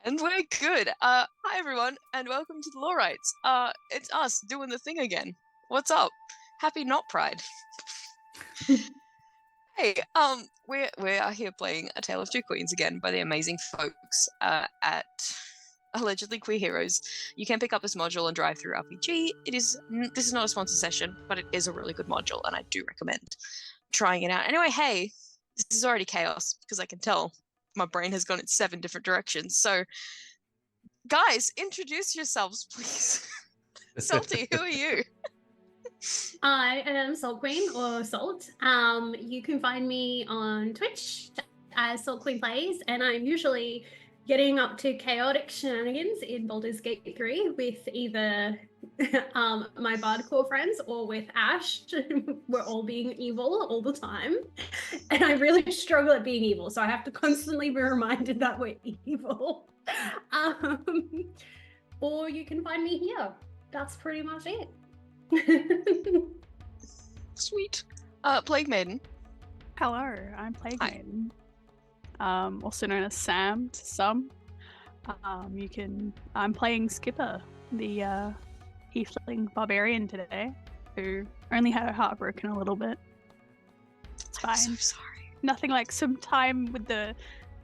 And we're good. Hi everyone, and welcome to the Lawrights. It's us doing the thing again. What's up? Happy Not Pride. Hey, we are here playing A Tale of Two Queens again by the amazing folks at Allegedly Queer Heroes. You can pick up this module and drive through RPG. This is not a sponsored session, but it is a really good module, and I do recommend trying it out. Anyway, hey, this is already chaos because I can tell my brain has gone in 7 different directions. So, guys, introduce yourselves, please. Salty, who are you? I am Salt Queen or Salt. You can find me on Twitch as Salt Queen Plays, and I'm usually getting up to chaotic shenanigans in Baldur's Gate 3 with either my bardcore friends or with Ash. We're all being evil all the time, and I really struggle at being evil, so I have to constantly be reminded that we're evil. Or you can find me here. That's pretty much it. Sweet. Plague Maiden. Hello, I'm Plague Hi. Maiden. Also known as Sam to some. I'm playing Skipper, the Heathling barbarian today, who only had her heart broken a little bit. It's fine. I'm so sorry. Nothing like some time with the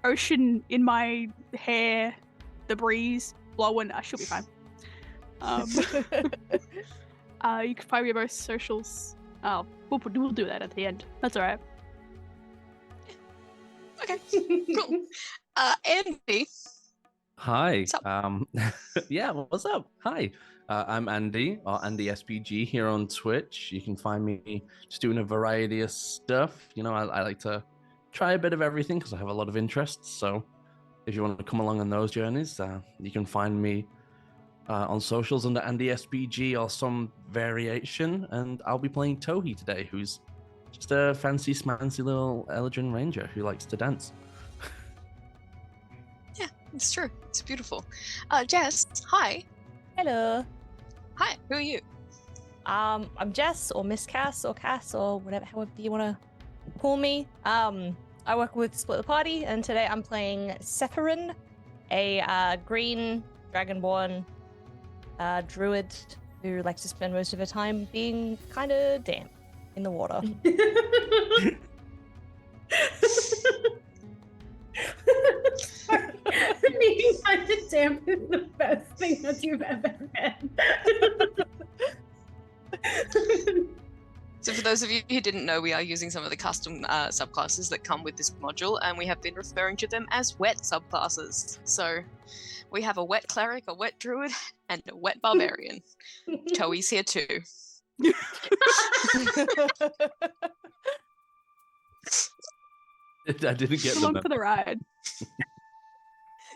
ocean in my hair, the breeze blowing. I should be fine. You can find me on both socials. We'll do that at the end. That's alright. Okay, cool. Andy. Hi. What's up? Yeah, what's up? Hi. I'm Andy, or Andy SBG here on Twitch. You can find me just doing a variety of stuff. You know, I like to try a bit of everything because I have a lot of interests. So if you want to come along on those journeys, you can find me on socials under Andy SBG or some variation, and I'll be playing Tohi today, who's just a fancy smancy little Eldrin Ranger who likes to dance. Yeah, it's true. It's beautiful. Jess, hi. Hello. Hi, who are you? I'm Jess, or misskass, or Cass, or whatever, however you want to call me. I work with Split the Party, and today I'm playing Cephyrin, a green dragonborn druid who likes to spend most of her time being kind of damp in the water. Being kind of damp is the best thing that you've ever read. So for those of you who didn't know, we are using some of the custom subclasses that come with this module, and we have been referring to them as wet subclasses. So we have a wet cleric, a wet druid, and a wet barbarian. Tohi's here too. I didn't get Along the for the ride.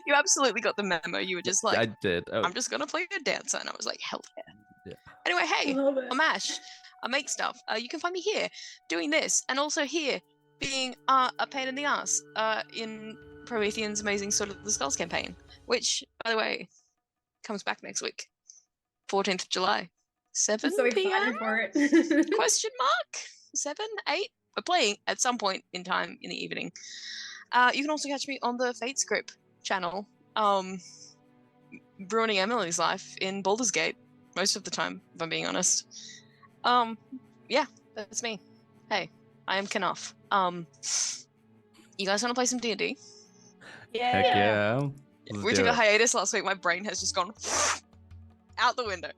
You absolutely got the memo. You were just like, I did. Oh. I'm just going to play a dancer. And I was like, hell yeah. Yeah. Anyway, hey, Love it. I'm Ash. I make stuff. You can find me here doing this, and also here being a pain in the ass in Promethean's amazing Sword of the Skulls campaign, which, by the way, comes back next week, 14th of July, 7 I'm so p.m. excited for it. Question mark? 7, 8? We're playing at some point in time in the evening. You can also catch me on the Fate Script channel, ruining Emily's life in Baldur's Gate most of the time, if I'm being honest. Yeah, that's me. Hey, I am Knuff. You guys want to play some D&D? Heck yeah. Let's We do took a it. hiatus last week. My brain has just gone out the window.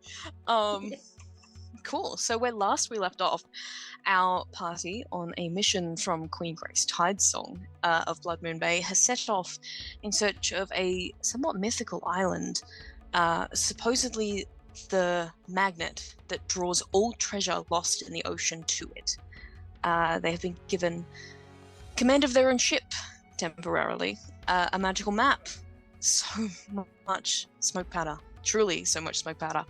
Cool. So where last we left off, our party on a mission from Queen Grace Tidesong of Blood Moon Bay has set off in search of a somewhat mythical island, supposedly the magnet that draws all treasure lost in the ocean to it. They have been given command of their own ship temporarily, a magical map, so much smoke powder, truly so much smoke powder,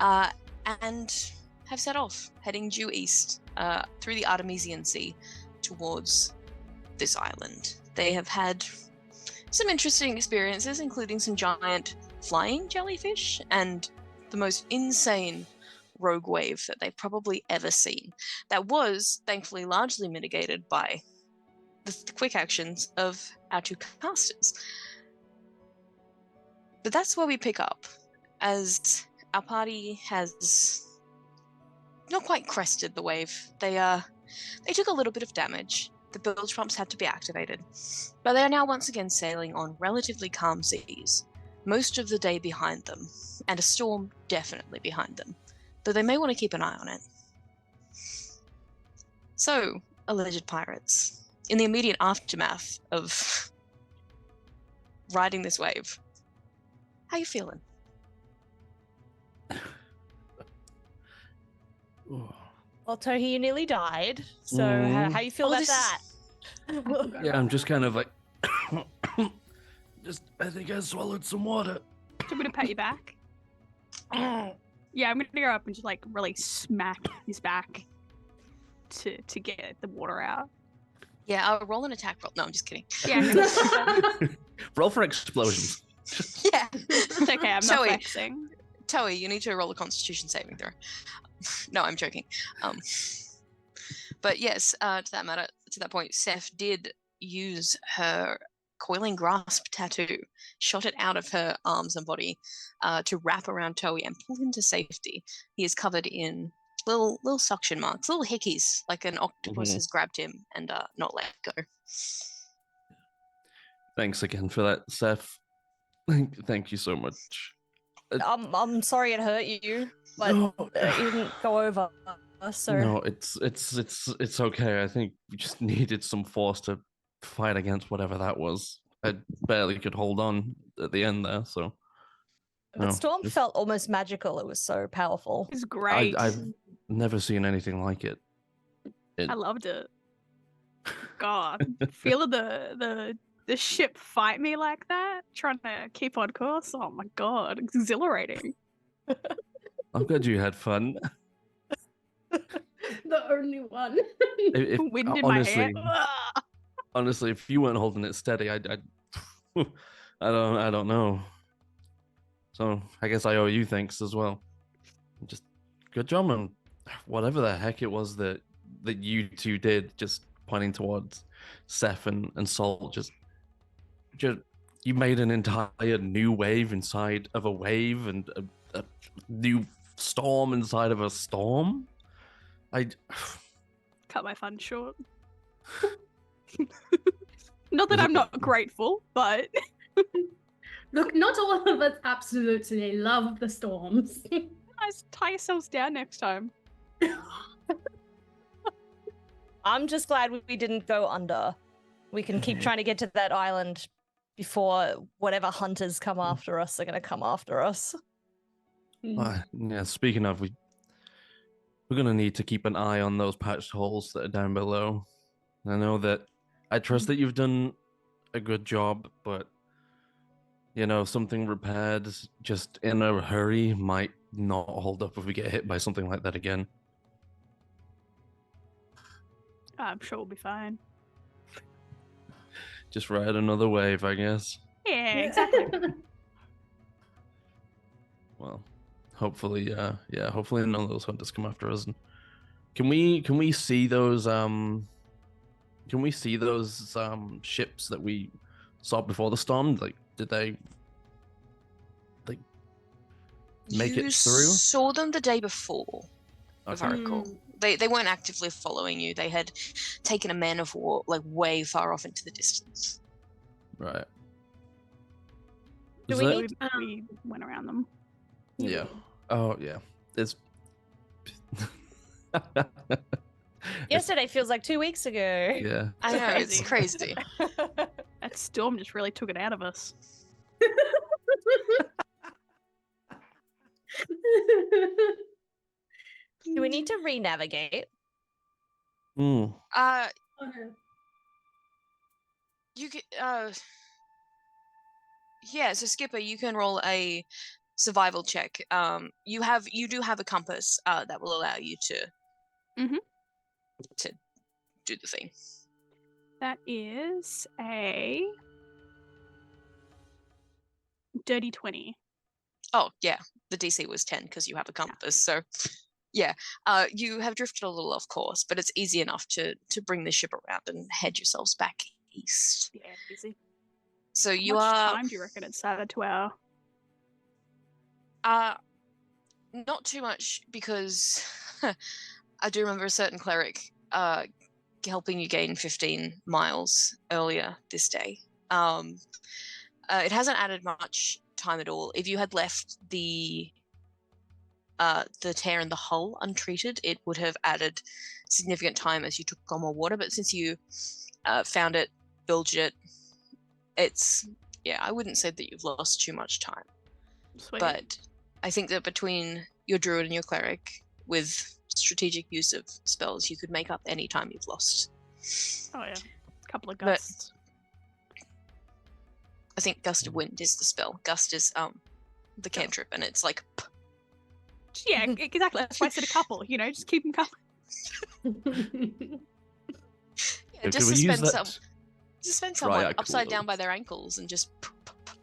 and have set off, heading due east through the Artemisian Sea towards this island. They have had some interesting experiences, including some giant flying jellyfish and the most insane rogue wave that they've probably ever seen. That was, thankfully, largely mitigated by the quick actions of our two casters. But that's where we pick up, as our party has not quite crested the wave. They took a little bit of damage. The bilge pumps had to be activated, but they are now once again sailing on relatively calm seas, most of the day behind them, and a storm definitely behind them, though they may want to keep an eye on it. So, alleged pirates, in the immediate aftermath of riding this wave, how you feeling? Well, Tohi, you nearly died. So how you feel Oh, about this- that? Yeah, I'm just kind of like, I think I swallowed some water. I'm gonna pat you back. Yeah, I'm gonna go up and just like really smack his back to get the water out. Yeah, I'll roll an attack roll. No, I'm just kidding. Yeah, Roll for explosions. Yeah. it's okay. I'm not Toei, flexing. Toei, you need to roll a Constitution saving throw. No, I'm joking. But yes, to that point, Seth did use her coiling grasp tattoo, shot it out of her arms and body, to wrap around Toei and pull him to safety. He is covered in little suction marks, little hickeys, like an octopus has grabbed him and not let go. Thanks again for that, Seth. Thank you so much. I'm sorry it hurt you, but No. you didn't go over. So No, it's okay. I think we just needed some force to fight against whatever that was. I barely could hold on at the end there, so. the No, storm just- felt almost magical. It was so powerful. It's great. I've never seen anything like it. I loved it. God, feeling the ship fight me like that, trying to keep on course. Oh my god, exhilarating. I'm glad you had fun. The only one. Wind in my hair. Honestly, if you weren't holding it steady, I don't know. So I guess I owe you thanks as well. Just good job on whatever the heck it was that you two did, just pointing towards Seth and Salt. Just you made an entire new wave inside of a wave and a new storm inside of a storm. Cut my fun short. Not that I'm not grateful, but Look, not all of us absolutely love the storms. guys, tie yourselves down next time. I'm just glad we didn't go under. We can keep trying to get to that island before whatever hunters come after us are going to come after us. Yeah, speaking of, we're gonna need to keep an eye on those patched holes that are down below. I know that I trust that you've done a good job, but something repaired just in a hurry might not hold up if we get hit by something like that again. I'm sure we'll be fine. Just ride another wave, I guess. Yeah, exactly. Well, hopefully, hopefully none of those hunters come after us. Can we see those ships that we saw before the storm? Like, did they make it through? You saw them the day before, if I Okay. recall. They weren't actively following you. They had taken a man of war like way far off into the distance. Right. Do Is we that- need- We went around them. Yeah. Oh, yeah. It's. Yesterday feels like 2 weeks ago. Yeah. I know, it's crazy. That storm just really took it out of us. Do we need to re-navigate? Mm. Okay. You can, yeah, so Skipper, you can roll a survival check. You do have a compass that will allow you to do the thing. That is a dirty 20. Oh yeah, the DC was 10 because you have a compass. So yeah, you have drifted a little off course, but it's easy enough to bring the ship around and head yourselves back east. Yeah, easy. So How you much are time do you reckon it's added to our Not too much, because I do remember a certain cleric helping you gain 15 miles earlier this day. It hasn't added much time at all. If you had left the tear in the hull untreated, it would have added significant time as you took on more water. But since you found it, bilged it, I wouldn't say that you've lost too much time. Sweet. But I think that between your druid and your cleric, with strategic use of spells, you could make up any time you've lost. Oh yeah, a couple of But- gusts. I think Gust of Wind is the spell. Gust is the cantrip, and it's like Yeah, exactly. That's why I said a couple. You know, just keep them coming. just Can we use suspend that suspend someone triac upside down called? by their ankles and just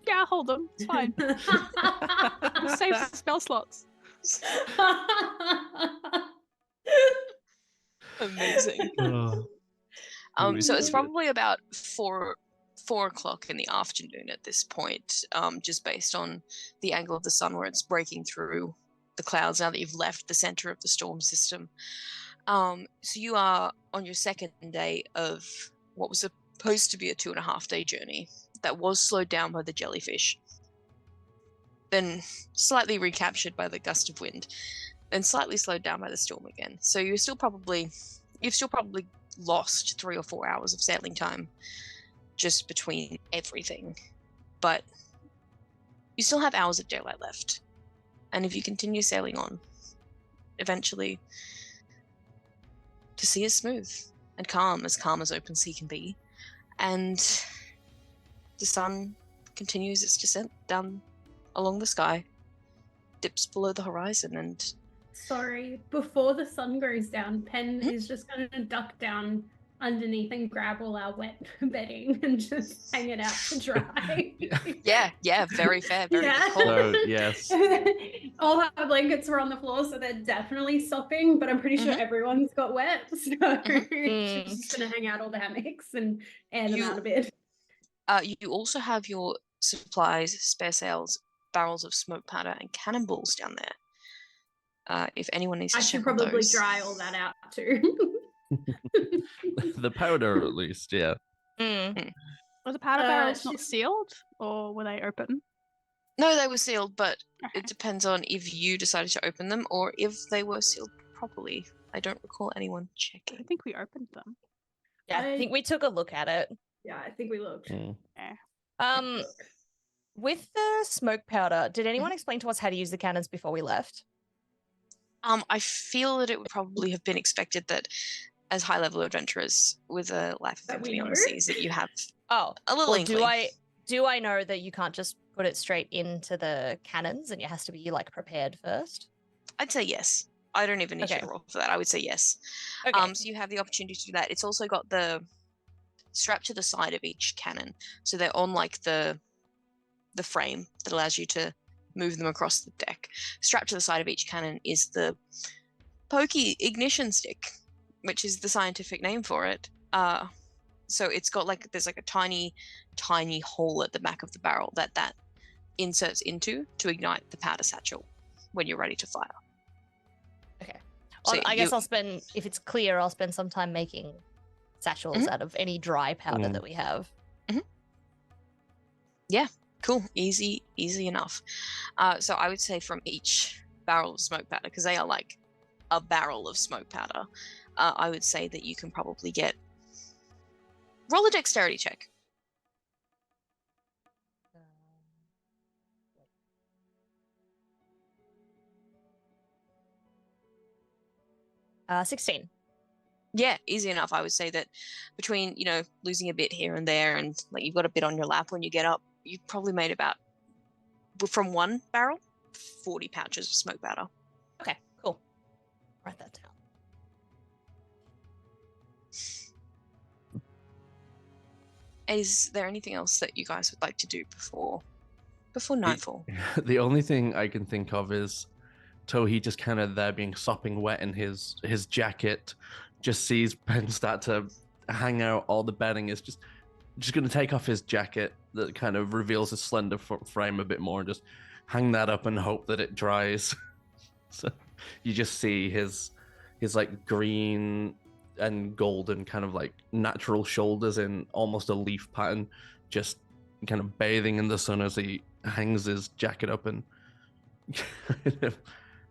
Yeah, I'll hold them. It's fine. Save the spell slots. amazing. Oh, So it's Amazing. probably about 4 o'clock in the afternoon at this point, just based on the angle of the sun where it's breaking through the clouds now that you've left the center of the storm system. So you are on your second day of what was supposed to be a 2.5-day journey that was slowed down by the jellyfish, then slightly recaptured by the gust of wind, and slightly slowed down by the storm again. So you've still probably lost 3 or 4 hours of sailing time just between everything, but you still have hours of daylight left, and if you continue sailing on, eventually the sea is smooth and calm as open sea can be, and the sun continues its descent down along the sky, dips below the horizon, and Sorry, before the sun goes down, Pen is just going to duck down underneath and grab all our wet bedding and just hang it out to dry. yeah, very fair, very Yeah. good call. So, yes. All our blankets are on the floor, so they're definitely sopping, but I'm pretty sure everyone's got wet, so she's just going to hang out all the hammocks and air them out a bit. You also have your supplies, spare sails, barrels of smoke powder, and cannonballs down there. If anyone needs to I check should on probably those. dry all that out too. The powder, at least, yeah. Were the powder barrels not she's- sealed, or were they open? No, they were sealed, but Okay. it depends on if you decided to open them or if they were sealed properly. I don't recall anyone I checking. think we opened them. Yeah, I think we took a look at it. Yeah, I think we looked. With the smoke powder, did anyone explain to us how to use the cannons before we left? I feel that it would probably have been expected that as high-level adventurers with a life of That we infamy on the know? seas, that you have Oh, a little well, inkling. do I know that you can't just put it straight into the cannons and it has to be like prepared first? I'd say yes. I don't even need Okay. to roll for that. I would say yes. Okay. So you have the opportunity to do that. It's also got the strap to the side of each cannon, so they're on like the frame that allows you to move them across the deck. Strapped to the side of each cannon is the pokey ignition stick, which is the scientific name for it. So it's got there's a tiny hole at the back of the barrel that inserts into to ignite the powder satchel when you're ready to fire. Okay. So Well, I guess I'll spend, if it's clear, I'll spend some time making satchels out of any dry powder that we have. Cool, easy enough. So I would say from each barrel of smoke powder, because they are like a barrel of smoke powder, I would say that you can probably roll a dexterity check. 16. Yeah, easy enough. I would say that between, losing a bit here and there and you've got a bit on your lap when you get up, you've probably made about, from one barrel, 40 pouches of smoke powder. Okay, cool. Write that down. Is there anything else that you guys would like to do before nightfall? The only thing I can think of is Tohi just kind of there being sopping wet in his jacket, just sees Ben start to hang out all the bedding, is just going to take off his jacket that kind of reveals his slender frame a bit more and just hang that up and hope that it dries. So you just see his like green and golden kind of like natural shoulders in almost a leaf pattern, just kind of bathing in the sun as he hangs his jacket up and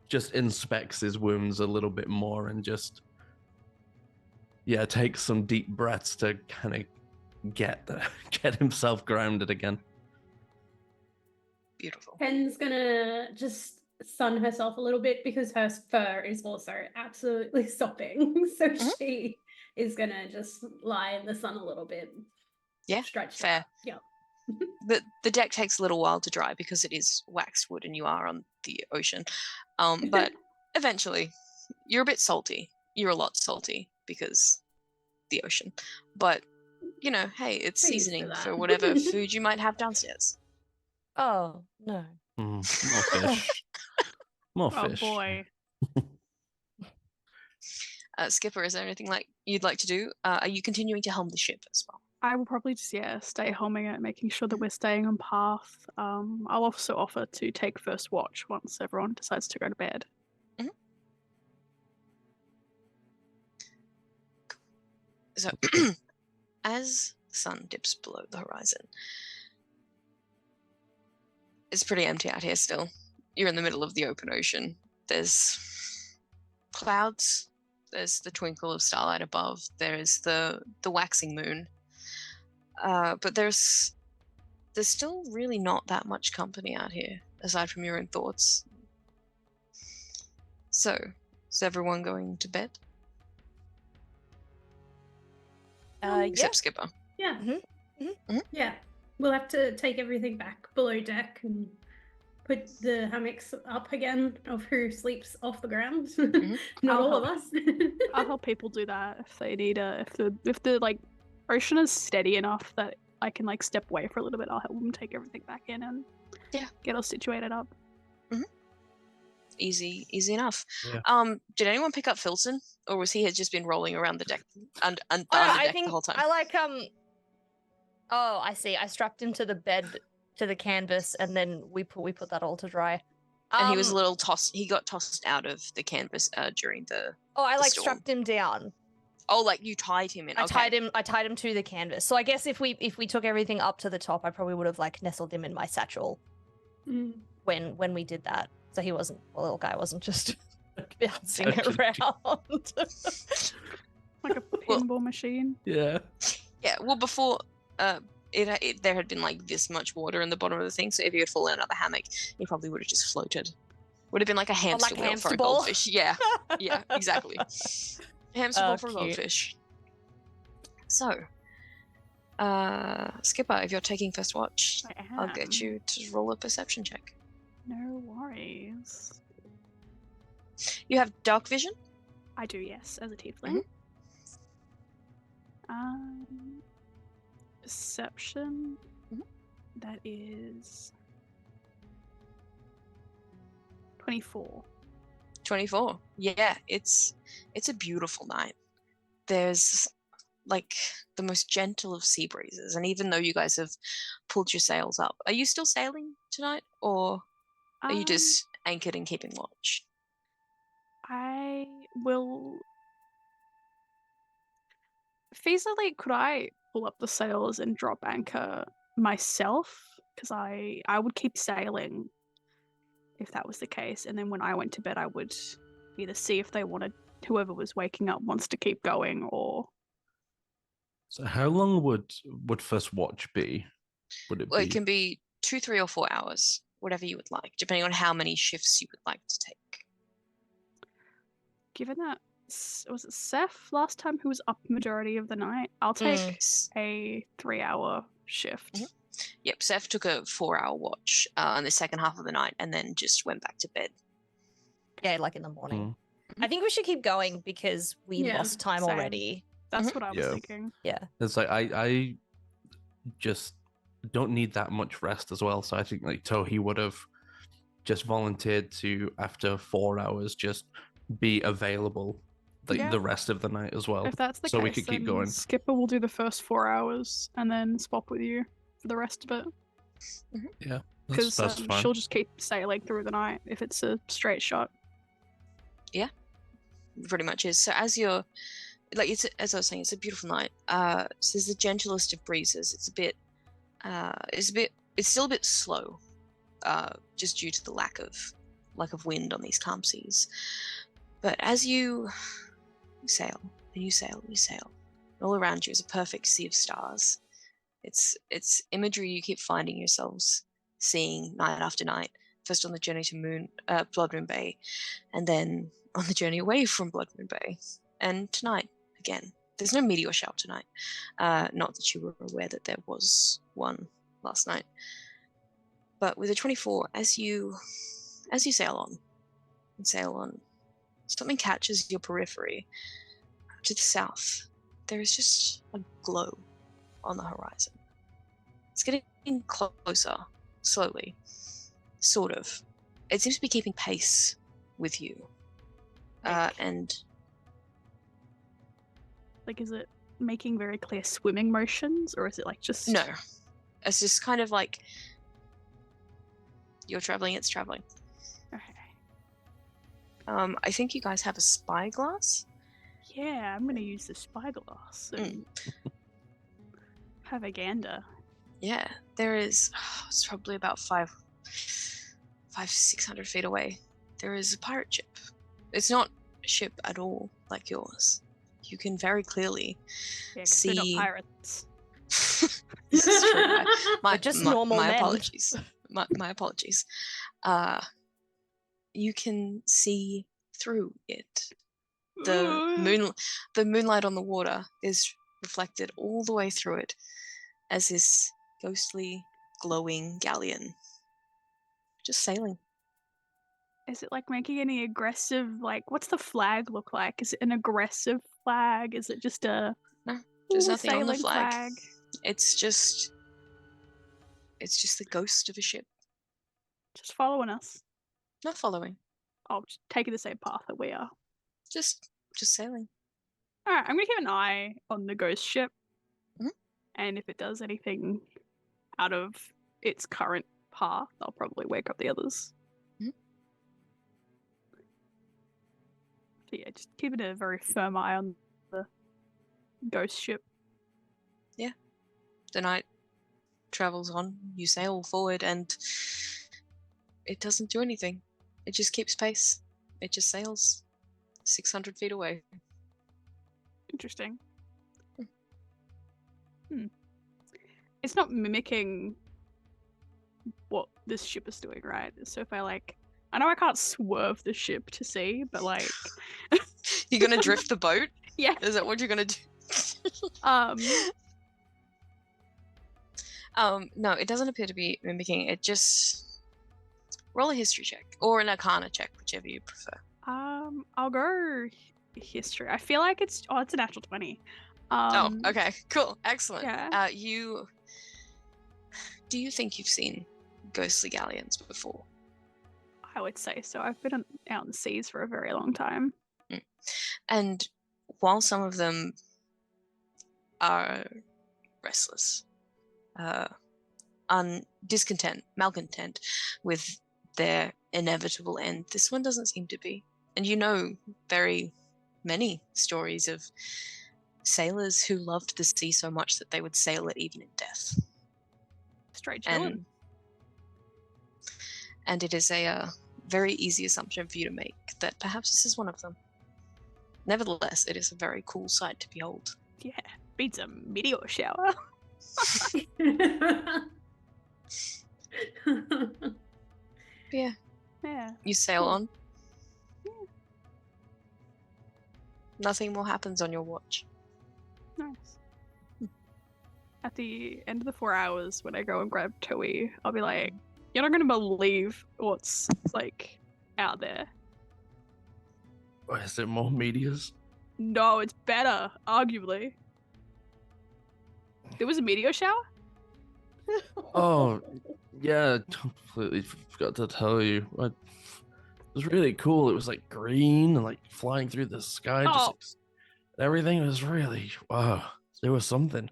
just inspects his wounds a little bit more and just takes some deep breaths to kind of get himself grounded again. Beautiful. Pen's gonna just sun herself a little bit because her fur is also absolutely sopping. So she is gonna just lie in the sun a little bit. Yeah, stretch fair. out. Yeah. The deck takes a little while to dry because it is waxed wood and you are on the ocean. But eventually, you're a bit salty. You're a lot salty because the ocean. But you know, hey, it's We're used to seasoning that. for whatever food you might have downstairs. Oh no. More fish. More Oh fish. boy. Skipper, is there anything like you'd like to do? Are you continuing to helm the ship as well? I will probably just stay helming it, making sure that we're staying on path. I'll also offer to take first watch once everyone decides to go to bed. So, as the sun dips below the horizon, it's pretty empty out here still. You're in the middle of the open ocean. There's clouds. There's the twinkle of starlight above. There's the waxing moon. But there's still really not that much company out here, aside from your own thoughts. So, is everyone going to bed? Yeah. Except Skipper. Yeah. Mm-hmm. Yeah. We'll have to take everything back below deck and put the hammocks up again of who sleeps off the ground. Not I'll all help. of us. I'll help people do that if they need if the like ocean is steady enough that I can like step away for a little bit. I'll help them take everything back in and get us situated up. Easy enough. Yeah. Did anyone pick up Filson, or was he had just been rolling around the deck under deck the whole time? I like Oh, I see. I strapped him to the bed, to the canvas, and then we put that all to dry. And he was a little tossed. He got tossed out of the canvas during the. Oh, I the like storm. strapped him down. Oh, like you tied him in. I Okay. tied him to the canvas. So I guess if we took everything up to the top, I probably would have like nestled him in my satchel when we did that. So he wasn't, the little guy wasn't just bouncing around. Like a pinball machine. Yeah. Yeah. Well, before there had been like this much water in the bottom of the thing, so if he had fallen out of the hammock, he probably would have just floated. Would have been like a hamster wheel for a ball? goldfish. Yeah. Yeah. Exactly. Hamster ball for a cute. goldfish. So, Skipper, if you're taking first watch, I'll get you to roll a perception check. No worries. You have dark vision? I do, yes, as a tiefling. Perception. That is 24. 24. Yeah, it's a beautiful night. There's like the most gentle of sea breezes, and even though you guys have pulled your sails up, are you still sailing tonight, or are you just anchored and keeping watch? I will feasibly, could I pull up the sails and drop anchor myself? Because I would keep sailing if that was the case, and then when I went to bed I would either see if they wanted, whoever was waking up wants to keep going, or So how long would first watch be? Would it Well, be? it can be 2, 3, or 4 hours, whatever you would like, depending on how many shifts you would like to take. given that was it Seth last time who was up majority of the night, I'll take a 3-hour shift. Yep, Seth took a 4-hour watch in the second half of the night and then just went back to bed. Yeah, like in the morning. I think we should keep going because we lost time same. already. That's what I was thinking. Yeah. It's like I just don't need that much rest as well. So I think like Tohi would have just volunteered to, after 4 hours, just be available the rest of the night as well. If that's the so case, we could keep then going. Skipper will do the first 4 hours and then swap with you for the rest of it. Yeah. because That's fine. she'll just keep sailing through the night if it's a straight shot. Pretty much is. So as you're as I was saying, it's a beautiful night. So there's the gentlest of breezes. It's still a bit slow, just due to the lack of wind on these calm seas. But as you sail and you sail, all around you is a perfect sea of stars. It's imagery you keep finding yourselves seeing night after night. First on the journey to Blood Moon Bay, and then on the journey away from Blood Moon Bay, and tonight again. There's no meteor shower tonight. Not that you were aware that there was one last night. But with the 24, as you sail on, something catches your periphery. To the south, there is just a glow on the horizon. It's getting closer, slowly, sort of. It seems to be keeping pace with you. And like, is it making very clear swimming motions, or is it like just no, it's just kind of like you're traveling, it's traveling. Okay. I think you guys have a spyglass. Yeah, I'm gonna use the spyglass and have a gander. Yeah, there is. It's probably about 600 feet away. There is a pirate ship. It's not a ship at all like yours. You can very clearly Yeah, 'cause they're not see. pirates. This is true. They're just normal my men. apologies. My apologies. You can see through it. The moonlight on the water is reflected all the way through it as this ghostly, glowing galleon just sailing. Is it like making any aggressive, like, what's the flag look like? Is it an aggressive flag? Is it just a There's nothing on the sailing flag. It's just the ghost of a ship. Just following us. Not following. Oh, just taking the same path that we are. Just sailing. Alright, I'm gonna keep an eye on the ghost ship. Mhm. And if it does anything out of its current path, I'll probably wake up the others. Mhm. So yeah, just keeping a very firm eye on the ghost ship. The night travels on. You sail forward, and it doesn't do anything. It just keeps pace. It just sails 600 feet away. Interesting. It's not mimicking what this ship is doing, right? So if I know I can't swerve the ship to sea, but like You're gonna drift the boat? Yeah. Is that what you're gonna do? No, it doesn't appear to be mimicking. It just roll a history check or an arcana check, whichever you prefer. I'll go history. I feel like it's a natural 20. Okay, cool, excellent. Yeah. Do you think you've seen ghostly galleons before? I would say so. I've been out in the seas for a very long time. And while some of them are restless, malcontent with their inevitable end, this one doesn't seem to be. And you know very many stories of sailors who loved the sea so much that they would sail it even in death. Straight chilling. And it is a very easy assumption for you to make that perhaps this is one of them. Nevertheless, it is a very cool sight to behold. Yeah, beats a meteor shower. Yeah. You sail on. Yeah. Nothing more happens on your watch. Nice. At the end of the 4 hours, when I go and grab Tohi, I'll be like, "You're not gonna believe what's like out there." Oh, is there more meteors? No, it's better, arguably. There was a meteor shower? Oh, yeah, completely forgot to tell you. It was really cool. It was like green and like flying through the sky. Everything was really, wow, there was something.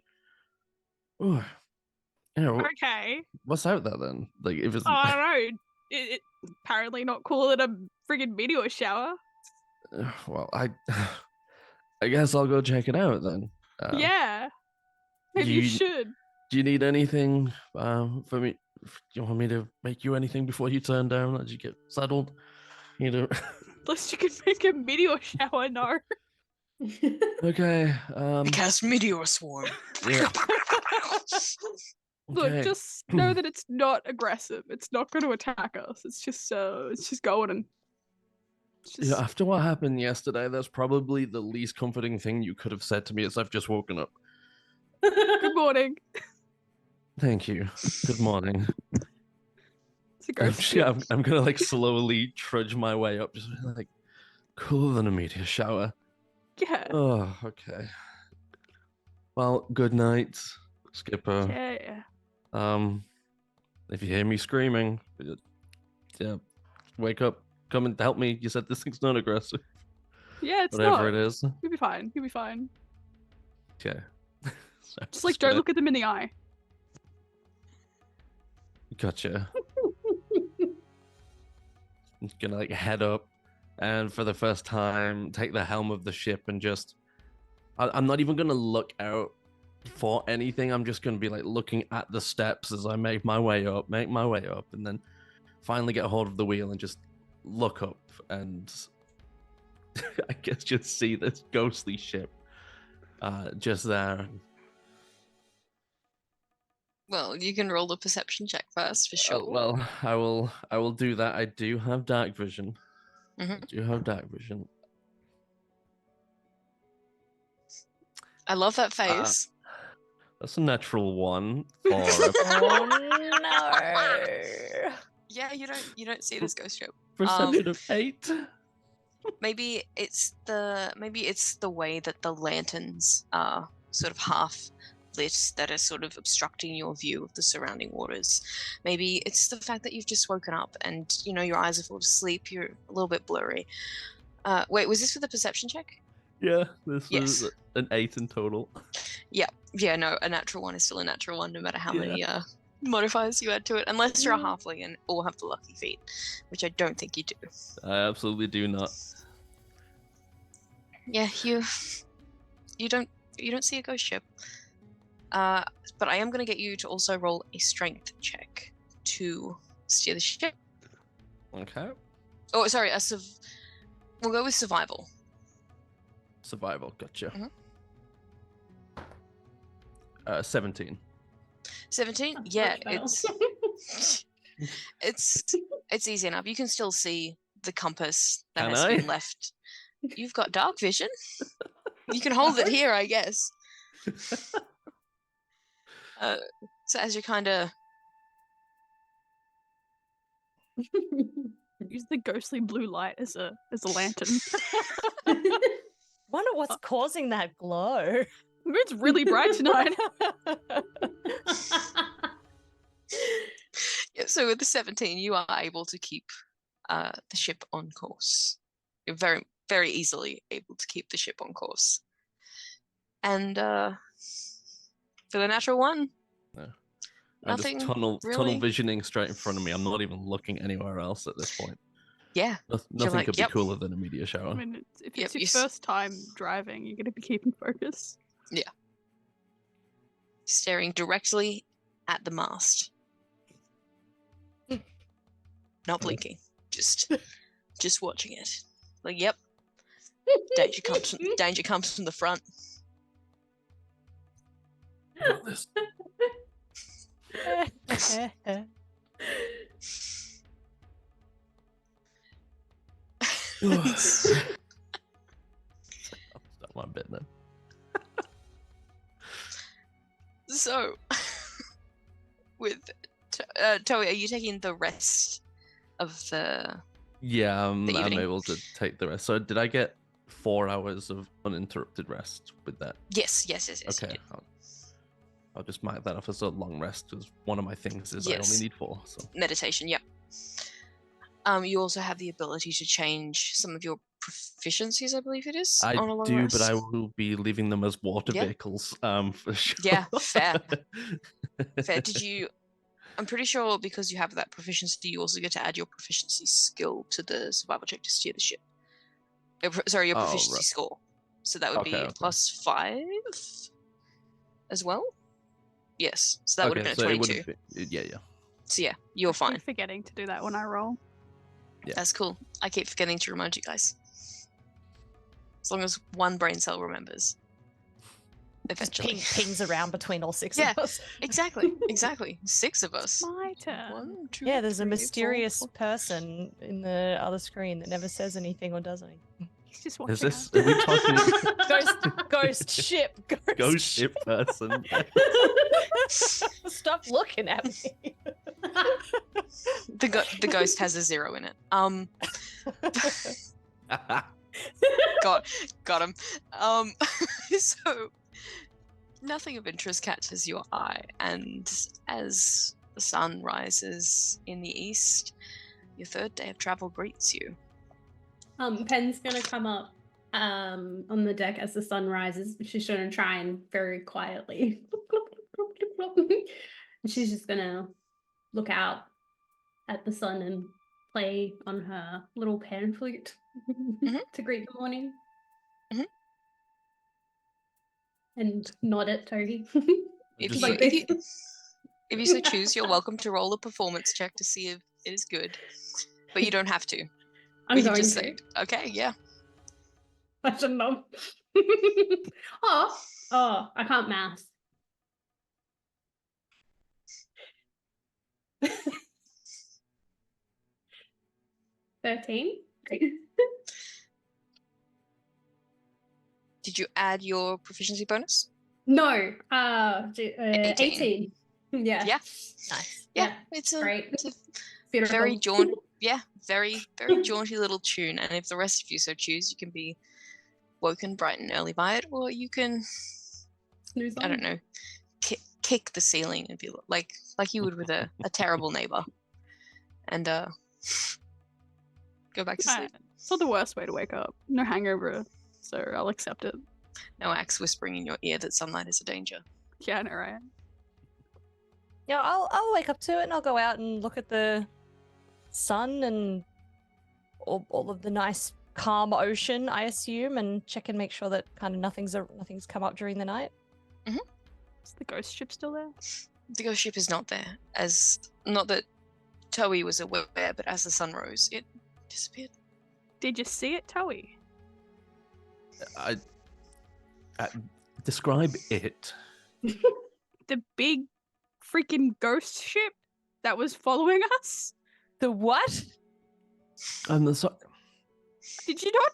Ooh. Okay. What's out there then? Like, if it's I don't know. It's apparently not cooler than a friggin' meteor shower. well, I guess I'll go check it out then. Yeah. Maybe you should. Do you need anything for me? Do you want me to make you anything before you turn down as you get settled? You know. Unless you can make a meteor shower, no. Okay. Cast meteor swarm. Yeah. Look, Okay. just know that it's not aggressive. It's not going to attack us. It's just going and. Yeah, after what happened yesterday, that's probably the least comforting thing you could have said to me as I've just woken up. Good morning. Thank you. Good morning. It's a ghost ship. I'm gonna like slowly trudge my way up, just like cooler than a meteor shower. Yeah. Oh, okay. Well, good night, Skipper. Yeah. If you hear me screaming, yeah, wake up, come and help me. You said this thing's not aggressive. Yeah, it's Whatever not. it is. You'll be fine. You'll be fine. Okay. So Just like don't look at them in the eye. Gotcha. I'm gonna like head up and for the first time take the helm of the ship and just I'm not even gonna look out for anything. I'm just gonna be like looking at the steps as I make my way up, and then finally get a hold of the wheel and just look up and I guess just see this ghostly ship just there. Well, you can roll the perception check first for sure. Well, I will do that. I do have dark vision. Mhm. I do have dark vision. I love that face. That's a natural one for Oh no. Yeah, you don't see this ghost ship. perception of 8. Maybe it's the way that the lanterns are sort of half lit that are sort of obstructing your view of the surrounding waters. Maybe it's the fact that you've just woken up and your eyes are full of sleep. You're a little bit blurry. Wait, was this for the perception check? Yeah, this Yes. was an 8 in total. Yeah, no, a natural one is still a natural one, no matter how Yeah. many modifiers you add to it, unless you're a halfling and all have the lucky feet, which I don't think you do. I absolutely do not. Yeah, you don't see a ghost ship. But I am going to get you to also roll a strength check to steer the ship. Okay. Oh, sorry, we'll go with survival. Survival, gotcha. Mhm. 17. 17? That's Yeah, much it's easy enough. You can still see the compass that Can has I? been left. You've got dark vision. You can hold it here, I guess. So as you kind of Use the ghostly blue light as a lantern. Wonder what's causing that glow. It's really bright tonight. yeah, so with the 17, you are able to keep the ship on course. You're very, very easily able to keep the ship on course. And for the natural one, I'm just nothing tunnel really. visioning straight in front of me. I'm not even looking anywhere else at this point. Yeah, Nothing like, could yep. be cooler than a meteor shower. I mean, if Yep, it's your you s- first time driving, you're going to be keeping focus. staring directly at the mast. Not blinking, just watching it. Like, yep. Danger comes from the front. This- I'll start my bit then. So, with Tohi, are you taking the rest of the? Yeah, I'm evening. able to take the rest. So did I get 4 hours of uninterrupted rest with that? Yes. you Okay, did. I'll just mark that off as a long rest because one of my things is I Yes. only need 4. So Meditation. Yep. You also have the ability to change some of your proficiencies, I believe it is. I on a long do, rest. but I will be leaving them as water Yeah. vehicles. For sure. Yeah, fair. Fair. I'm pretty sure because you have that proficiency, you also get to add your proficiency skill to the survival check to steer the ship. Your proficiency score. So that would be +5 as well. Yes. So that would have been a 22. Yeah. So yeah, you're fine. I keep forgetting to do that when I roll. Yeah. That's cool. I keep forgetting to remind you guys. As long as one brain cell remembers. Eventually. Pings around between all 6 Yeah, of us. Exactly. 6 of us. My turn. 1, 2, Yeah, there's a 3, 4, mysterious 4. person in the other screen that never says anything or does anything. He's just watching Is this? us. Are we talking Ghost ship. ghost ship person? Stop looking at me. The ghost has a 0 in it. Got him. So nothing of interest catches your eye, and as the sun rises in the east, your third day of travel greets you. Pen's gonna come up on the deck as the sun rises. She's gonna try and very quietly. And she's just gonna look out at the sun and play on her little pan flute to greet the morning. Mhm. And nod at Tohi. If Just you, like if, you, this. if you so choose, you're welcome to roll a performance check to see if it is good, but you don't have to. I'm We can going just to. say, okay, yeah. I shouldn't know. Oh, I can't math. $13. Did you add your proficiency bonus? No, 18. 18. Yeah. Yeah. Nice. Yeah, it's a Great. it's a Beautiful. very very jaunty little tune, and if the rest of you so choose, you can be woken bright and early by it, or you can, Snooze I on. don't know, kick the ceiling and be like you would with a terrible neighbor, and go back to sleep. It's not the worst way to wake up. No hangover, so I'll accept it. No axe whispering in your ear that sunlight is a danger. Yeah, I know, right? Yeah, I'll wake up to it and I'll go out and look at the sun and all of the nice calm ocean, I assume, and check and make sure that kind of nothing's come up during the night. Is the ghost ship still there? The ghost ship is not there, not that Tohi was aware, but as the sun rose, it disappeared. Did you see it, Tohi? I describe it. The big freaking ghost ship that was following us? The what? Did you not?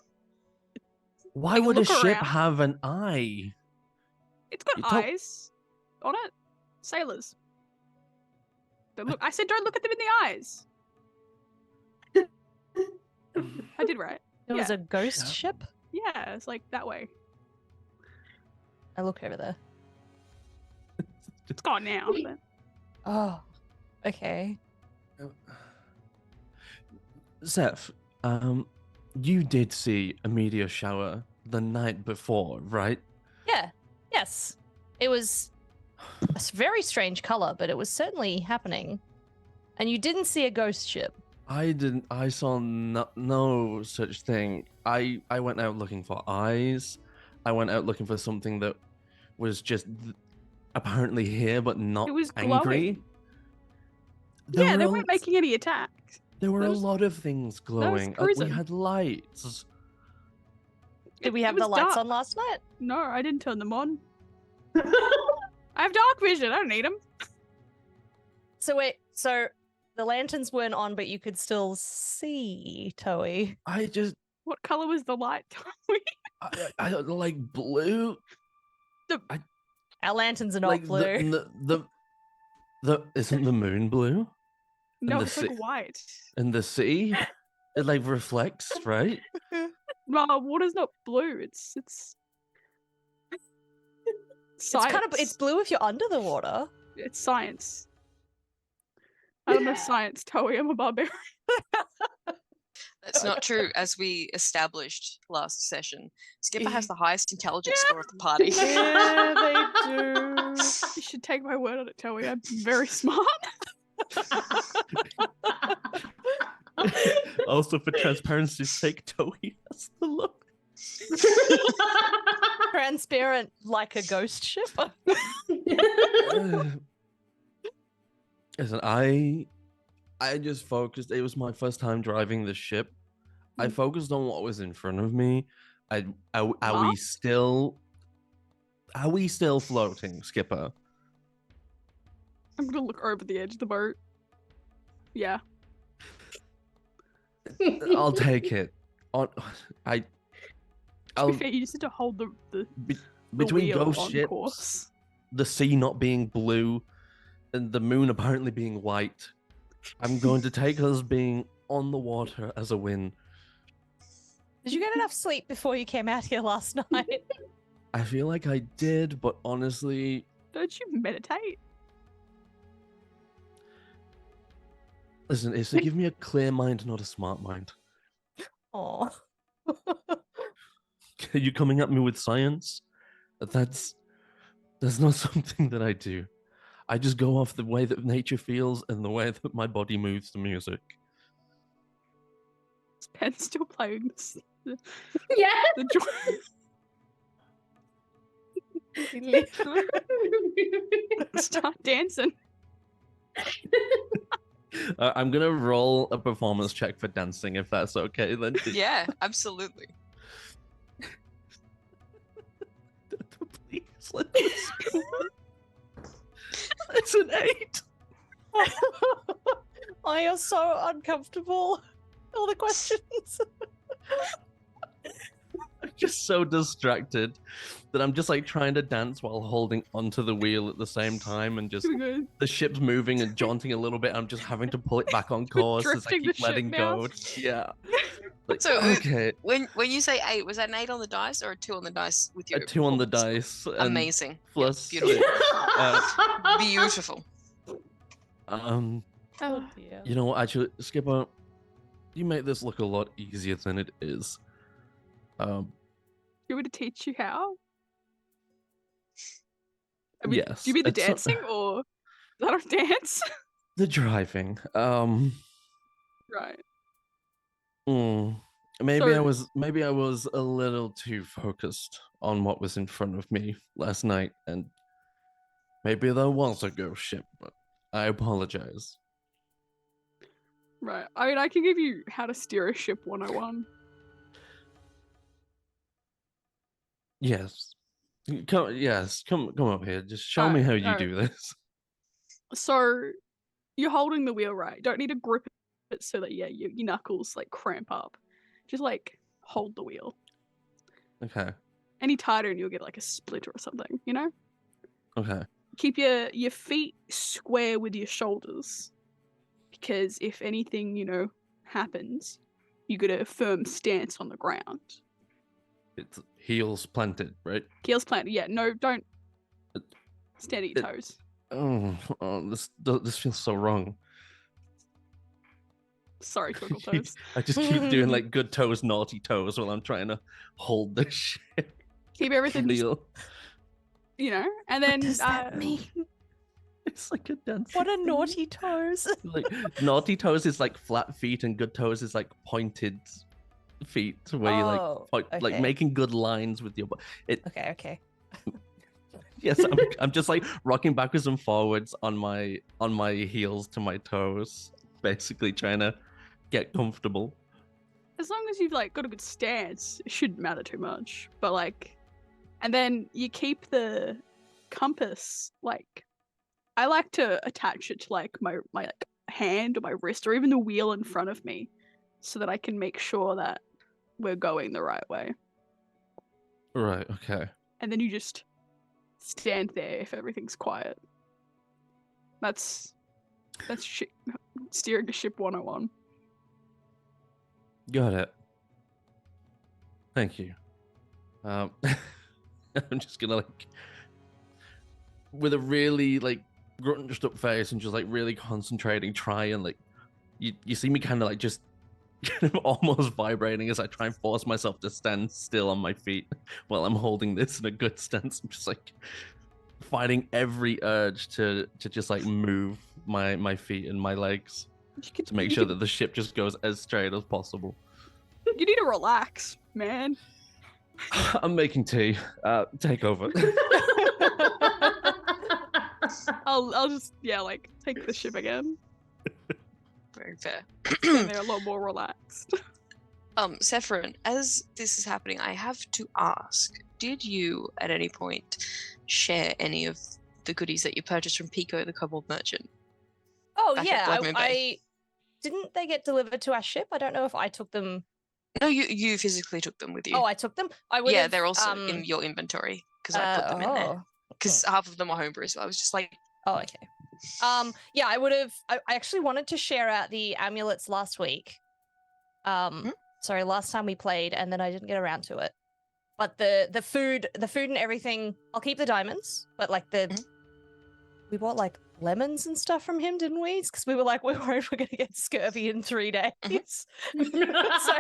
Why would a look ship around? have an eye? It's got You told- eyes on it. Sailors. Don't look. I said don't look at them in the eyes. I did right. It was Yeah. a ghost Yeah. ship? Yeah, it's like that way. I look over there. It's gone now. But... Oh, okay. Zeph, you did see a meteor shower the night before, right? Yeah. Yes. It was a very strange color, but it was certainly happening. And you didn't see a ghost ship. I didn't. I saw no such thing. I went out looking for eyes. I went out looking for something that was just apparently here, but not It was angry. yeah, they were weren't making any attacks. There were a Those- lot of things glowing. We cruising. had lights. Did we It have the was lights dark. on last night? No, I didn't turn them on. I have dark vision. I don't need them. So wait, so the lanterns weren't on, but you could still see Tohi. I just, What color was the light? I like blue. Our lanterns are not Like blue. the isn't the moon blue? No, the it's like sea- white. And the sea, it like reflects, right? No, water's not blue. It's science. It's blue if you're under the water. It's science. I don't know science, Tohi. I'm a barbarian. That's not true, as we established last session. Skipper has the highest intelligence score of the party. Yeah, they do. should take my word on it, Tohi. I'm very smart. Also, for transparency's sake, Tohi has the look. Transparent like a ghost ship. Listen, I just focused. It was my first time driving the ship. I focused on what was in front of me. Are we still floating, Skipper? I'm gonna look over the edge of the boat. Yeah. I'll take it. To be fair, you just need to hold the between wheel ghost on ships, course. the sea not being blue, and the moon apparently being white, I'm going to take us being on the water as a win. Did you get enough sleep before you came out here last night? I feel like I did, but honestly, Don't you meditate? listen, it's to give me a clear mind, not a smart mind. Oh. Are you coming at me with science? That's not something that I do. I just go off the way that nature feels and the way that my body moves to music. Is Pen still playing this? Yeah. Start dancing. I'm gonna roll a performance check for dancing if that's okay. Then Yeah, absolutely. please let this go. It's an 8. Oh, you're so uncomfortable. All the questions. I'm just so distracted that I'm just like trying to dance while holding onto the wheel at the same time, and just the ship's moving and jaunting a little bit. I'm just having to pull it back on course as I drifting the keep letting ship now. go. Yeah. Like, So, okay, When you say 8, was that an 8 on the dice or a 2 on the dice with a your 2 on the performance? dice. And Amazing. plus Yeah, beautiful. 6. Beautiful. Oh Oh, dear. You know what? Actually, Skipper, you make this look a lot easier than it is. you want me to teach you how? I mean, Yes. do you mean the it's not- dancing or is that a dance? The driving. Right. Maybe So- I was a little too focused on what was in front of me last night, and maybe there was a ghost ship, but I apologize. Right. I mean, I can give you how to steer a ship 101. Yes. Come up here. Just show me how you Alright. do this. So you're holding the wheel right. Don't need to grip it so that your knuckles like cramp up. Just like hold the wheel. Okay. Any tighter and you'll get like a split or something, you know? Okay. Keep your feet square with your shoulders. Because if anything, happens, you get a firm stance on the ground. It's heels planted, right? Heels planted. Yeah, no, don't stand at your toes. This feels so wrong. Sorry, Twinkle Toes. I just keep doing like good toes, naughty toes while I'm trying to hold the shit. Keep everything, just, Wheel. and then What does that mean? It's like a dance. What are naughty toes? Like naughty toes is like flat feet, and good toes is like pointed feet, where you Oh, like okay. making good lines with your. Okay. Yes, I'm just like rocking backwards and forwards on my heels to my toes, basically trying to get comfortable. as long as you've like got a good stance, it shouldn't matter too much. But like, and then you keep the compass like. I like to attach it to like my like hand or my wrist or even the wheel in front of me, so that I can make sure that we're going the right way. Right. Okay. And then you just stand there if everything's quiet. That's steering a ship 101. Got it. Thank you. I'm just gonna like, with a really like grunged up face and just like really concentrating, try and like, you see me kind of like just kind of almost vibrating as I try and force myself to stand still on my feet while I'm holding this in a good stance. I'm just like fighting every urge to just like move my feet and my legs to make sure that the ship just goes as straight as possible. You need to relax, man. I'm making tea. Take over. I'll just like take the ship again. Very fair. They're a lot more relaxed. Cephyrin, as this is happening, I have to ask, did you at any point share any of the goodies that you purchased from Pico, the kobold merchant? Oh Back at yeah, Blood Moon Bay? I didn't they get delivered to our ship? I don't know if I took them. No, you physically took them with you. Oh, I took them. I would. Yeah, they're also in your inventory because I put them in there. Because half of them are homebrew, so I was just like, oh, okay. Yeah, I would have. I actually wanted to share out the amulets last week. Sorry, last time we played, and then I didn't get around to it. But the food and everything, I'll keep the diamonds. But like we bought like lemons and stuff from him, didn't we? Because we were like, we're worried we're gonna get scurvy in 3 days. So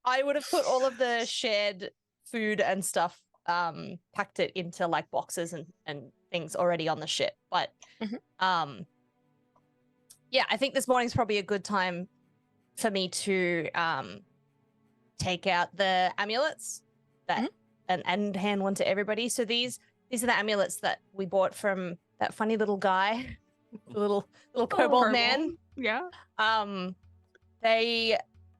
I would have put all of the shared food and stuff, packed it into like boxes and things already on the ship. But yeah, I think this morning's probably a good time for me to take out the amulets that and hand one to everybody. So these are the amulets that we bought from that funny little guy, the little kobold man. Yeah. They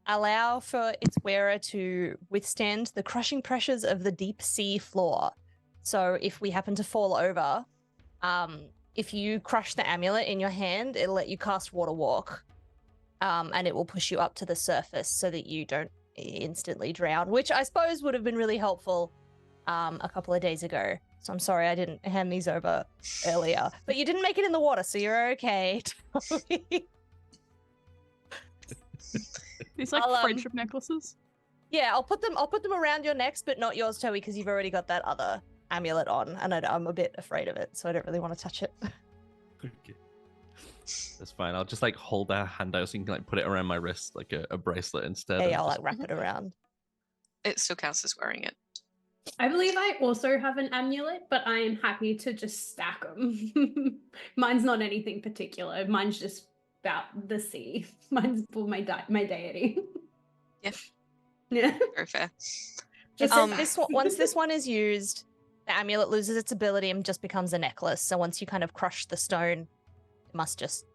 allow for its wearer to withstand the crushing pressures of the deep sea floor. So if we happen to fall over, if you crush the amulet in your hand, it'll let you cast water walk. And it will push you up to the surface so that you don't instantly drown, which I suppose would have been really helpful a couple of days ago. So I'm sorry I didn't hand these over earlier. But you didn't make it in the water, so you're okay. These like friendship necklaces. Yeah, I'll put them around your necks, but not yours, Tohi, because you've already got that other amulet on, and I'm a bit afraid of it, so I don't really want to touch it. Okay. That's fine. I'll just like hold a hand out so you can like put it around my wrist like a bracelet instead. Hey, I'll like wrap it around. it still counts as wearing it. I believe I also have an amulet, but I am happy to just stack them. Mine's not anything particular. Mine's just about the sea. Mine's for my deity. Yeah. Yeah. Very fair. Once this one is used, the amulet loses its ability and just becomes a necklace. So once you kind of crush the stone, it must just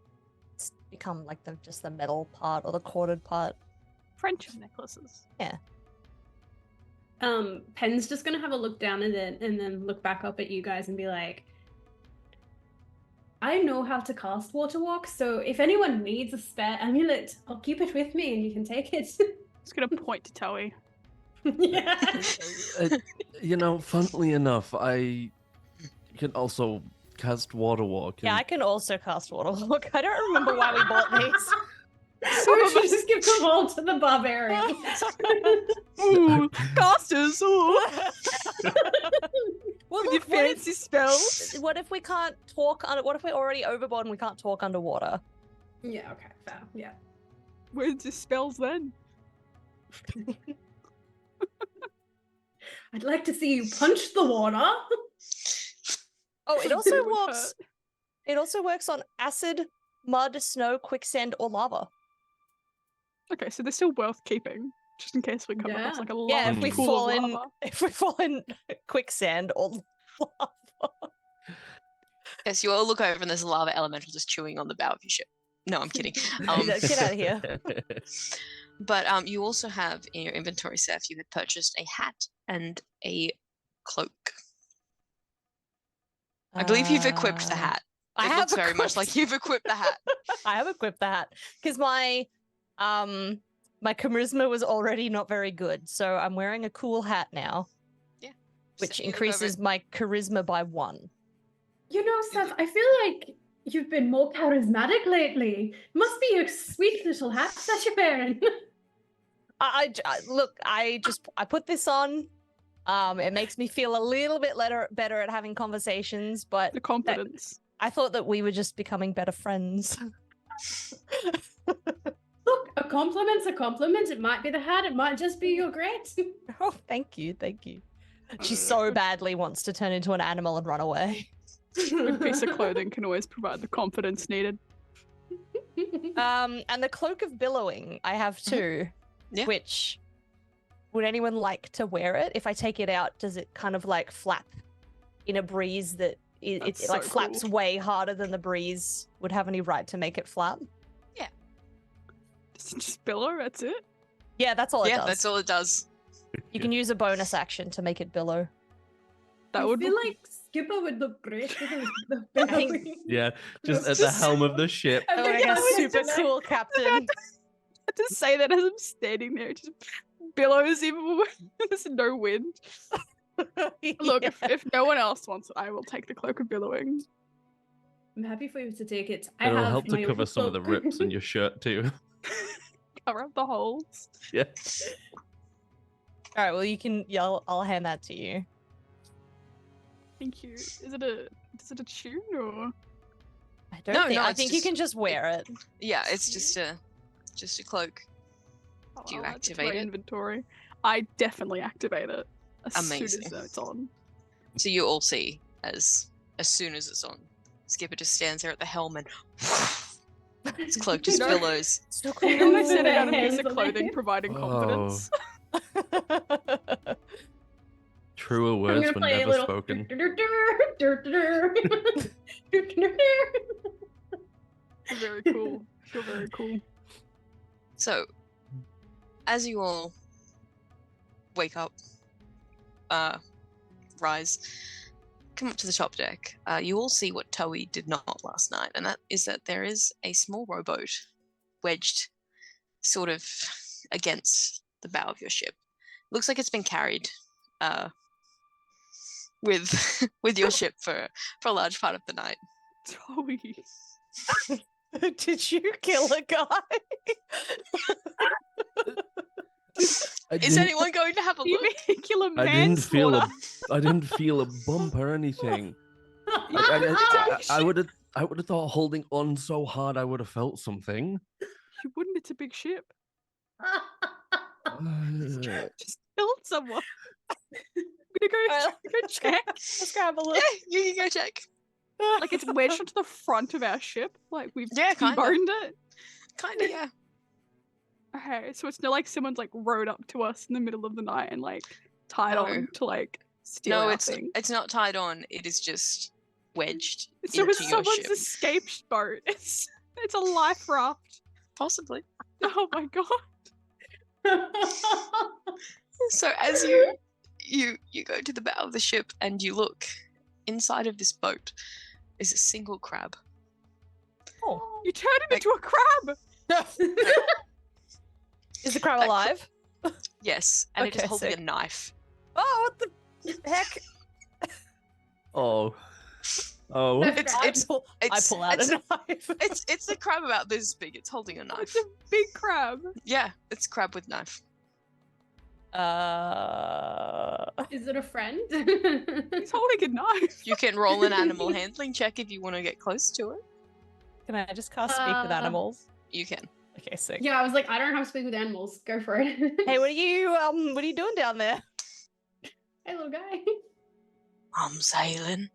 become like the metal part or the corded part. Friendship necklaces. Yeah. Pen's just gonna have a look down and then look back up at you guys and be like, I know how to cast water walk, so if anyone needs a spare amulet, I'll keep it with me and you can take it. Just gonna point to Tohi. Yeah. Funnily enough, I can also cast water walk. Yeah, I can also cast water walk. I don't remember why we bought these. So we should just give them all to the barbarian. Ooh, casters! Ooh. Well, With your fancy spells. What if we can't talk? What if we're already overboard and we can't talk underwater? Yeah, okay, fair. Yeah. Where's your spells then? I'd like to see you punch the water. Oh, it It also would works. hurt. It also works on acid, mud, snow, quicksand, or lava. Okay, so they're still worth keeping, just in case we come across Yeah. like a Yeah, large if we pool fall of in, lava. quicksand or lava. Yes, you all look over and there's a lava elemental just chewing on the bow of your ship. No, I'm kidding. Get out of here. But you also have in your inventory, Seth, you had purchased a hat and a cloak. I believe you've equipped the hat. I It have looks very much equipped- like you've equipped the hat. I have equipped the hat because my charisma was already not very good, so I'm wearing a cool hat now. Yeah. Which So you look over- increases my charisma by 1. You know, Seth, I feel like you've been more charismatic lately. Must be your sweet little hat that you're wearing. Look, I put this on. It makes me feel a little bit better at having conversations, but The confidence. I thought that we were just becoming better friends. Look, a compliment's a compliment. It might be the hat, it might just be your great. Oh, thank you. She so badly wants to turn into an animal and run away. A good piece of clothing can always provide the confidence needed. And the cloak of billowing, I have too. Yeah. Which would anyone like to wear it? If I take it out, does it kind of like flap in a breeze that it That's like so flaps cool. way harder than the breeze would have any right to make it flap? Does it just billow? That's it? Yeah, that's all it does. that's all it does. You can use a bonus action to make it billow. That I would feel like Skipper would look great with the I think- billowing. Yeah, just That's at the just- helm of the ship. I Oh, think like that a was super just cool captain. to say that as I'm standing there, it just billows even more. There's no wind. Look, Yeah. if no one else wants it, I will take the cloak of billowing. I'm happy for you to take it. I It'll have help my to cover own some of the cloak. rips in your shirt too. Cover up the holes. Yeah. All right, well, you can. Yeah, I'll hand that to you. Thank you. Is it a tune or? I don't No, think. no, I it's think you just- can just wear it. Yeah, it's just a cloak. Do you I'll add to my activate it? Inventory. I definitely activate it as Amazing. soon as it's on. So you all see as soon as it's on, Skipper just stands there at the helm and his cloak just No. billows. So And I set Their it out a piece hands of on clothing, it. providing confidence. Truer I'm words gonna were play a never little. spoken. Very cool. Feel very cool. So, as you all wake up, rise, come up to the top deck, you all see what Tohi did not last night, and that is that there is a small rowboat wedged sort of against the bow of your ship. Looks like it's been carried with with your ship for a large part of the night. Tohi. Did you kill a guy? Is anyone going to have a You look? mean kill a I didn't feel manslaughter? I didn't feel a bump or anything. You I would have thought holding on so hard I would have felt something. You wouldn't. It's a big ship. Uh, Just killed someone. I'm gonna go check. Let's go have a look. Yeah, you can go check. Like it's wedged onto the front of our ship. Like we've Yeah, kinda. T-boned it. Kind of, yeah. Okay, so it's not like someone's like rode up to us in the middle of the night and like tied No. on to like steal No, our it's thing. it's not tied on. It is just wedged So into it's your someone's ship. escaped boat. It's a life raft. Possibly. Oh my god. So as you go to the bow of the ship and you look inside of this boat is a single crab. Oh, You turned him into a crab. is the crab That alive? Yes, and it is Okay, holding sick. a knife. Oh, what the heck? oh. Oh. That's It's I pull out it's, a knife. it's a crab about this big. It's holding a knife. It's a big crab. Yeah, it's crab with knife. Is it a friend? He's holding a knife. You can roll an animal handling check if you want to get close to it. Can I just cast speak with animals? You can. Okay, sick. Yeah, I was like, I don't have to speak with animals. Go for it. Hey, what are you doing down there? Hey, little guy. I'm sailing.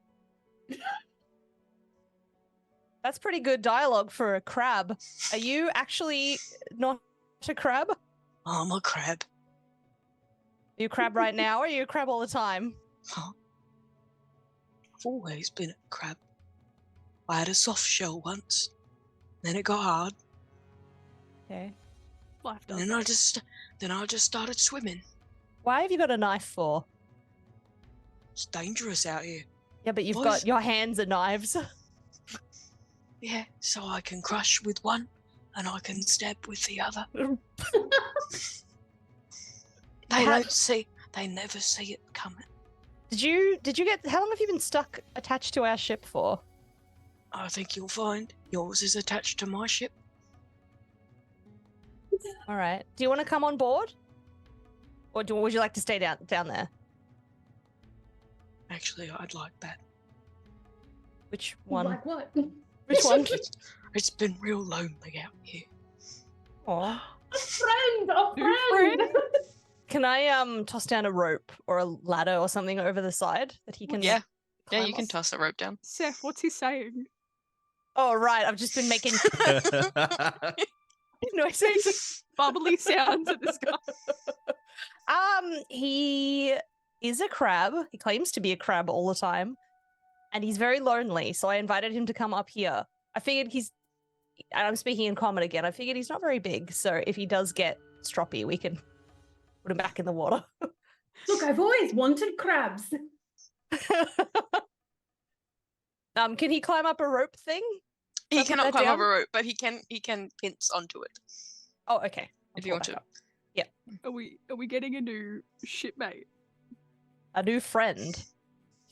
That's pretty good dialogue for a crab. Are you actually not a crab? Are I'm a crab. you a crab right now, or are you a crab all the time? Huh? I've always been a crab. I had a soft shell once, then it got hard, Okay. Life and does. then I just started swimming. Why have you got a knife for? It's dangerous out here. Yeah, but you've What? got your hands are knives. Yeah, so I can crush with one, and I can stab with the other. They How- don't see. They never see it coming. Did you get? How long have you been stuck attached to our ship for? I think you'll find yours is attached to my ship. All right. Do you want to come on board, or would you like to stay down there? Actually, I'd like that. Which one? Like what? Which one? It's been real lonely out here. Aw. A friend, a New friend. Can I toss down a rope or a ladder or something over the side that he can? Yeah, climb you can off? toss a rope down. Seth, what's he saying? Oh right, I've just been making noises. Bubbly sounds at the sky. He is a crab. He claims to be a crab all the time, and he's very lonely. So I invited him to come up here. I figured and I'm speaking in common again. I figured he's not very big, so if he does get stroppy, we can put him back in the water. Look, I've always wanted crabs. Can he climb up a rope thing? He Can I cannot put that climb up down? a rope, but he can pinch onto it Oh, okay. if you want to. Are we getting a new shipmate? A new friend.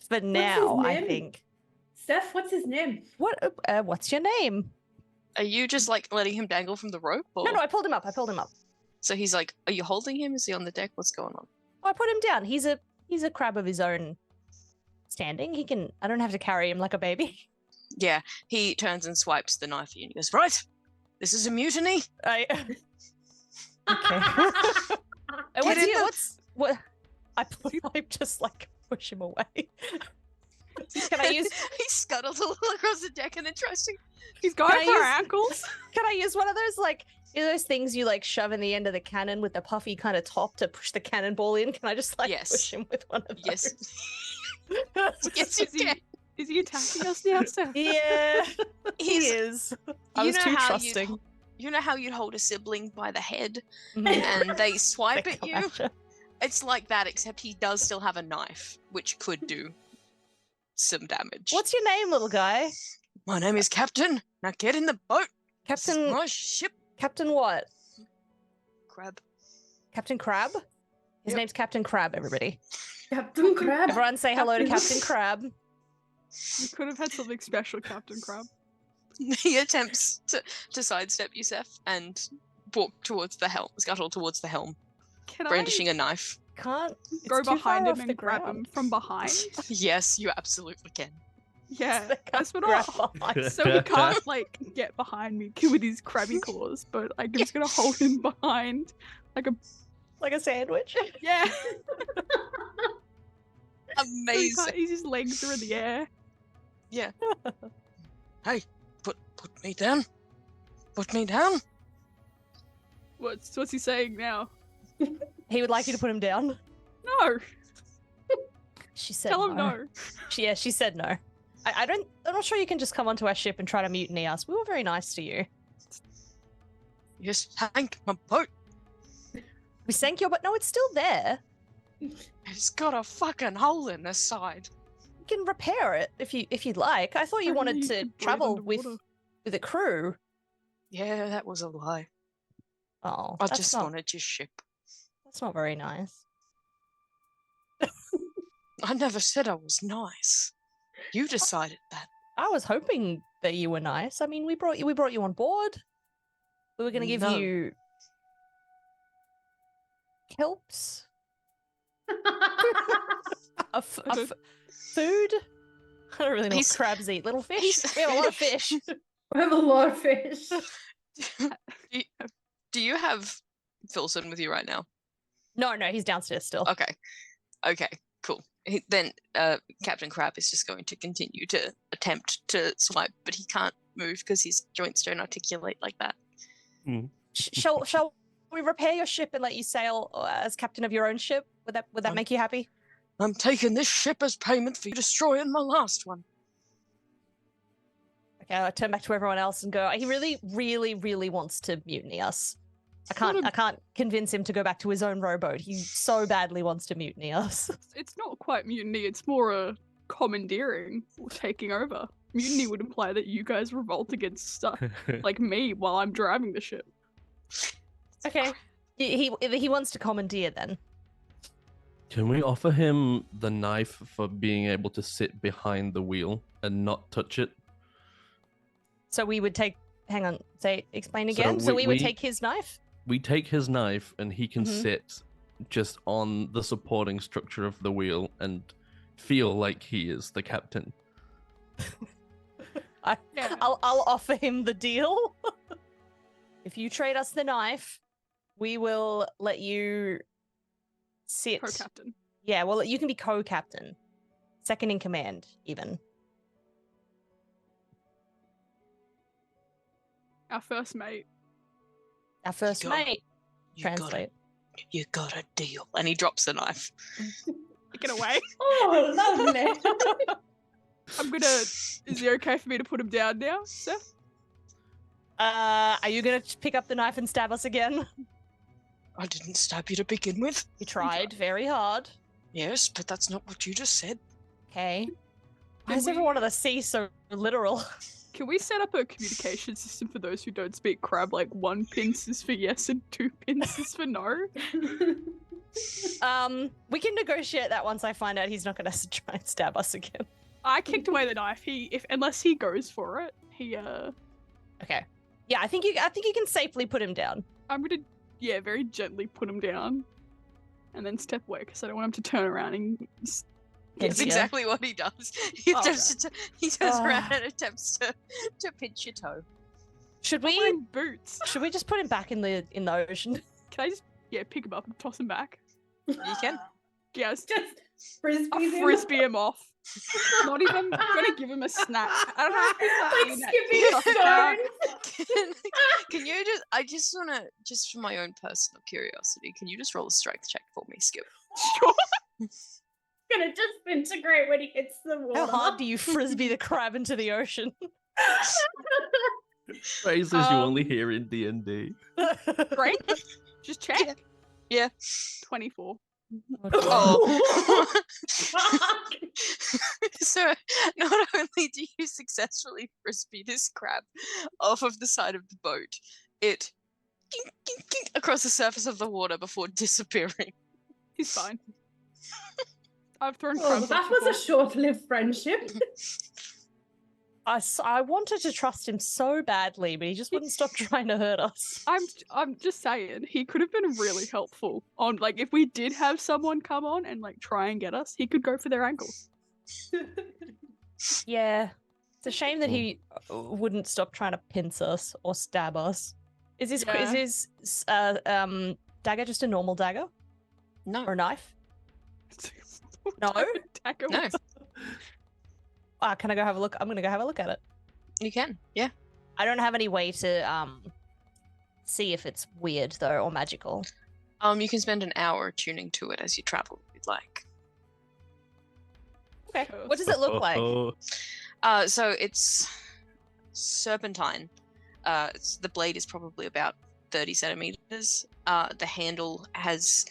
For now, I name? think. Steph, what's his name? What's your name? Are you just like letting him dangle from the rope? Or... No, I pulled him up. So he's like, are you holding him? Is he on the deck? What's going on? Oh, I put him down. He's a crab of his own standing. I don't have to carry him like a baby. Yeah, he turns and swipes the knife at you and he goes, right, this is a mutiny. Okay. What? I just like push him away. Can I use? He scuttles a little across the deck and then tries to. He's going Can I for use- ankles. Can I use one of those those things you like shove in the end of the cannon with the puffy kind of top to push the cannonball in? Can I just Yes. push him with one of those? Yes. Yes, you can. Is he attacking us now, Seth? Yeah, he He's- is. I You was know too how trusting. You know how you'd hold a sibling by the head Mhm. and they swipe They at come you? at you. It's like that, except he does still have a knife, which could do some damage. What's your name, little guy? My name is Captain. Now get in the boat. This is Captain. my ship. Captain what? Crab. Captain Crab? His Yep. name's Captain Crab, everybody. Captain Crab. Everyone say hello to Captain- Captain Crab. We could have had something special, Captain Crab. He attempts to sidestep you, Seth, and walk towards the helm, scuttle towards the helm, Can brandishing a knife. Can't I go it's too behind far him off the and grab him ground. from behind? Yes, you absolutely can. Yeah, They can't that's what grab I. behind. So he can't like get behind me with his crabby claws, but I'm just gonna hold him behind, like a Like a sandwich. yeah. So Amazing. his legs are in the air. Hey, put me down. Put me down. What's he saying now? He would like you to put him down. No, She said tell him no. She said no. I'm not sure you can just come onto our ship and try to mutiny us. We were very nice to you. You sank my boat. We sank your boat. No, it's still there. It's got a fucking hole in the side. You can repair it if you'd like. I thought you wanted You to could breathe travel with underwater. a crew. Yeah, that was a lie. Oh, I that's just not, wanted your ship. That's not very nice. I never said I was nice. You decided that. I was hoping that you were nice. I mean, we brought you on board. We were going to give No. you kelps, food. I don't really know He's- what crabs eat. Little fish. he's We have a lot of fish. I have a lot of fish. Do you have Filson with you right now? No, he's downstairs still. Okay, cool. Then Captain Crab is just going to continue to attempt to swipe, but he can't move because his joints don't articulate like that. Shall we repair your ship and let you sail as captain of your own ship? Would that make you happy? I'm taking this ship as payment for you destroying my last one. Okay, I turn back to everyone else and go. He really, really, really wants to mutiny us. I can't convince him to go back to his own rowboat. He so badly wants to mutiny us. It's not quite mutiny. It's more a commandeering or taking over. Mutiny would imply that you guys revolt against stuff like me while I'm driving the ship. Okay, he wants to commandeer then. Can we offer him the knife for being able to sit behind the wheel and not touch it? So we would take. Hang on. Explain So again. So we- we would we- take his knife. We take his knife and he can Mhm. sit just on the supporting structure of the wheel and feel like he is the captain. Yeah. I'll offer him the deal. If you trade us the knife, we will let you sit. Co-captain. Yeah, well, you can be co-captain, second in command, even. Our first mate. Our first mate. Translate. You got a deal. And he drops the knife. Take it away. Oh, lovely. Is it okay for me to put him down now, Seth? Are you gonna pick up the knife and stab us again? I didn't stab you to begin with. You tried very hard. Yes, but that's not what you just said. Okay. Why is everyone on the sea so literal? Can we set up a communication system for those who don't speak crab, like 1 pinch is for yes and 2 pins is for no? We can negotiate that once I find out he's not gonna try and stab us again. I kicked away the knife. Unless he goes for it, Okay. Yeah, I think you can safely put him down. I'm gonna very gently put him down, and then step away because I don't want him to turn around and. That's Yeah. exactly what he does. He Oh, turns around and attempts to pinch your toe. Should I'm we wearing boots. should we just put him back in the ocean? Can I just pick him up and toss him back? You can. Yes, Just frisbee I'll him. frisbee him off. Not even gonna give him a snack. I don't know. Like skipping stones. Can you I just wanna, just for my own personal curiosity, can you just roll a strength check for me, Skip? Sure. Gonna disintegrate when he hits the water. How hard do you frisbee the crab into the ocean? Phrases you only hear in D&D. Great. Just check. Yeah. 24. Oh. So not only do you successfully frisbee this crab off of the side of the boat, it across the surface of the water before disappearing. He's fine. I've thrown Oh, crabs. that off was a before. short-lived friendship. I wanted to trust him so badly, but he just wouldn't stop trying to hurt us. I'm just saying he could have been really helpful on if we did have someone come on and try and get us, he could go for their ankles. Yeah. It's a shame that he wouldn't stop trying to pinch us or stab us. Is his dagger just a normal dagger No. or knife? No? No. Can I go have a look? I'm gonna go have a look at it. You can. Yeah. I don't have any way to see if it's weird though or magical. You can spend an hour tuning to it as you travel if you'd like. Okay. What does it look like? So it's serpentine. The blade is probably about 30 centimeters. The handle has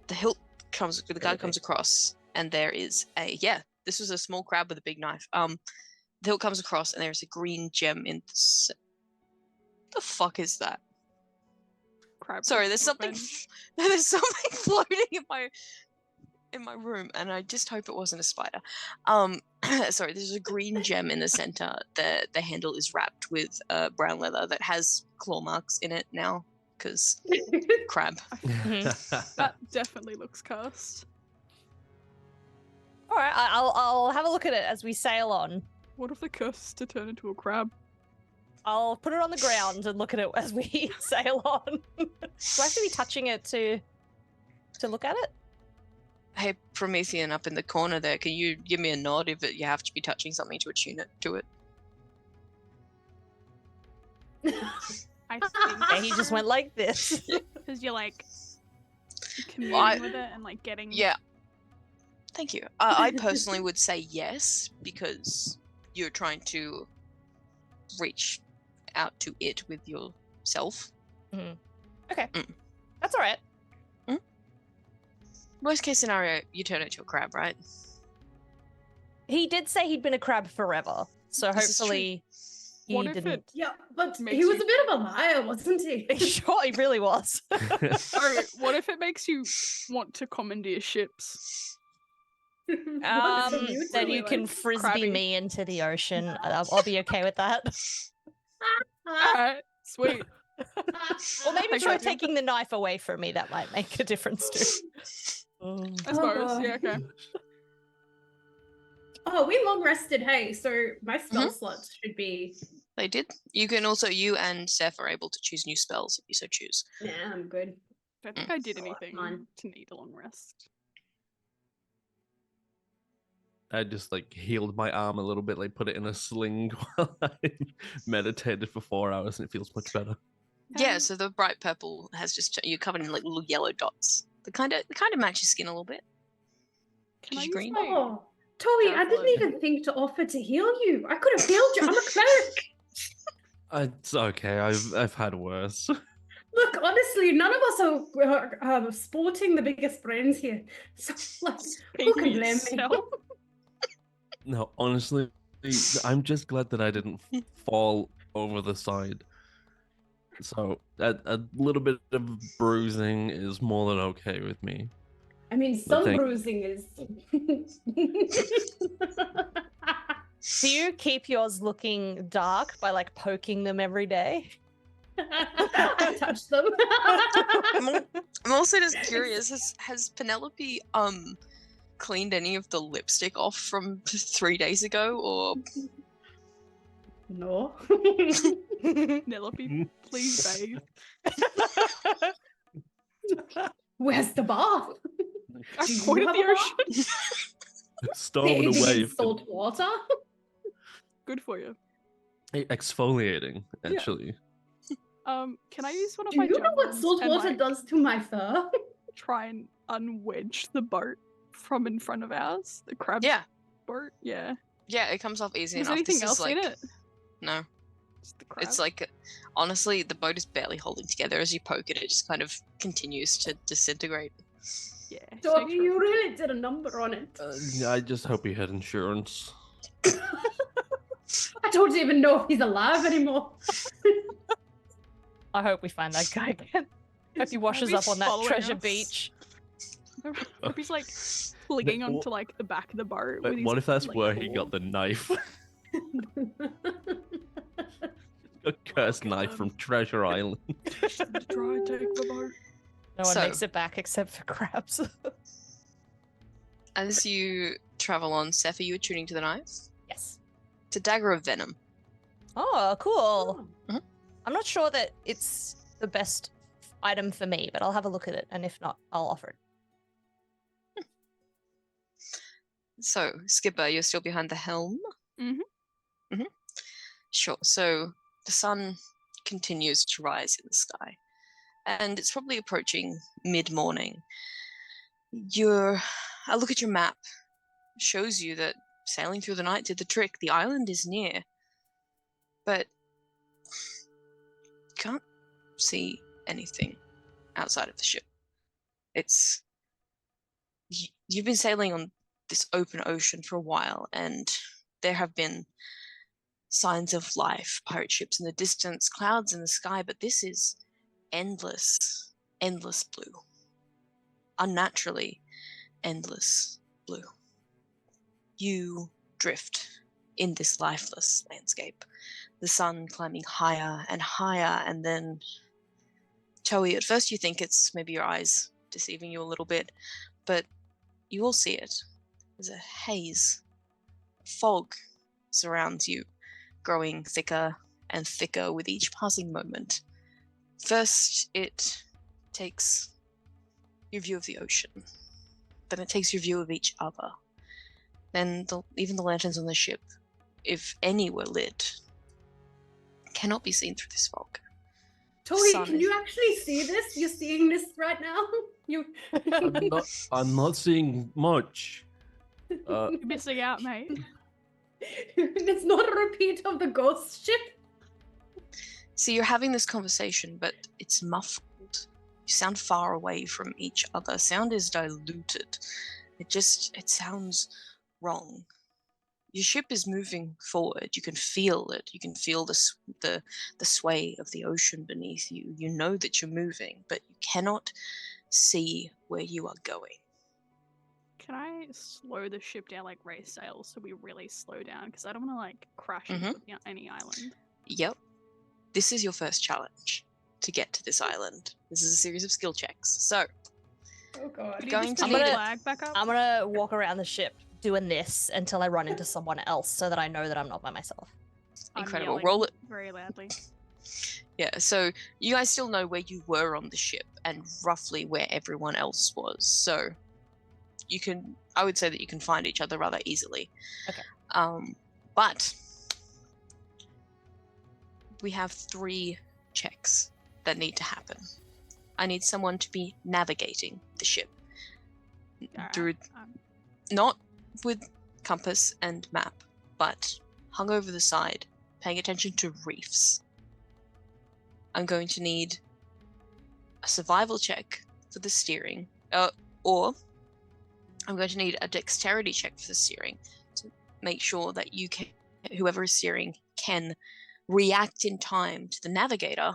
the hilt the guard comes across, and there is this was a small crab with a big knife. The hilt comes across, and there's a green gem in. The fuck is that? Crab. Sorry, there's something. There's something floating in my room, and I just hope it wasn't a spider. Sorry, there's a green gem in the center. The handle is wrapped with brown leather that has claw marks in it now, because crab. That definitely looks cursed. All right, I'll have a look at it as we sail on. What if the curse is to turn into a crab? I'll put it on the ground and look at it as we sail on. Do I have to be touching it to look at it? Hey, Promethean up in the corner there, can you give me a nod if you have to be touching something to attune it to it? I Yeah, he just went like this. because you're communing with it and getting. Yeah. Thank you. I personally would say yes, because you're trying to reach out to it with yourself. Okay. Mm. That's all right. Worst case scenario, you turn it to a crab, right? He did say he'd been a crab forever, so This is true. hopefully he What if didn't. it? Yeah, but Makes he was you- a bit of a liar, wasn't he? Sure, he really was. Oh, what if it makes you want to commandeer ships? Then you can frisbee crabby. me into the ocean. I'll be okay with that. Alright, sweet. Or maybe I try got you. taking the knife away from me. That might make a difference too. I suppose. Yeah, okay. Oh, we long rested, hey, so my spell slots should be. They did. You can also, you and Seth are able to choose new spells if you so choose. Yeah, I'm good. don't think I did Oh, anything fine. to need a long rest. I just like healed my arm a little bit, like put it in a sling while I meditated for 4 hours, and it feels much better. Yeah, so the bright purple has you're covered in like little yellow dots. The kind of match your skin a little bit. Can I Is use green? my Oh, Tohi, I didn't even think to offer to heal you. I could have healed you. I'm a cleric. It's okay. I've had worse. Look, honestly, none of us are sporting the biggest brains here. So, like, who can blame me? yourself? No, honestly, I'm just glad that I didn't fall over the side. So a little bit of bruising is more than okay with me. I mean, some thank- bruising is. Do you keep yours looking dark by like poking them every day? I touched them. I'm also just curious. Has Penelope cleaned any of the lipstick off from 3 days ago, or No. Penelope, please bathe. Where's the bath? I Do you pointed have the a bath? ocean. Stolen Bathing in away. salt water? Good for you. Exfoliating, Yeah. actually. Can I use one of Do my you know what javelins salt and, water like, does to my fur? try and unwedge the boat from in front of ours? The crab yeah, boat? Yeah. it comes off easy Was enough. anything This else is like in it? no, Just the crab. it's like honestly, the boat is barely holding together. As you poke it, it just kind of continues to disintegrate. Yeah. So make sure- you really did a number on it. I just hope he had insurance. I don't even know if he's alive anymore. I hope we find that guy again. Hope he washes up on that following treasure us. beach. Hope he's like flinging onto like the back of the boat. But with his, what if that's like, where he claw. got the knife? A cursed knife from Treasure Island. Try and take the boat. No one So- makes it back except for crabs. As you travel on, Cephy, you attuning to the knife. Yes. It's a dagger of venom. Oh, cool. Mhm. I'm not sure that it's the best item for me, but I'll have a look at it, and if not, I'll offer it. So, Skipper, you're still behind the helm? Mhm. Sure. So, the sun continues to rise in the sky, and it's probably approaching mid-morning. A look at your map shows you that sailing through the night did the trick. The island is near, but can't see anything outside of the ship. You've been sailing on this open ocean for a while, and there have been signs of life, pirate ships in the distance, clouds in the sky, but this is endless blue. Unnaturally endless blue. You drift in this lifeless landscape, the sun climbing higher and higher, and then Tohi, at first you think it's maybe your eyes deceiving you a little bit, but you all see it. There's a haze, fog surrounds you, growing thicker and thicker with each passing moment. First, it takes your view of the ocean. Then it takes your view of each other. Then even the lanterns on the ship, if any were lit, cannot be seen through this fog. Tohi, Sun can is- you actually see this? You're seeing this right now? You. I'm not seeing much. You're missing out, mate. It's not a repeat of the ghost ship. See, you're having this conversation, but it's muffled. You sound far away from each other. Sound is diluted. It sounds wrong. Your ship is moving forward. You can feel it. You can feel the sway of the ocean beneath you. You know that you're moving, but you cannot see where you are going. Can I slow the ship down, like raise sails, so we really slow down? Because I don't want to like crash Mhm. into any island. Yep. This is your first challenge to get to this island. This is a series of skill checks. So, Oh god. Could you Going just to put need the it. flag back up? I'm gonna walk around the ship doing this until I run into someone else so that I know that I'm not by myself. I'm incredible. yelling Roll it. very loudly. Yeah, so you guys still know where you were on the ship and roughly where everyone else was. So I would say that you can find each other rather easily. Okay. But we have 3 checks that need to happen. I need someone to be navigating the ship. Through, not with compass and map, but hung over the side, paying attention to reefs. I'm going to need a survival check for the steering, or I'm going to need a dexterity check for the steering to make sure that whoever is steering can react in time to the navigator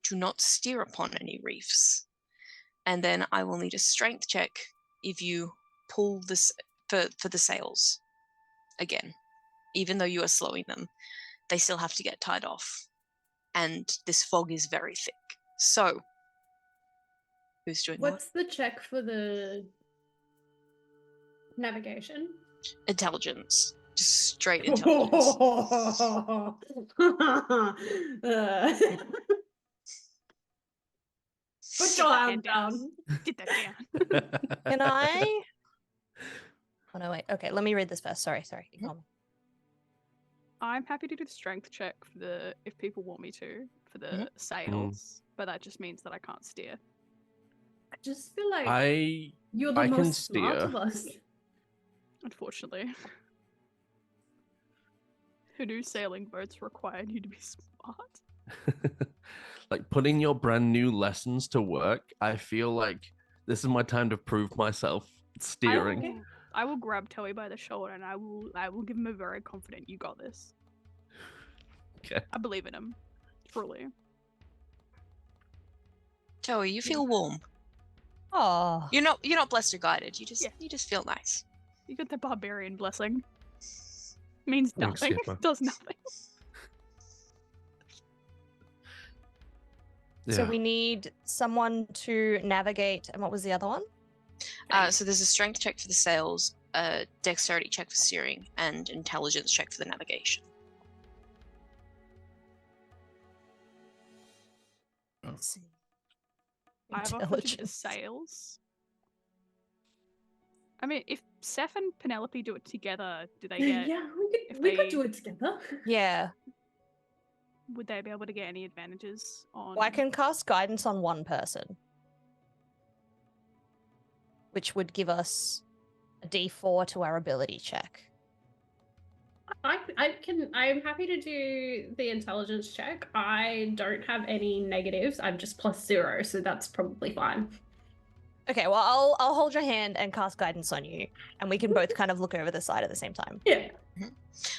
to not steer upon any reefs. And then I will need a strength check if you pull this for the sails. Again, even though you are slowing them, they still have to get tied off. And this fog is very thick. So, who's doing What's the check for the navigation? Intelligence. Just straight intelligence. Put your hand down. Get that down. Can I? Oh no, wait. Okay, let me read this first. Sorry. Ignore me. I'm happy to do the strength check if people want me to, for the sails, but that just means that I can't steer. I just feel like you're the I can most smart steer. of us. Unfortunately. Who knew sailing boats required you to be smart? Like putting your brand new lessons to work, I feel like this is my time to prove myself steering. I will grab Tohi by the shoulder and I will give him a very confident "you got this." Okay. I believe in him. Truly. Tohi, you feel warm. Oh, You're not blessed or guided. You just feel nice. You got the barbarian blessing. Means Thanks, nothing. Skipper. Does nothing. so Yeah. we need someone to navigate. And what was the other one? So there's a strength check for the sails, a dexterity check for steering, and intelligence check for the navigation. Let's see. I have offered to do the sails. I mean, if Seth and Penelope do it together, do they get? Yeah, if we could they- do it together. Yeah. Would they be able to get any advantages on? Well, I can cast guidance on one person, which would give us a D4 to our ability check. I'm happy to do the intelligence check. I don't have any negatives. I'm just +0, so that's probably fine. Okay, well, I'll hold your hand and cast guidance on you, and we can both kind of look over the side at the same time. Yeah.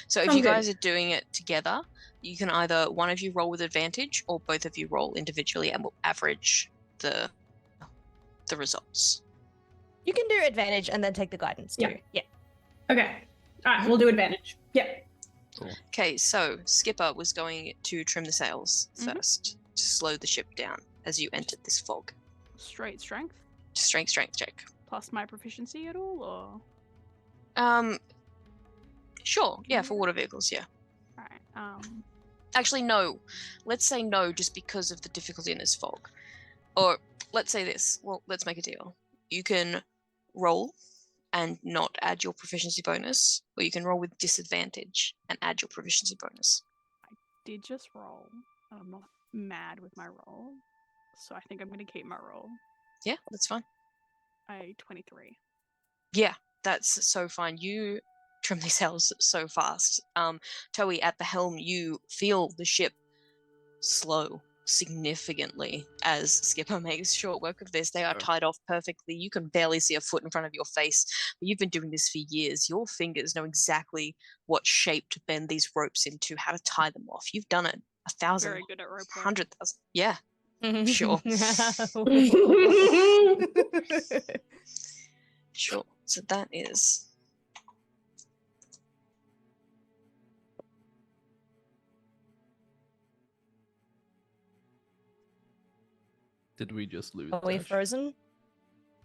So if Sounds you good. guys are doing it together, you can either one of you roll with advantage or both of you roll individually, and we'll average the results. You can do advantage and then take the guidance too. Yeah. Yeah. Okay. All right, we'll do advantage. Yeah. Okay, so Skipper was going to trim the sails Mhm. first to slow the ship down as you entered this fog. straight strength Strength check. plus my proficiency at all, or? Sure. Yeah, for water vehicles. Yeah. Alright. Actually, no. Let's say no, just because of the difficulty in this fog. Or let's say this. Well, let's make a deal. You can roll and not add your proficiency bonus, or you can roll with disadvantage and add your proficiency bonus. Did just roll. I'm not mad with my roll, so I think I'm going to keep my roll. Yeah, that's fine. 23. Yeah, that's so fine. You trim these sails so fast. Tohi, at the helm, you feel the ship slow significantly as Skipper makes short work of this. They are tied off perfectly. You can barely see a foot in front of your face. But you've been doing this for years. Your fingers know exactly what shape to bend these ropes into, how to tie them off. You've done it 1,000, Very good at rope work. 100,000. Yeah, Sure. sure. So that is Did we just lose? Are we Ash? frozen?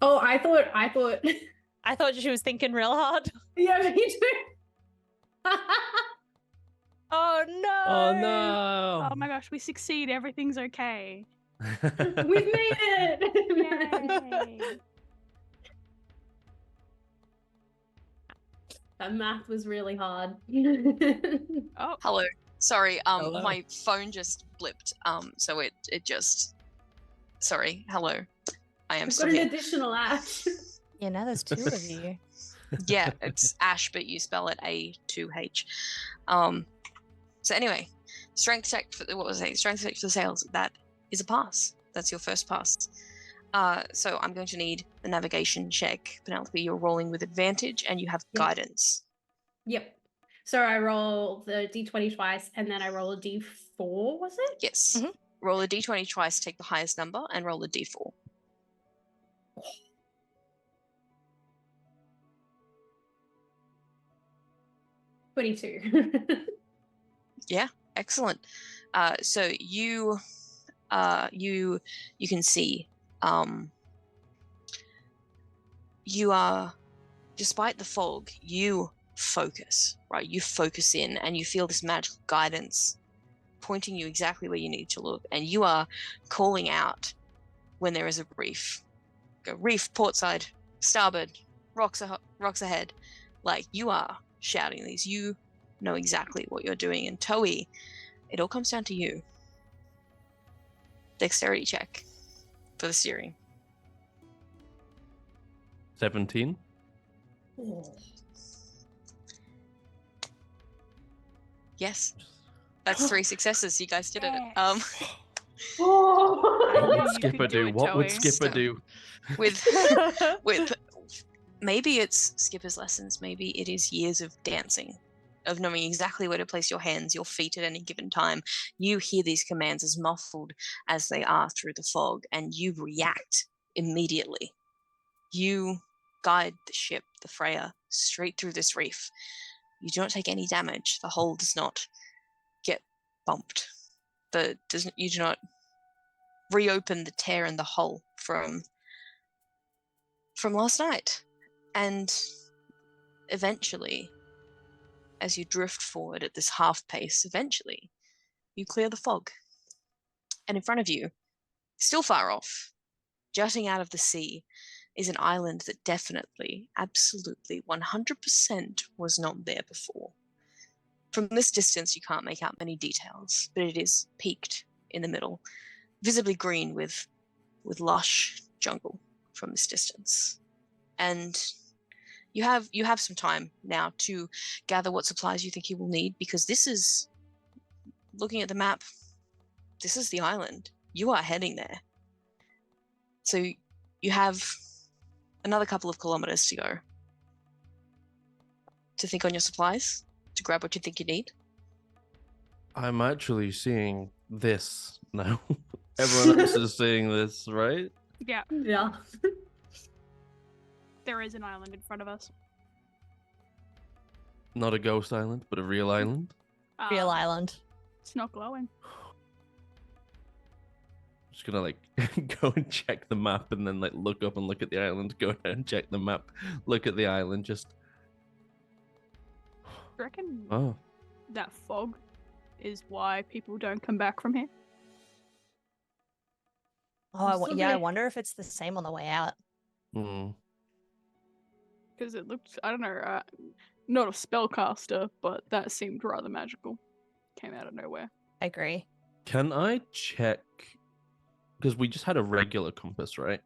Oh, I thought. I thought she was thinking real hard. Yeah, me too. Oh no! Oh Oh no! my gosh, we succeed. Everything's okay. We've made it! Yay. That math was really hard. Oh, Hello. Sorry, Hello. my phone just blipped. So it just. Sorry. Hello. I am I've still got an here. additional ash. Yeah, now there's two of you. Yeah, it's Ash, but you spell it A2H. So anyway, strength check for what was it? Strength check for the sales. That is a pass. That's your first pass. So I'm going to need the navigation check. Penelope, you're rolling with advantage, and you have Yep. guidance. Yep. So I roll the d20 twice, and then I roll a d4, was it? Yes. Mhm. Roll a d20 twice, take the highest number, and roll a d4. $22. Excellent. So you can see you are, despite the fog, you focus, right? You focus in and you feel this magical guidance pointing you exactly where you need to look, and you are calling out when there is a reef. Go reef, portside, starboard, rocks ahead. Like, you are shouting these. You know exactly what you're doing. And Tohi, it all comes down to you. Dexterity check for the steering. 17. Yes, that's 3 successes. You guys did it. Yes. Oh. I knew What you would Skipper could do? it, What would Tohi. Skipper So- do? with maybe it's Skipper's lessons, maybe it is years of dancing, of knowing exactly where to place your hands, your feet at any given time. You hear these commands as muffled as they are through the fog, and you react immediately. You guide the ship, the Freya, straight through this reef. You do not take any damage. The hull does not get bumped. You do not reopen the tear in the hull from last night. And eventually, as you drift forward at this half pace, eventually you clear the fog. And in front of you, still far off, jutting out of the sea, is an island that definitely, absolutely, 100% was not there before. From this distance, you can't make out many details, but it is peaked in the middle, visibly green with lush jungle from this distance. And you have some time now to gather what supplies you think you will need, because this is, looking at the map, this is the island. You are heading there. So you have another couple of kilometers to go to think on your supplies, to grab what you think you need. I'm actually seeing this now. Everyone else is seeing this, right? Yeah, Yeah. there is an island in front of us. Not a ghost island, but a real island. Real Um, island. It's not glowing. Just gonna like go and check the map and then like look up and look at the island, go down and check the map, look at the island, just Do you reckon oh. that fog is why people don't come back from here? Oh, yeah, I Possibly. wonder if it's the same on the way out. Hmm. Because it looked, I don't know, not a spellcaster, but that seemed rather magical. Came out of nowhere. I agree. Can I check? Because we just had a regular compass, right?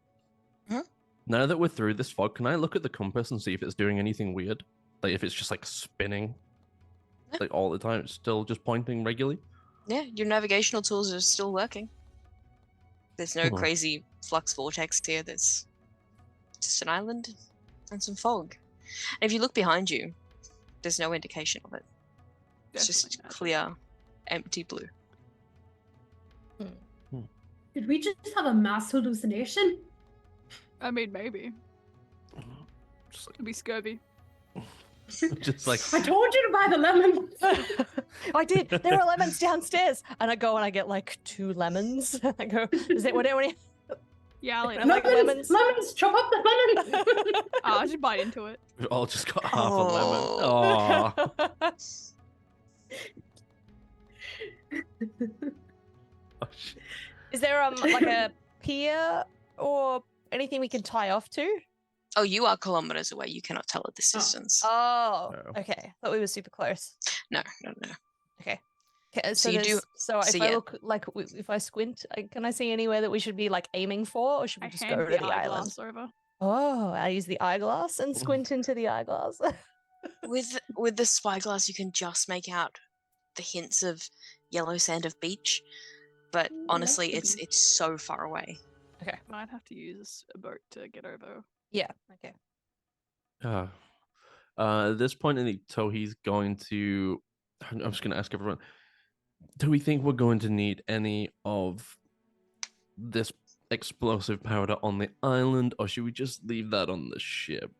Mhm. Now that we're through this fog, can I look at the compass and see if it's doing anything weird? Like if it's just like spinning, Yeah. like all the time, it's still just pointing regularly. Yeah, your navigational tools are still working. There's no Mhm. crazy flux vortex here. There's just an island and some fog. And if you look behind you, there's no indication of it. It's just Definitely magic. clear, empty blue. Did we just have a mass hallucination? I mean, maybe. Just Could be scurvy. like, just like I told you to buy the lemon. I did. There are lemons downstairs, and I go and I get like 2 lemons. I go, is it what anyone? Yeah, I'll eat I'm it. like, lemons. Lemons, chop up the lemons. I'll just bite into it. we've all just got half a lemon. Oh, Oh, shit. Is there like a pier or anything we can tie off to? Oh, you are kilometers away. You cannot tell at this distance. Oh, No. okay. Thought we were super close. No. Okay. Okay, So you do- So if so I yeah. look like if I squint, can I see anywhere that we should be like aiming for, or should we I just hand go to the island? eyeglass over. Oh, I use the eyeglass and squint into the eyeglass. With the spyglass, you can just make out the hints of yellow sand of beach, but honestly, that's the it's so far away. Might have to use a boat to get over. Yeah. Okay. At this point in the Tohi's going to. I'm just going to ask everyone. Do we think we're going to need any of this explosive powder on the island, or should we just leave that on the ship?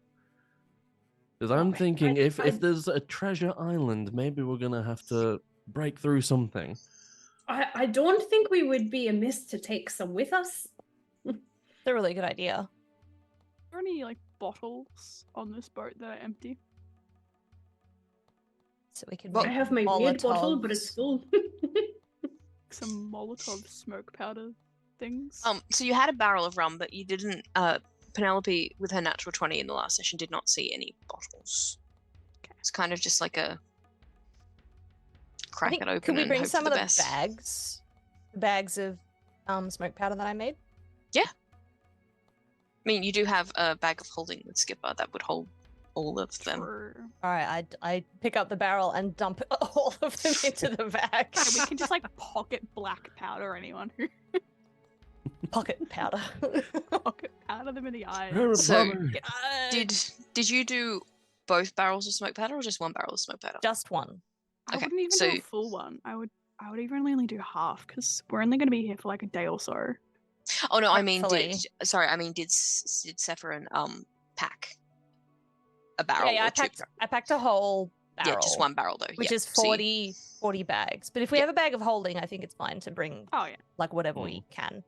Because I'm thinking if there's a treasure island, maybe we're gonna have to break through something. I don't think we would be amiss to take some with us. It's a really good idea. Are there any like bottles on this boat that are empty? So we can. Well, I make have my weird bottle, but it's Molotovs. full. Some Molotov smoke powder things. So you had a barrel of rum, but you didn't. Penelope, with her natural 20 in the last session, did not see any bottles. Okay. It's kind of just like a I crack think, it open could we and bring hope some for of the the best. bags? The bags of smoke powder that I made. I mean, you do have a bag of holding with Skipper that would hold all of them. True. All right, I pick up the barrel and dump all of them into the bag. Okay, we can just like pocket black powder anyone who Pocket powder. pocket powder them in the eyes. So- Yes. Did you do both barrels of smoke powder or just one barrel of smoke powder? Just one. I Okay, wouldn't even so- do a full one. I would even only do half because we're only going to be here for like a day or so. Oh no, I mean, Hopefully. did Cephyrin pack a barrel Yeah, or two? I packed a whole barrel. Yeah, just one barrel though. Which yeah. is So you- 40 bags. But if we Yeah. have a bag of holding, I think it's fine to bring Oh yeah. like whatever we can.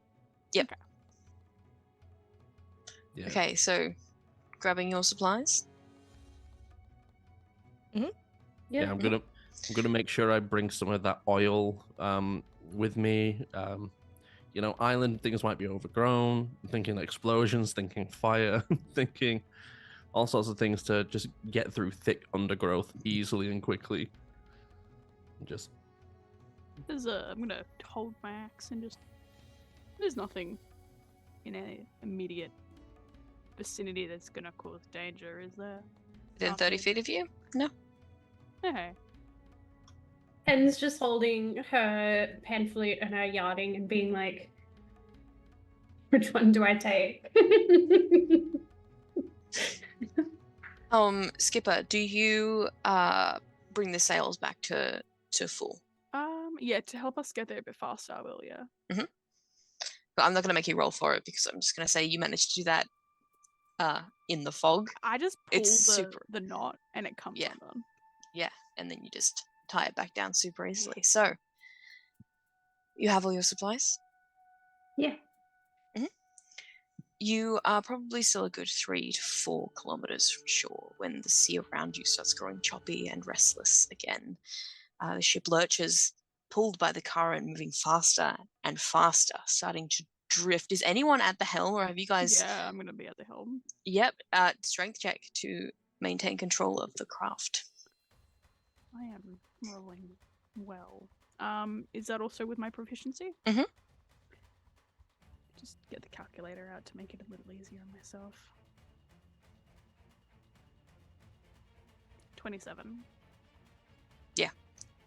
Yeah. Okay, so grabbing your supplies. Yeah, I'm gonna make sure I bring some of that oil with me. You know, island things might be overgrown. I'm thinking explosions, thinking fire, thinking all sorts of things to just get through thick undergrowth easily and quickly. Just I'm gonna hold my axe and just. There's nothing in a immediate vicinity that's gonna cause danger, is there? Within 30 Nothing. feet of you? Okay. Pen's just holding her pan flute and her yarding and being like, which one do I take? Skipper, do you bring the sails back to full? Yeah, to help us get there a bit faster, I will. Yeah. But I'm not going to make you roll for it because I'm just going to say you managed to do that in the fog. I just pull It's the super- the knot and it comes Yeah. undone. Yeah, and then you just tie it back down super easily. So, you have all your supplies? Yeah. You are probably still a good 3 to 4 kilometers from shore when the sea around you starts growing choppy and restless again. The ship lurches, pulled by the current, moving faster and faster, starting to drift. Is anyone at the helm, or have you guys? Yeah, I'm gonna be at the helm. Yep. Strength check to maintain control of the craft. I am rolling well. Is that also with my proficiency? Mhm. Just get the calculator out to make it a little easier on myself. 27.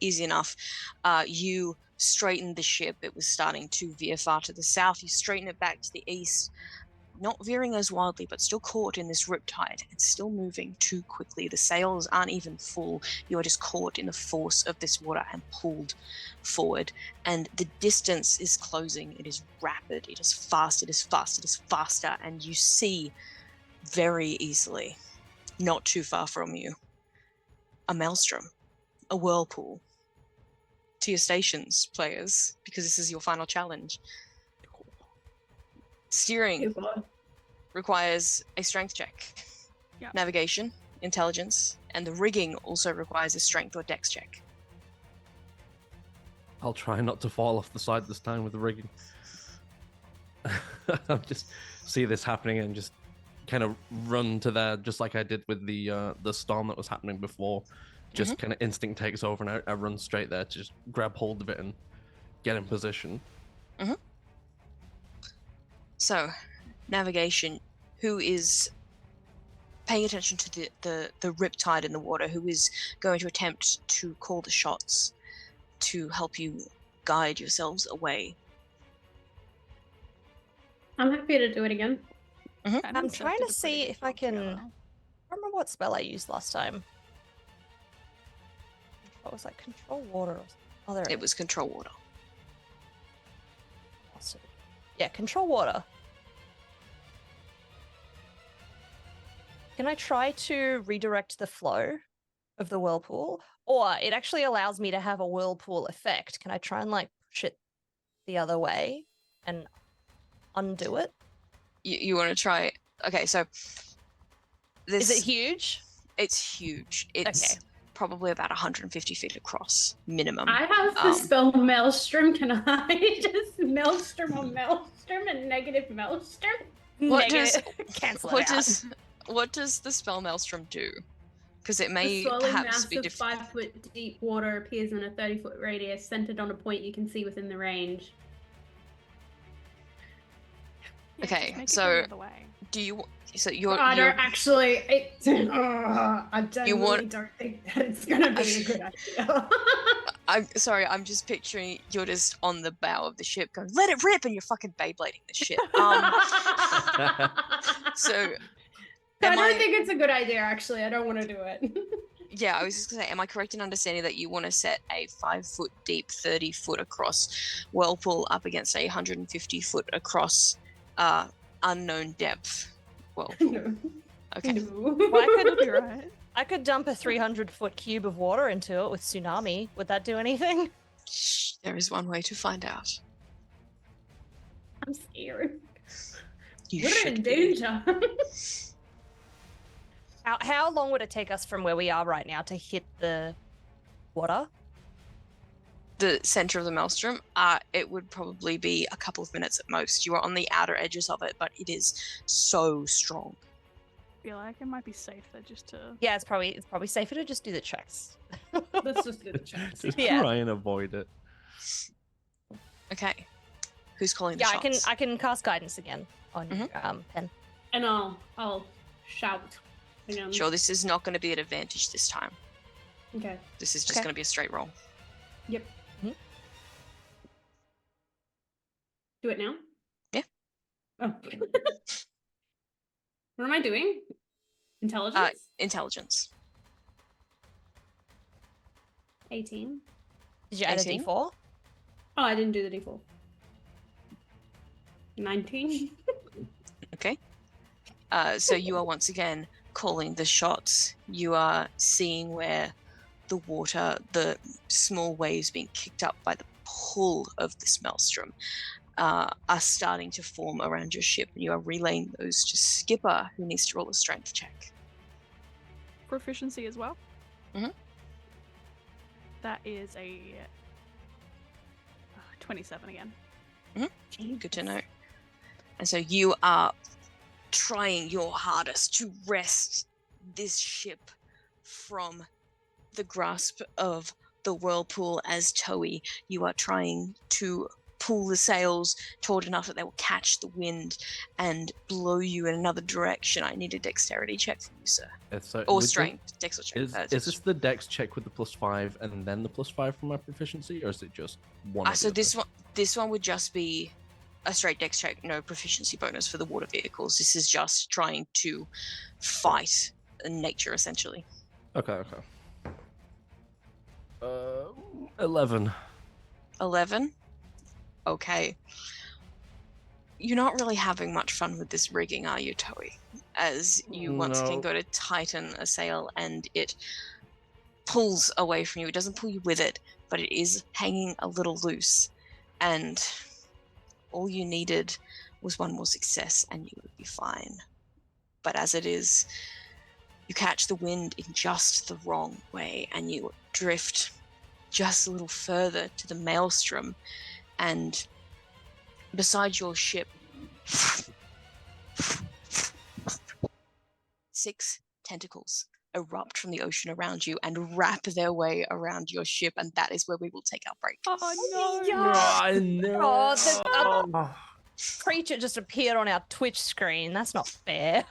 Easy enough. You straighten the ship. It was starting to veer far to the south. You straighten it back to the east, not veering as wildly, but still caught in this riptide and still moving too quickly. The sails aren't even full. You are just caught in the force of this water and pulled forward. And the distance is closing. It is rapid. It is fast. It is fast. It is faster. And you see very easily, not too far from you, a maelstrom, a whirlpool. To your stations, players, because this is your final challenge. Steering requires a strength check. Yeah. Navigation, intelligence, and the rigging also requires a strength or dex check. I'll try not to fall off the side this time with the rigging. I'll just see this happening and just kind of run to there, just like I did with the storm that was happening before. Just kind of instinct takes over, and I run straight there to just grab hold of it and get in position. So, navigation. Who is paying attention to the riptide in the water? Who is going to attempt to call the shots to help you guide yourselves away? I'm happy to do it again. I'm trying to see if I can. I don't remember what spell I used last time. What was that? Control water. Oh, there it was control water. Awesome. Yeah, control water. Can I try to redirect the flow of the whirlpool? Or it actually allows me to have a whirlpool effect. Can I try and like push it the other way and undo it? You want to try? Okay, so this is it huge? It's huge. It's probably about 150 feet across, minimum. I have the spell Maelstrom. Can I just Maelstrom on Maelstrom and negative Maelstrom? What does the spell Maelstrom do? Because it may perhaps be different. 5 foot deep water appears in a 30-foot radius, centered on a point you can see within the range. Okay, so do you? So you're. I don't actually. I genuinely don't think that it's gonna be a good idea. I'm sorry. I'm just picturing you're just on the bow of the ship, going, "Let it rip," and you're fucking Beyblading the ship. So. I don't think it's a good idea. Actually, I don't want to do it. Yeah, I was just gonna say, am I correct in understanding that you want to set a 5 foot deep, 30 foot across whirlpool up against a 150 foot across unknown depth whirlpool? No. Okay. No. Well, I could dump a 300-foot cube of water into it with tsunami. Would that do anything? There is one way to find out. I'm scared. We're in danger. How long would it take us from where we are right now to hit the water? The center of the maelstrom? It would probably be a couple of minutes at most. You are on the outer edges of it, but it is so strong. I feel like it might be safer just to. Yeah, it's probably safer to just do the checks. Let's just do the checks. Just try and avoid it. Okay. Who's calling the shots? Yeah, I can cast guidance again on Pen. And I'll shout. Sure, this is not going to be an advantage this time. Okay. This is just going to be a straight roll. Yep. Do it now? Yeah. Oh. What am I doing? Intelligence? Intelligence. 18. Did you add 18? a D4? Oh, I didn't do the D4. 19. Okay. So you are once again calling the shots. You are seeing where the water, the small waves being kicked up by the pull of this maelstrom, are starting to form around your ship, and you are relaying those to Skipper, who needs to roll a strength check. Proficiency as well? That is a 27 again. Good to know. And so you are trying your hardest to wrest this ship from the grasp of the whirlpool as Tohi. You are trying to pull the sails taut enough that they will catch the wind and blow you in another direction. I need a dexterity check from you, sir. Or strength. Dex check. Is this the dex check with the +5 and then the +5 for my proficiency, or is it just one? So this one would just be a straight dex check, no proficiency bonus for the water vehicles. This is just trying to fight nature, essentially. Okay. 11. 11? Okay. You're not really having much fun with this rigging, are you, Tohi? As you once again go to tighten a sail and it pulls away from you. It doesn't pull you with it, but it is hanging a little loose. And all you needed was one more success and you would be fine. But as it is, you catch the wind in just the wrong way and you drift just a little further to the maelstrom, and beside your ship, 6 tentacles erupt from the ocean around you and wrap their way around your ship, and that is where we will take our break. Oh no! I know. Oh, the creature just appeared on our Twitch screen. That's not fair.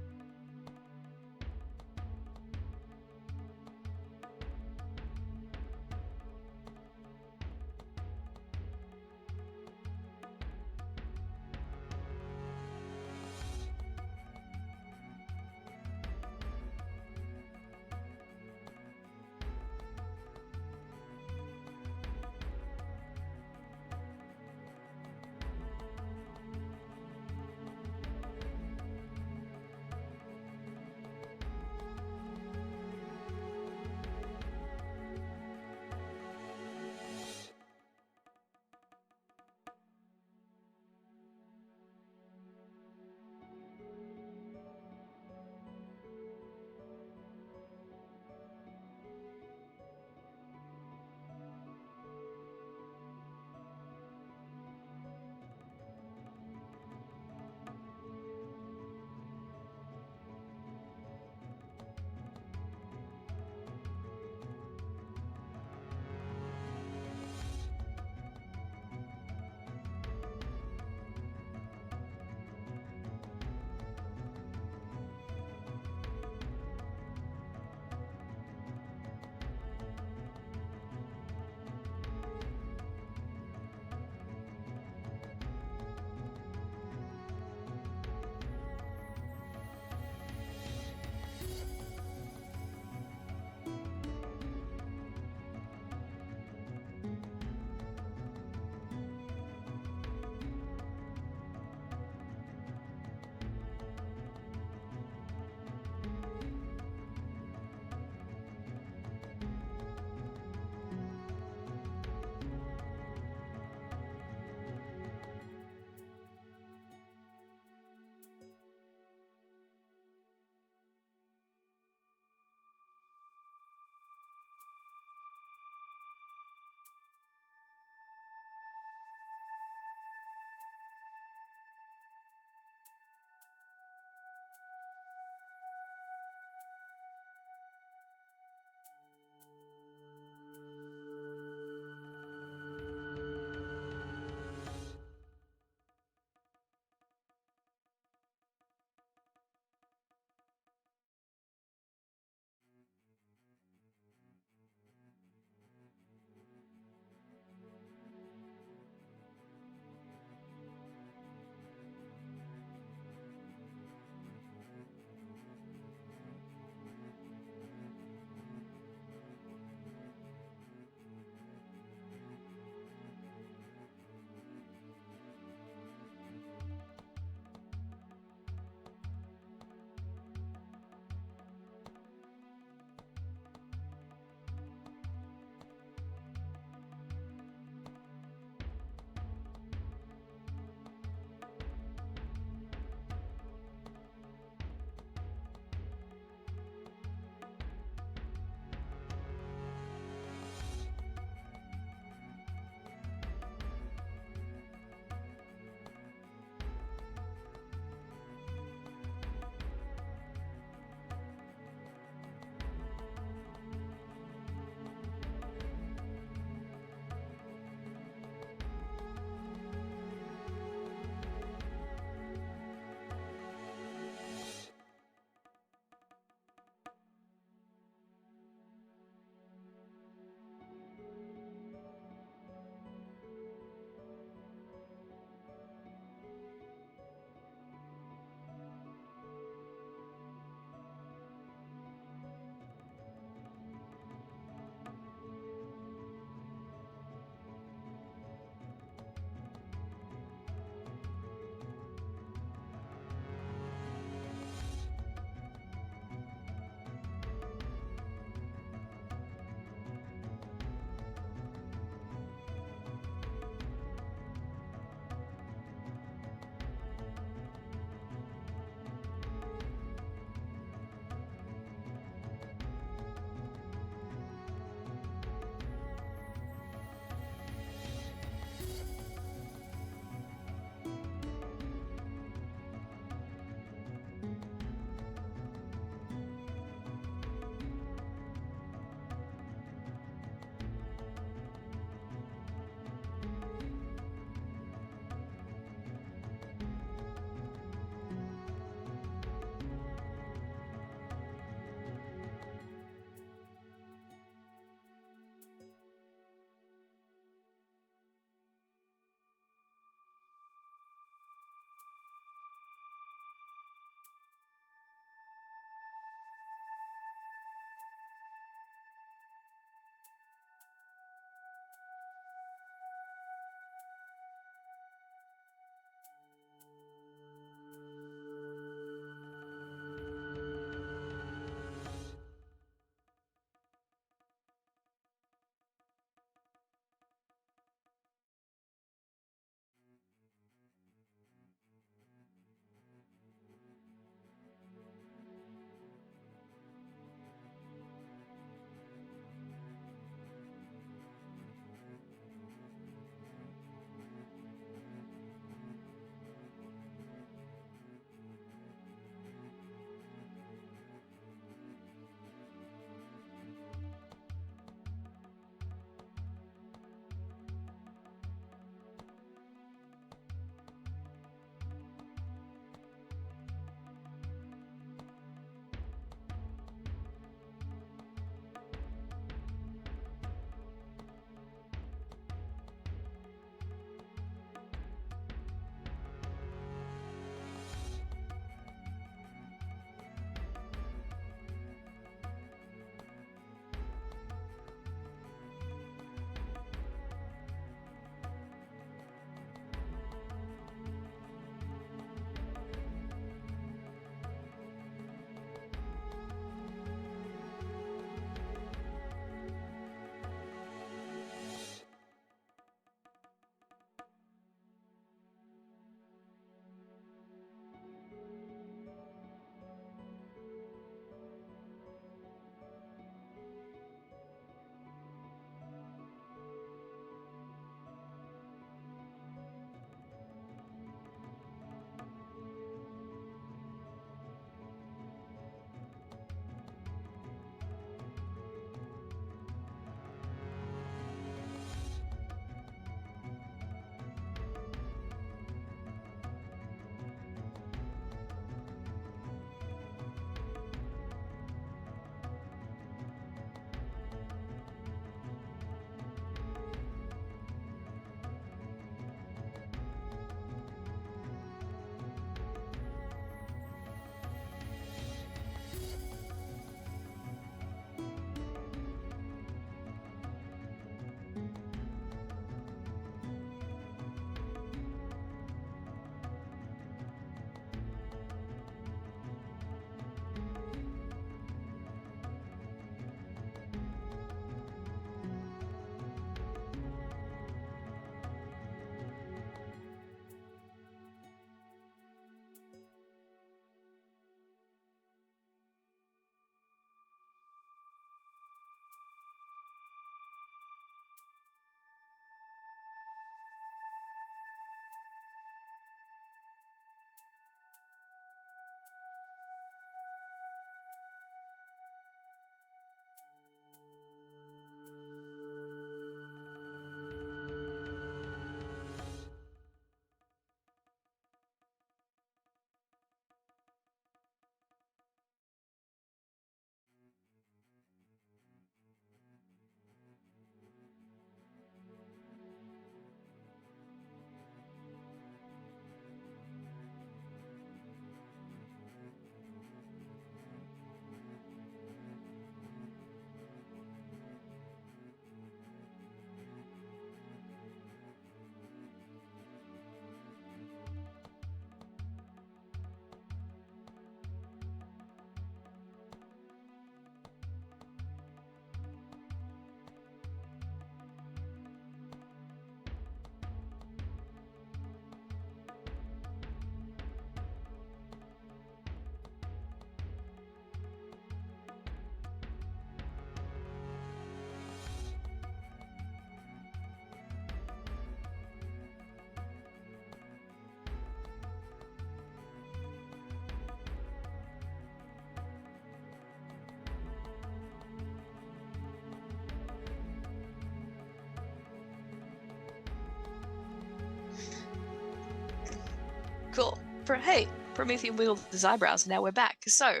Cool. Hey, Promethean wiggled his eyebrows, and now we're back. So,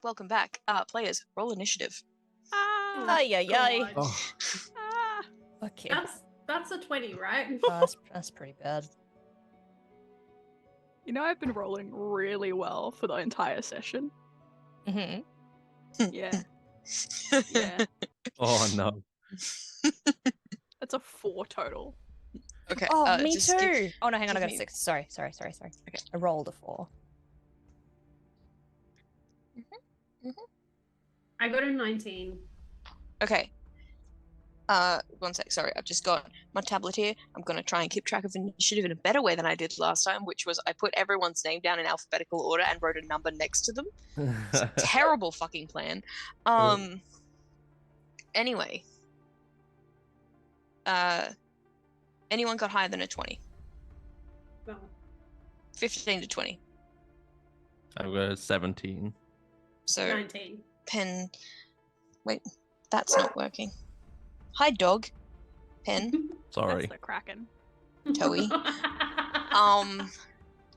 welcome back. Players, roll initiative. Ay, ay, ay. Oh, Okay. That's a 20, right? That's pretty bad. You know, I've been rolling really well for the entire session. Mm-hmm. Yeah. Yeah. oh no. That's a 4 total. Okay. Oh, me just too. Oh no, hang on, I give got a me- 6. Sorry. Okay. I rolled a 4. I got a 19. Okay. One sec. Sorry, I've just got my tablet here. I'm going to try and keep track of initiative in a better way than I did last time, which was I put everyone's name down in alphabetical order and wrote a number next to them. Terrible fucking plan. Anyway. Anyone got higher than a 20? No. 15 to 20. I've got a 17. So 19. Pen. Wait, that's not working. Hi, dog. Pen. Sorry. That's the Kraken. Tohi.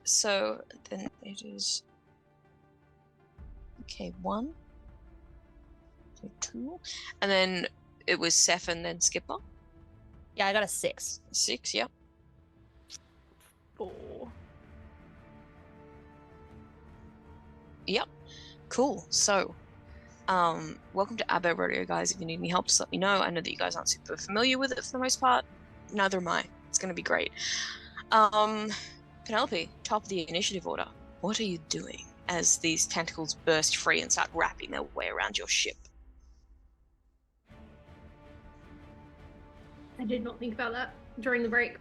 So then it is. Okay, 1. So 2. And then it was Ceph and then Skipper. Yeah, I got a 6. 6, yep. 4. Yep. Cool. So, welcome to Abo Rodeo, guys. If you need any help, just let me know. I know that you guys aren't super familiar with it for the most part. Neither am I. It's going to be great. Penelope, top of the initiative order. What are you doing as these tentacles burst free and start wrapping their way around your ship? I did not think about that during the break.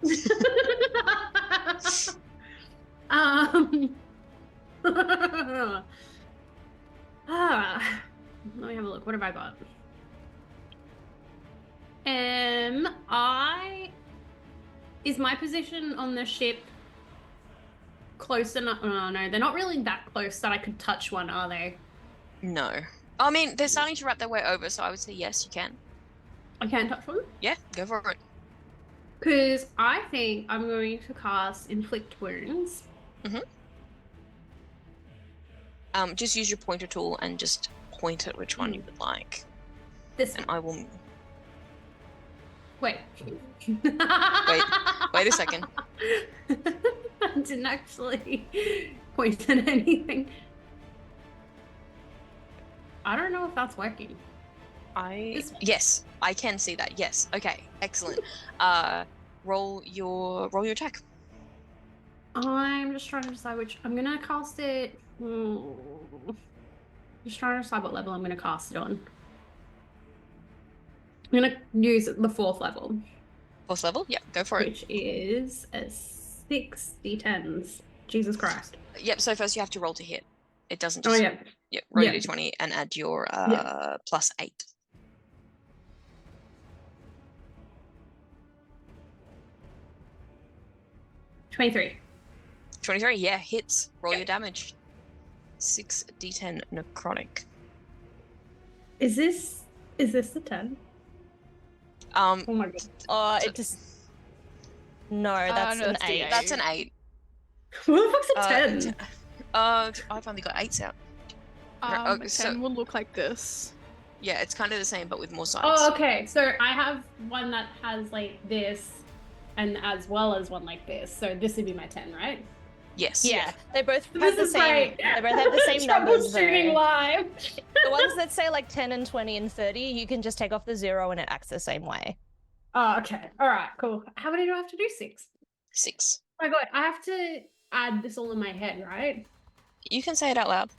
Let me have a look. What have I got? Is my position on the ship close enough? Oh, no, they're not really that close that I could touch one, are they? No. I mean, they're starting to wrap their way over, so I would say yes, you can. I can't touch one? Yeah, go for it. Because I think I'm going to cast Inflict Wounds. Just use your pointer tool and just point at which one you would like. This And one. I will... Wait. Wait a second. I didn't actually point at anything. I don't know if that's working. This one. Yes, I can see that. Yes. Okay. Excellent. Roll your attack. I'm just trying to decide which. I'm gonna cast it. Just trying to decide what level I'm gonna cast it on. I'm gonna use the 4th level. 4th level? Yeah, go for it. Which is a 6 d10s. Jesus Christ. Yep, so first you have to roll to hit. It doesn't Oh, just... yeah. Yep, roll Yeah. your d20 and add your plus 8. $23. 23, yeah, hits. Roll your damage. 6d10 necrotic. Is this the 10? Oh my god. It just... No, that's no, an that's the 8. eight. That's an 8. What the fuck's a 10? I've only got 8s out. A 10 so- will look like this. Yeah, it's kind of the same, but with more sides. Oh, okay. So I have one that has like this, and as well as one like this. So this would be my 10, right? Yes. Yeah, they both This have the is same. great. They both have the same numbers. Troubleshooting Though. live. The ones that say like 10 and 20 and 30, you can just take off the 0 and it acts the same way. Oh, okay. All right. Cool. How many do I have to do? 6. 6. Oh my god, I have to add this all in my head, right? You can say it out loud.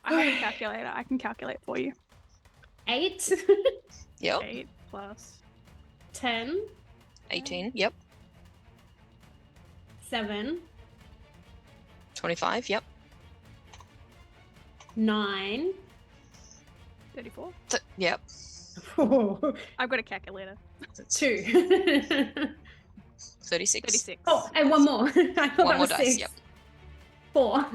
I have a calculator. I can calculate for you. 8, Yep. 8 plus 10, 18. Yep. 7, 25. Yep. 9. 34. Yep. I've got a calculator. That's 2. 36. 36. Oh, and one more. I thought One that more was dice. 6. Yep. 4.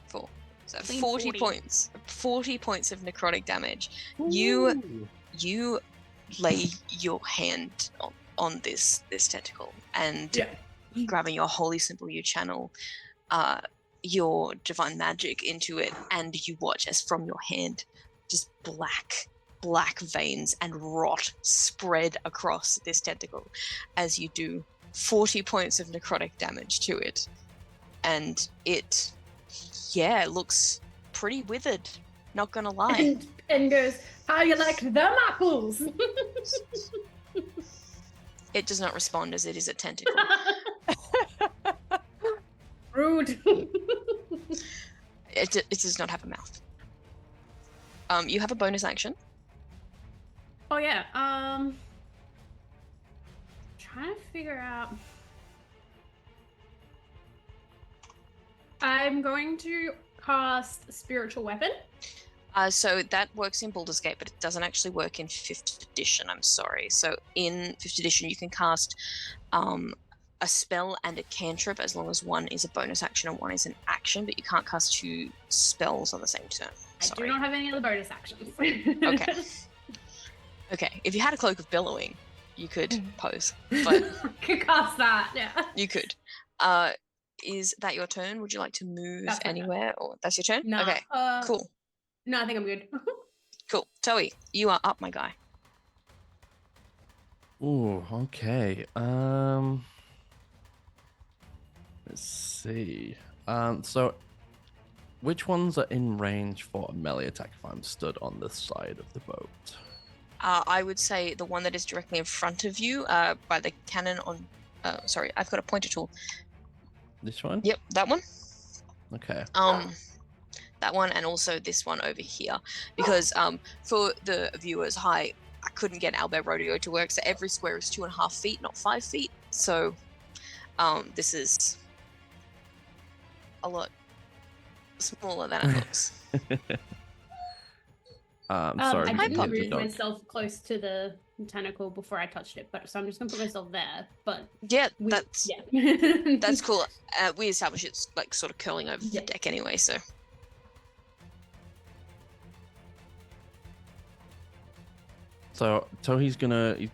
4. So Clean 40 40. points. 40 points of necrotic damage. You lay your hand on this tentacle, and Yeah. grabbing your holy symbol, you channel your divine magic into it, and you watch as from your hand just black veins and rot spread across this tentacle as you do 40 points of necrotic damage to it. And it looks pretty withered, not gonna lie. And goes, how you like them apples? It does not respond as it is a tentacle. Rude. It does not have a mouth. You have a bonus action. Oh yeah. Trying to figure out. I'm going to cast Spiritual Weapon. So that works in Baldur's Gate, but it doesn't actually work in 5th edition, I'm sorry. So in 5th edition, you can cast a spell and a cantrip as long as one is a bonus action and one is an action, but you can't cast 2 spells on the same turn. I do not have any other bonus actions. Okay. Okay, if you had a Cloak of Billowing, you could pose, but I could cast that, yeah. you could. Is that your turn? Would you like to move That's my turn. anywhere? Or that's your turn? No. Okay, cool. No, I think I'm good. Cool. Tohi, you are up, my guy. Ooh, okay. Let's see. So which ones are in range for a melee attack if I'm stood on this side of the boat? I would say the one that is directly in front of you, by the cannon on. Sorry, I've got a pointer tool. This one? Yep, that one. Okay. That one, and also this one over here, because for the viewers, I couldn't get Owlbear Rodeo to work, so every square is 2.5 feet, not 5 feet. So, this is a lot smaller than it looks. Sorry. I didn't Pop. move myself close to the tentacle before I touched it, but so I'm just gonna put myself there. But Yeah, that's that's cool. We established it's like sort of curling over the deck anyway, so. So Tohi's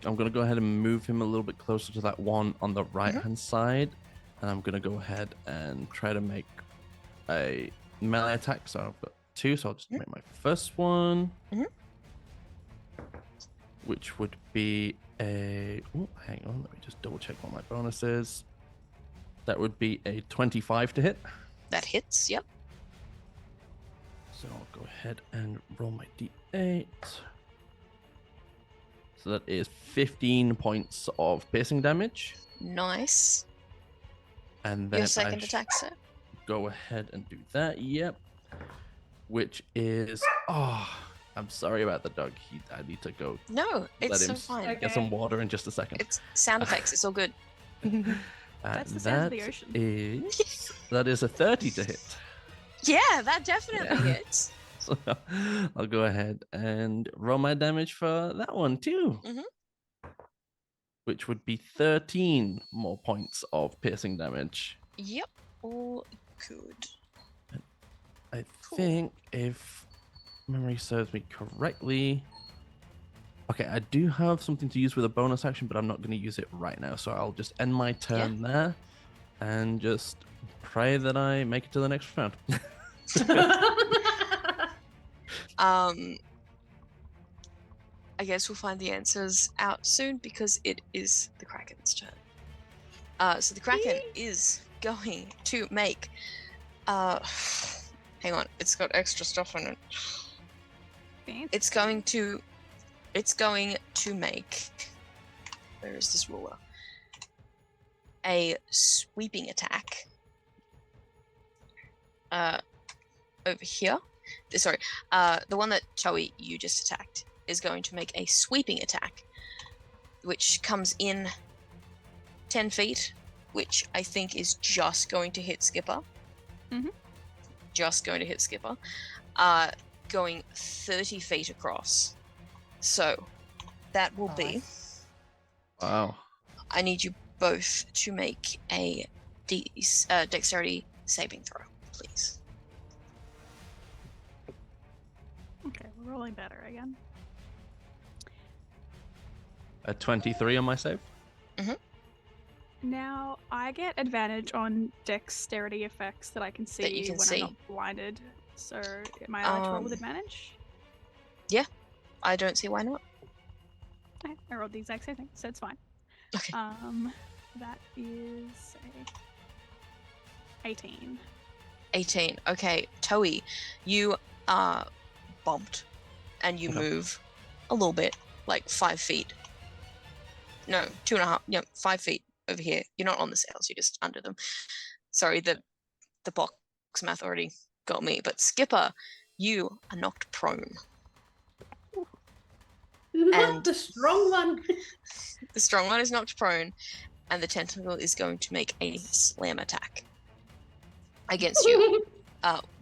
I'm gonna go ahead and move him a little bit closer to that one on the right hand side, and I'm gonna go ahead and try to make a melee attack. So I've got 2, so I'll just make my first one, which would be a. Oh, hang on, let me just double check what my bonus is. That would be a 25 to hit. That hits. Yep. So I'll go ahead and roll my d8. So that is 15 points of piercing damage. Nice. And then Your second attack, sir. Go ahead and do that. Yep. Which is I'm sorry about the dog. I need to go. No, it's so him fine. get some water in just a second. It's sound effects. It's all good. That's the sound of the ocean. That is a 30 to hit. Yeah, that definitely hits. So I'll go ahead and roll my damage for that one too. Which would be 13 more points of piercing damage. Yep, all good. I think if memory serves me correctly. Okay, I do have something to use with a bonus action, but I'm not going to use it right now. So I'll just end my turn there and just pray that I make it to the next round. I guess we'll find the answers out soon because it is the Kraken's turn. So the Kraken is going to make. Hang on, it's got extra stuff on it. Fancy. It's going to make. Where is this ruler? A sweeping attack. Over here. Sorry, the one that Tohi you just attacked is going to make a sweeping attack, which comes in 10 feet, which I think is just going to hit Skipper. Just going to hit Skipper. Going 30 feet across. So that will be. Wow. I need you both to make a dexterity saving throw, please. Okay, we're rolling better again. A 23 on my save. Now, I get advantage on dexterity effects that I can see you can when see. I'm not blinded. So, am I allowed to roll with Um, advantage? I don't see why not. Okay, I rolled the exact same thing, so it's fine. Okay. That is a 18. 18. Okay, Tohi, you are bumped and you Okay. move a little bit, like 5 feet. No, 2.5. Yeah, 5 feet over here. You're not on the sails, you're just under them. Sorry, the box math already got me. But Skipper, you are knocked prone. Not And- the strong one. The strong one is knocked prone, and the tentacle is going to make a slam attack against you.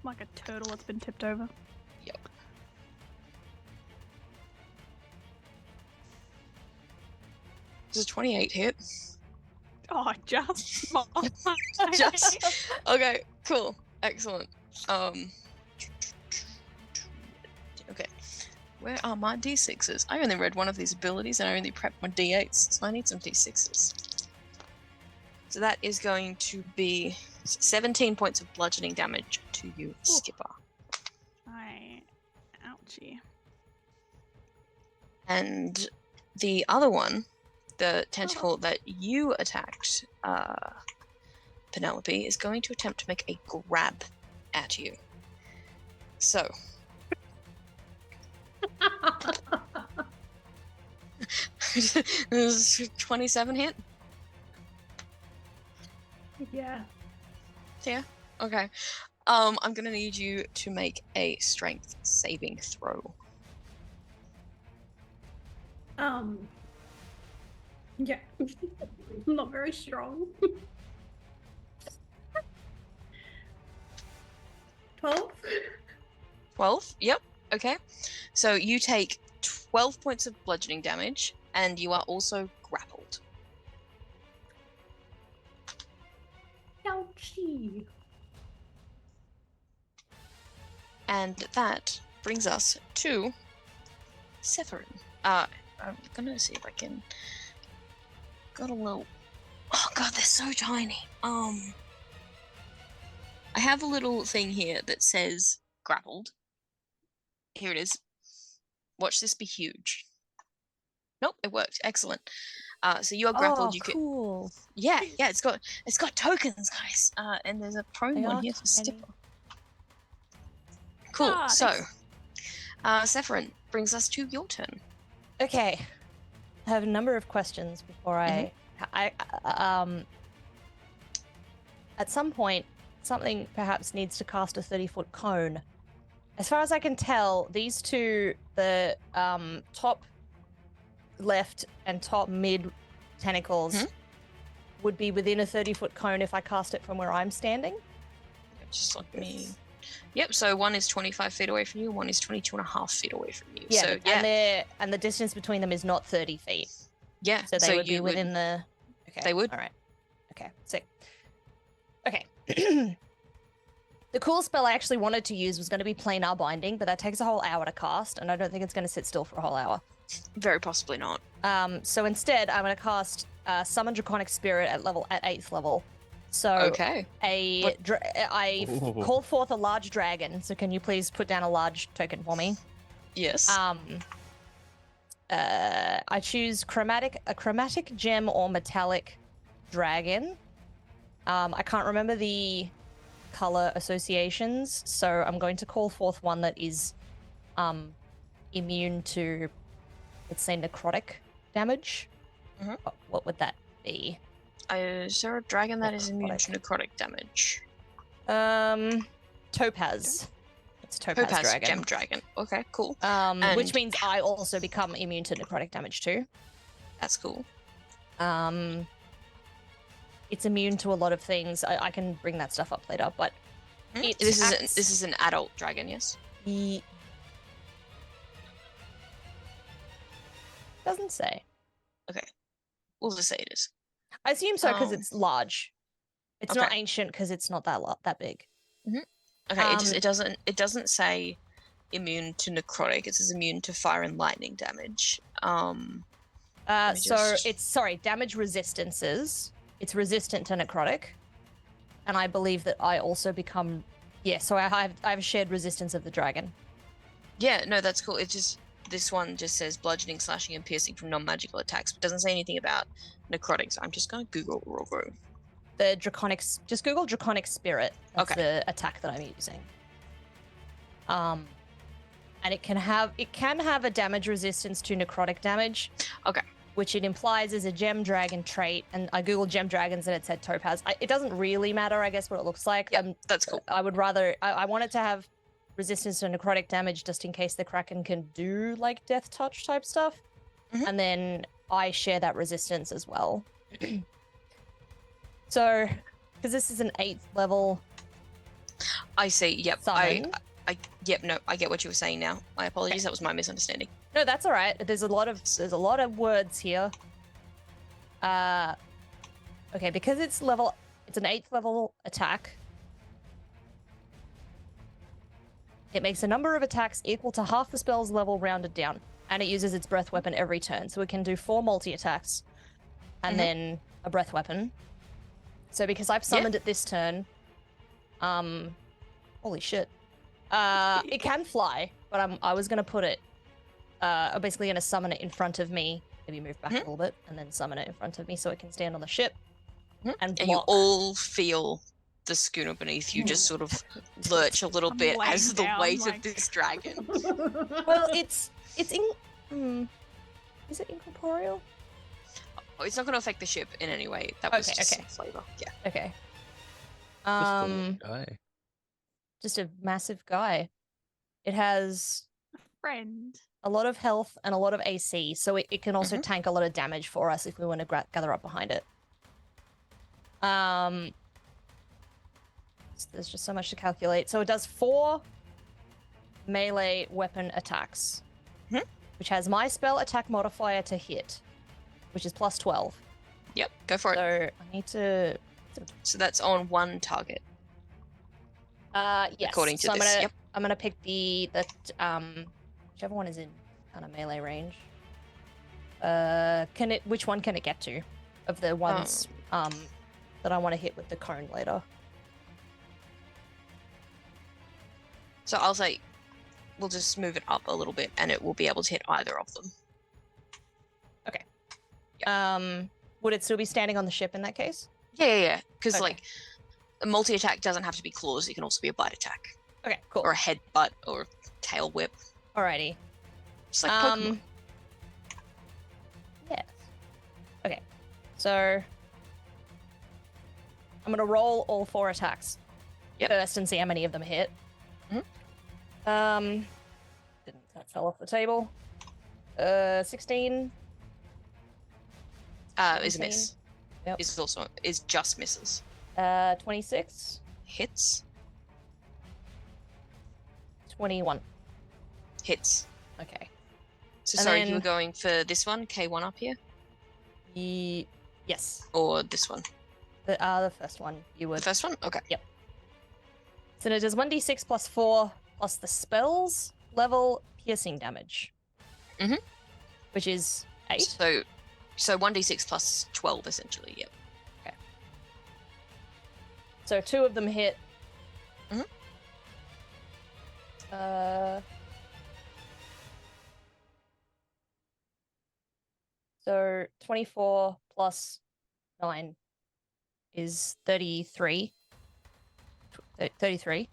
Like a turtle that's been tipped over. Yep. Does a 28 hit? Oh, just. Just. Okay, cool. Excellent. Okay. Where are my d6s? I only read one of these abilities and I only prepped my d8s, so I need some d6s. So that is going to be 17 points of bludgeoning damage to you, Skipper. Ouchie. And the other one, the tentacle that you attacked, Penelope, is going to attempt to make a grab at you. So, this is 27 hit? Yeah. Yeah? Okay. I'm gonna need you to make a strength saving throw. Yeah. I'm not very strong. 12? 12? Yep. Okay. So you take 12 points of bludgeoning damage, and you are also grappled. Ouchie. And that brings us to Cephyrin. I'm gonna see if I can. Got a little. Oh god, they're so tiny. I have a little thing here that says grappled. Here it is. Watch this be huge. Nope, it worked. Excellent. So you are grappled. You cool. Yeah, it's got tokens, guys. And there's a prone They one are here for tiny. Skipper. Cool. Ah, So, thanks. Cephyrin, brings us to your turn. Okay. I have a number of questions before I at some point something perhaps needs to cast a 30-foot cone. As far as I can tell, these two, the top left and top mid tentacles would be within a 30-foot cone if I cast it from where I'm standing. Just let me. Yep. So one is 25 feet away from you. One is 22.5 feet away from you. Yeah, So and the distance between them is not 30 feet. yeah. So they would be within the. Okay. They would. All right. Okay. Sick. Okay. The cool spell I actually wanted to use was going to be planar binding, but that takes a whole hour to cast, and I don't think it's going to sit still for a whole hour. Very possibly not. So instead, I'm going to cast Summon Draconic Spirit at 8th level. So Okay. I call forth a large dragon. So can you please put down a large token for me? Yes. I choose a chromatic gem or metallic dragon. I can't remember the color associations, so I'm going to call forth one that is immune to, let's say, necrotic damage. Mhm. What would that be? Is there a dragon that is immune to necrotic damage? Topaz. It's Topaz dragon. Gem dragon. Okay, cool. Which means I also become immune to necrotic damage too. That's cool. It's immune to a lot of things. I can bring that stuff up later, but This is an adult dragon, yes? Doesn't say. Okay. We'll just say it is. I assume so because it's large. It's not Okay. ancient because it's not that big. Okay, it doesn't say immune to necrotic. It says immune to fire and lightning damage. So it's damage resistances. it's resistant to necrotic, and I believe that I also become so I have shared resistance of the dragon. Yeah, no, that's cool. It's just this one just says bludgeoning, slashing, and piercing from non-magical attacks, but doesn't say anything about necrotic. So I'm just going to Google real quick. The draconic, just Google draconic spirit. That's Okay. the attack that I'm using. And it can have a damage resistance to necrotic damage. Okay. Which it implies is a gem dragon trait, and I googled gem dragons and it said topaz. It doesn't really matter, I guess, what it looks like. Yeah, that's cool. I would rather I want it to have resistance to necrotic damage just in case the kraken can do like death touch type stuff, and then I share that resistance as well. So, because this is an 8th level. I see. Yep. Summon. I get what you were saying now. My apologies. That was my misunderstanding. No, that's all right. There's a lot of words here. Okay, because it's an 8th level attack. It makes a number of attacks equal to half the spell's level rounded down, and it uses its breath weapon every turn. So it can do 4 multi-attacks, and then a breath weapon. So because I've summoned it this turn, holy shit. It can fly, but I was gonna put it. I'm basically gonna summon it in front of me. Maybe move back a little bit, and then summon it in front of me so it can stand on the ship and block. And you all feel the schooner beneath you just sort of lurch a little bit as the weight of this dragon. Well, is it incorporeal? Oh, it's not going to affect the ship in any way. That was just flavor. Yeah. Okay. Guy. Just a massive guy. It has Friend. a lot of health and a lot of AC, so it can also tank a lot of damage for us if we want to gather up behind it. There's just so much to calculate. So it does 4 melee weapon attacks, which has my spell attack modifier to hit, which is plus 12. Yep, go for it. So I need to. So that's on one target. Yes. According to so this. I'm gonna pick the whichever one is in kind of melee range. Which one can it get to? Of the ones that I want to hit with the cone later. So I'll say we'll just move it up a little bit and it will be able to hit either of them. Okay. Would it still be standing on the ship in that case? Yeah. Because like a multi-attack doesn't have to be claws, it can also be a bite attack. Okay, cool. Or a headbutt or a tail whip. Alrighty. Just like Pokemon. Yes. Okay. So I'm gonna roll all 4 attacks first and see how many of them hit. That fell off the table. 16. Is a miss. Yep. Is just misses. 26. Hits. 21. Hits. Okay. So And sorry, then- you were going for this one, K1 up here? Yes. Or this one? The first one you would. The first one? Okay. So it does 1d6 plus 4 plus the spell's level piercing damage. Which is 8. So 1d6 plus 12 essentially, yep. Okay. So 2 of them hit. So 24 plus 9 is 33. 33.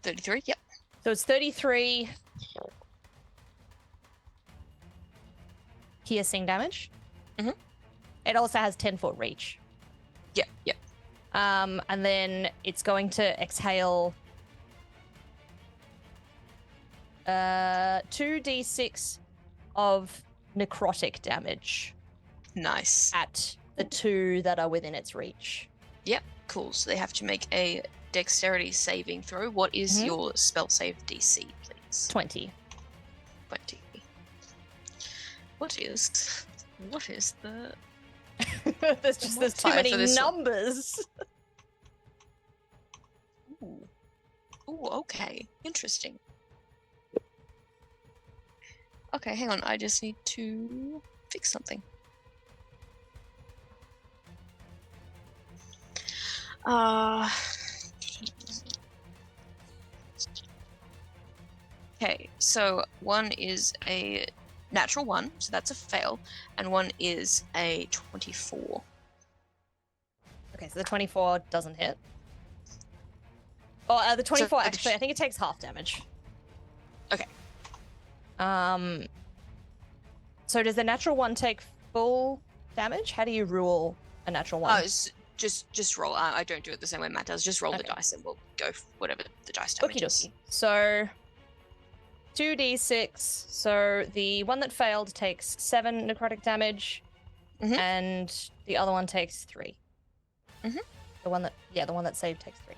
33, yep. So it's 33 piercing damage. It also has 10-foot reach. Yep. And then it's going to exhale 2d6 of necrotic damage Nice. at the 2 that are within its reach. Yep, cool. So they have to make a dexterity saving throw. What is your spell save DC, please? 20. 20. What is the... there's too Modifier many for this one. numbers. Ooh, okay. Interesting. Okay, hang on. I just need to fix something. Okay, so one is a natural 1, so that's a fail, and one is a 24. Okay, so the 24 doesn't hit. Oh, the 24 So- actually, I think it takes half damage. Okay. So does the natural 1 take full damage? How do you rule a natural 1? It's just roll. I don't do it the same way Matt does. Just roll the dice and we'll go whatever the dice damage Okie is. dokie. So 2d6. So the one that failed takes 7 necrotic damage, and the other one takes 3. The one that saved takes 3.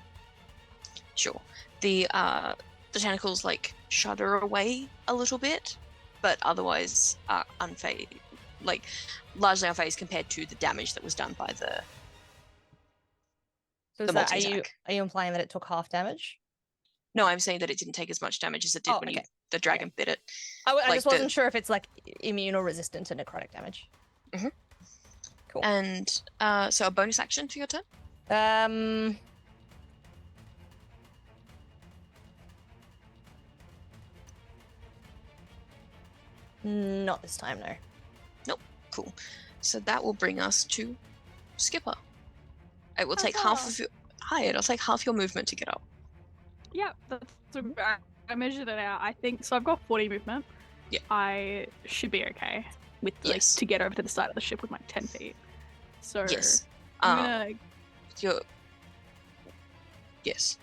Sure. The tentacles like shudder away a little bit, but otherwise are unfazed, like largely unfazed compared to the damage that was done by the. So The are you multi-attack. implying that it took half damage? No, I'm saying that it didn't take as much damage as it did when the dragon bit it. I Like just wasn't sure if it's like immune or resistant to necrotic damage. Cool. And so a bonus action for your turn? Not this time, no. Nope. Cool. So that will bring us to Skipper. It will take half of your it'll take half your movement to get up. Yeah, I measured it out. I think so. I've got 40 movement. Yeah. I should be okay with to get over to the side of the ship with my 10 feet. So yes. I'm gonna. Yes.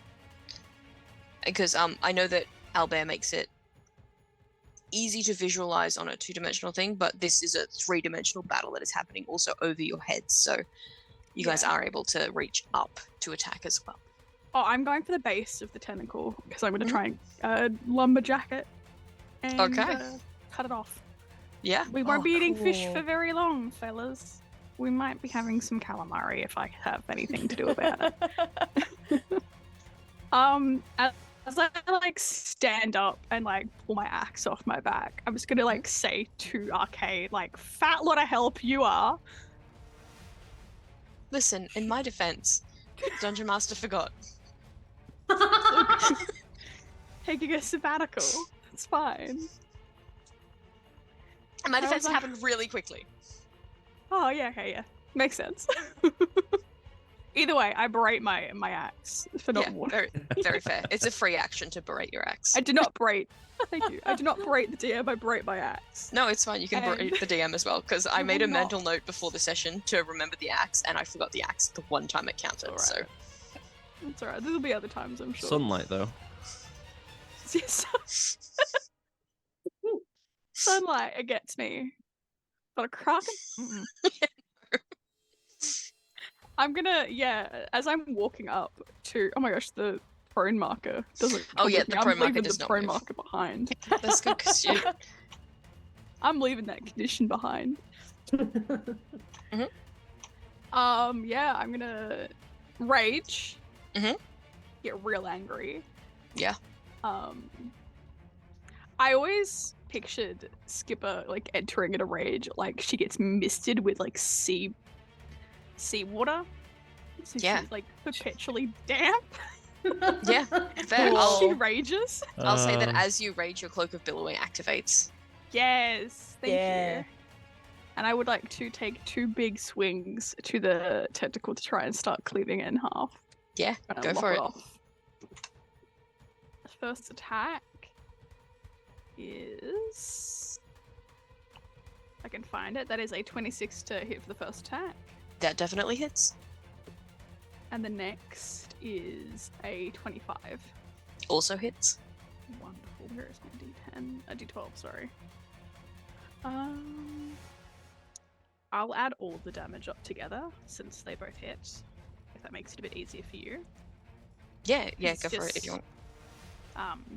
Because I know that Albert makes it easy to visualize on a 2-dimensional thing, but this is a 3-dimensional battle that is happening also over your heads. So you guys are able to reach up to attack as well. Oh, I'm going for the base of the tentacle because I'm going to try and lumberjack it and cut it off. Yeah. We won't be eating fish for very long, fellas. We might be having some calamari if I have anything to do about it. As I like stand up and like pull my axe off my back, I'm just gonna like say to Arcade, like, fat lot of help you are. Listen, in my defense, Dungeon Master forgot. Taking a sabbatical. It's fine. And my defense happened really quickly. Oh yeah, okay, yeah. Makes sense. Either way, I berate my axe for not water. Very, very fair. It's a free action to berate your axe. I do not berate. Thank you. I do not berate the DM, I berate my axe. No, it's fine. You can berate the DM as well, because I made a mental note before the session to remember the axe, and I forgot the axe the one time it counted, Alright. so... It's alright. There'll be other times, I'm sure. Sunlight, though. Yes. Sunlight, it gets me. But a kraken? I'm gonna, as I'm walking up to, oh my gosh, the prone marker doesn't. Oh yeah, the prone marker does the not prone move. marker behind. That's good, because you... I'm leaving that condition behind. Mhm. Yeah, I'm gonna rage. Mhm. Get real angry. Yeah. I always pictured Skipper like entering in a rage, like she gets misted with like seawater. So Yeah. she's like perpetually damp. Yeah, fair. When she rages. I'll say that as you rage, your Cloak of Billowing activates. Yes, thank you. And I would like to take 2 big swings to the tentacle to try and start cleaving it in half. Yeah, go for it. The first attack is... I can find it. That is a 26 to hit for the first attack. That definitely hits. And the next is a 25. Also hits. Wonderful. Where is my D10? A D12, sorry. I'll add all the damage up together since they both hit. If that makes it a bit easier for you. Yeah, It's go for it if you want.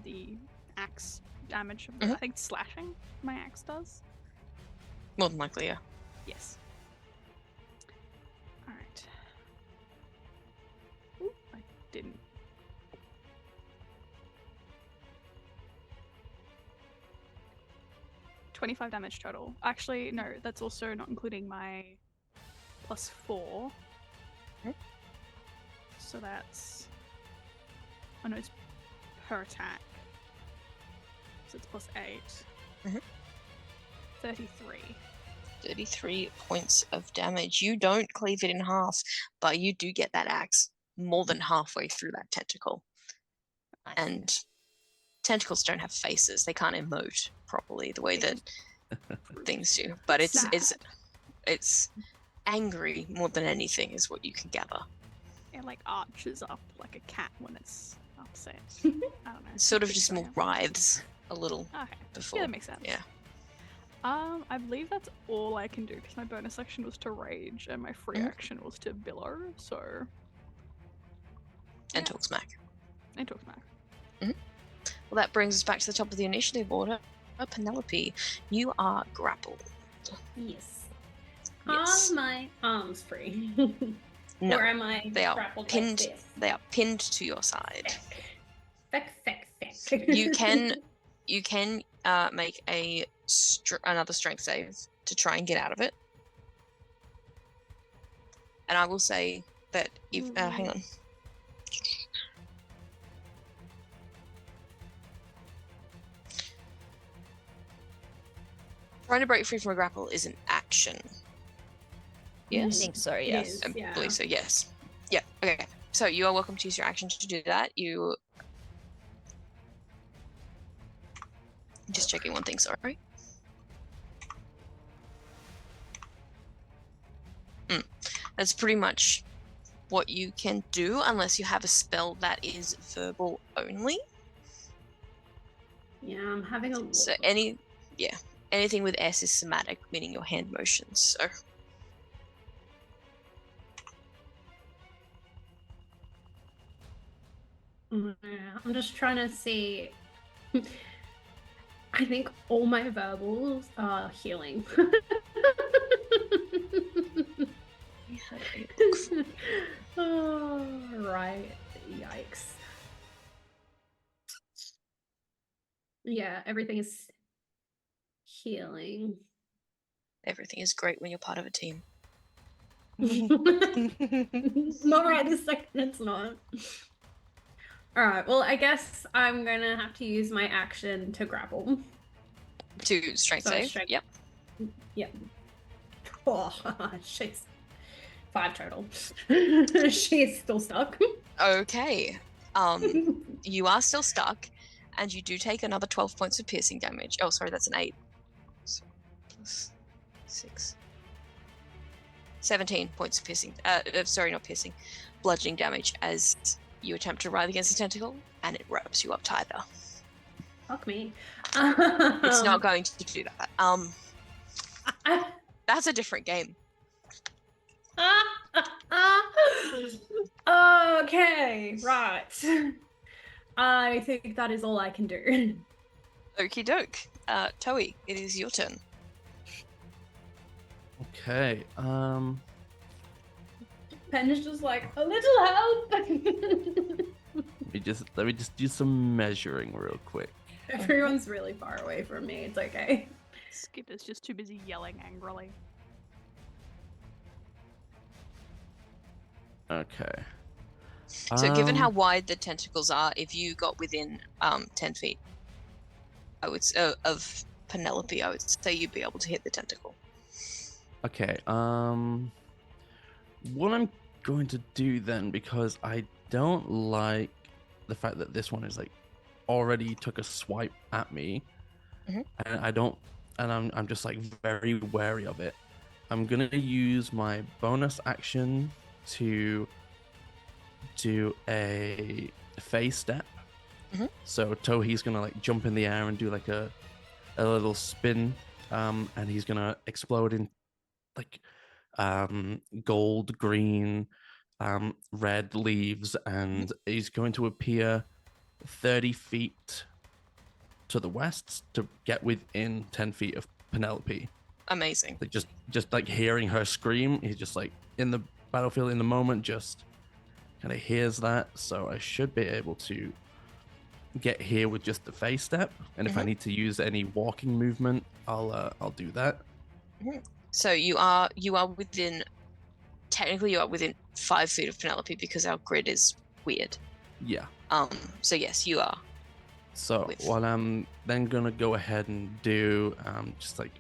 The axe damage. I think slashing my axe does. More than likely, yeah. Yes. Alright. Ooh, I didn't. $25 damage total. Actually, no, that's also not including my +4. So that's... Oh no, it's per attack. So it's plus 8. 33. 33 points of damage. You don't cleave it in half, but you do get that axe more than halfway through that tentacle. Nice. And tentacles don't have faces. They can't emote properly the way that things do. But it's angry more than anything is what you can gather. It like arches up like a cat when it's upset. I don't know. It sort of Keep just going. more writhes a little Okay. before. Yeah, that makes sense. Yeah. I believe that's all I can do because my bonus action was to rage and my free Mhm. action was to billow. So And Yeah. talk smack. and talk smack. Well, that brings us back to the top of the initiative order. Penelope, you are grappled. Yes. Yes. Are my arms free? No, Or am I they are grappled pinned. like this? They are pinned to your side. Feck. You can make another strength save to try and get out of it. And I will say that if hang on. Trying to break free from a grapple is an action. I Yes? think so, It yes. is, I yeah. believe so, yes. Yeah, okay. So you are welcome to use your action to do that. You... Just checking one thing, sorry. That's pretty much what you can do unless you have a spell that is verbal only. Yeah, I'm having a look. So anything with S is somatic, meaning your hand motions. So Yeah, I'm just trying to see. I think all my verbals are healing. Oh, right. Yikes. Yeah, everything is healing. everything is great when you're part of a team. Not right this second, it's not. Alright, well, I guess I'm gonna have to use my action to grapple. To strength So save. strength- Yep. Yep. Oh, she's 5 total. She's still stuck. Okay. You are still stuck, and you do take another 12 points of piercing damage. Oh, sorry, that's an 8. So, plus 6. 17 points of piercing. Sorry, not piercing. Bludgeoning damage as you attempt to writhe against the tentacle, and it wraps you up tighter. Fuck me. It's not going to do that. That's a different game. Okay, right. I think that is all I can do. Okie doke. Tohi, it is your turn. Okay. Pen is just like, a little help. Let me just do some measuring real quick. Everyone's really far away from me. It's okay. Skipper's just too busy yelling angrily. Okay. So, given how wide the tentacles are, if you got within 10 feet, I would of Penelope, I would say you'd be able to hit the tentacle. Okay. What I'm going to do then, because I don't like the fact that this one is like already took a swipe at me, Mhm. and I'm just like very wary of it. I'm gonna use my bonus action to do a phase step. Mhm. So Tohi's gonna like jump in the air and do like a little spin, and he's gonna explode in like gold, green, red leaves, and he's going to appear 30 feet to the west to get within 10 feet of Penelope. Amazing. Like just like hearing her scream, he's just like in the battlefield in the moment, just kind of hears that. So I should be able to get here with just the phase step, and if I need to use any walking movement, I'll do that. So you are within technically you are within 5 feet of Penelope because our grid is weird. Yeah. So yes, you are. So what I'm then gonna go ahead and do, just like,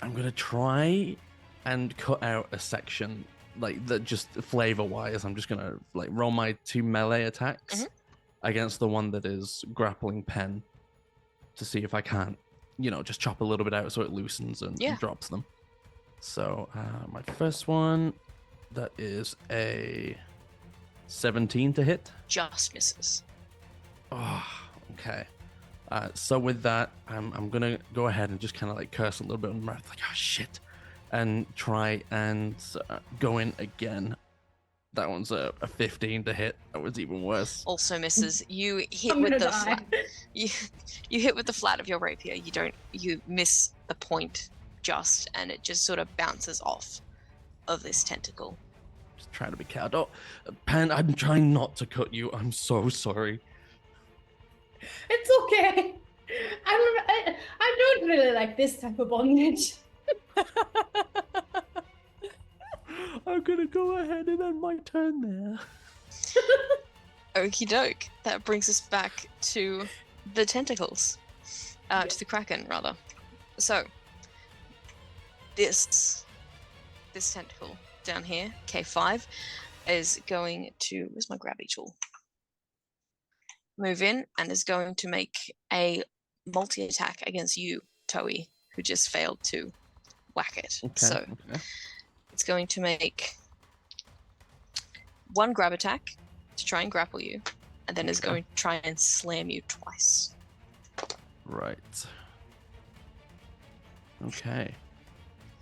I'm gonna try and cut out a section, like that, just flavor-wise. I'm just gonna like roll my 2 melee attacks against the one that is grappling Pen to see if I can't, just chop a little bit out so it loosens and drops them. So my first one, that is a 17 to hit. Just misses. Oh, okay. So with that, I'm gonna go ahead and just kind of like curse a little bit on my mouth, like, oh shit, and try and go in again. That one's a 15 to hit. That was even worse. Also misses. You hit with the flat. You hit with the flat of your rapier. You miss the point just, and it just sort of bounces off of this tentacle. Just trying to be cowed. Oh, Pan, I'm trying not to cut you. I'm so sorry. It's okay. I don't really like this type of bondage. I'm gonna go ahead and end my turn there. Okie doke. That brings us back to the tentacles. To the Kraken, rather. So, this tentacle down here, K5, is going to... Where's my grabby tool? Move in and is going to make a multi-attack against you, Tohi, who just failed to whack it. Okay. It's going to make 1 grab attack to try and grapple you, and then is going to try and slam you twice. Right. Okay.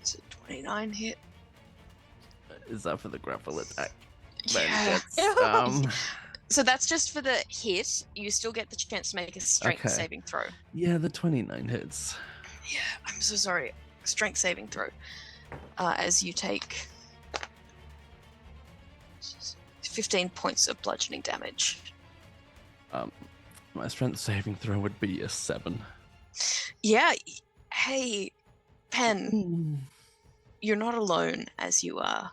It's a 29 hit. Is that for the grapple attack? Yeah. So that's just for the hit. You still get the chance to make a strength saving throw. Yeah, the 29 hits. Yeah, I'm so sorry. Strength saving throw. As you take 15 points of bludgeoning damage. My strength saving throw would be a 7. Yeah. Hey, Pen. You're not alone as you are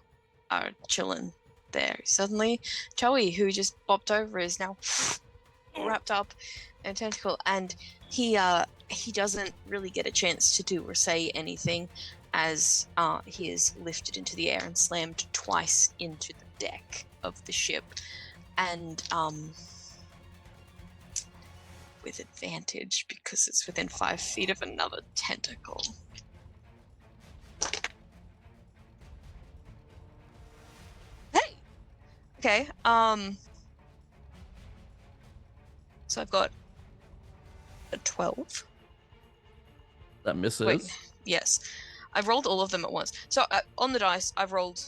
chilling there. Suddenly, Tohi, who just bopped over, is now wrapped up in a tentacle, and he doesn't really get a chance to do or say anything as he is lifted into the air and slammed twice into the deck of the ship, and with advantage because it's within 5 feet of another tentacle. Hey! Okay, so I've got a 12. That misses. Wait, yes. I've rolled all of them at once. So on the dice, I've rolled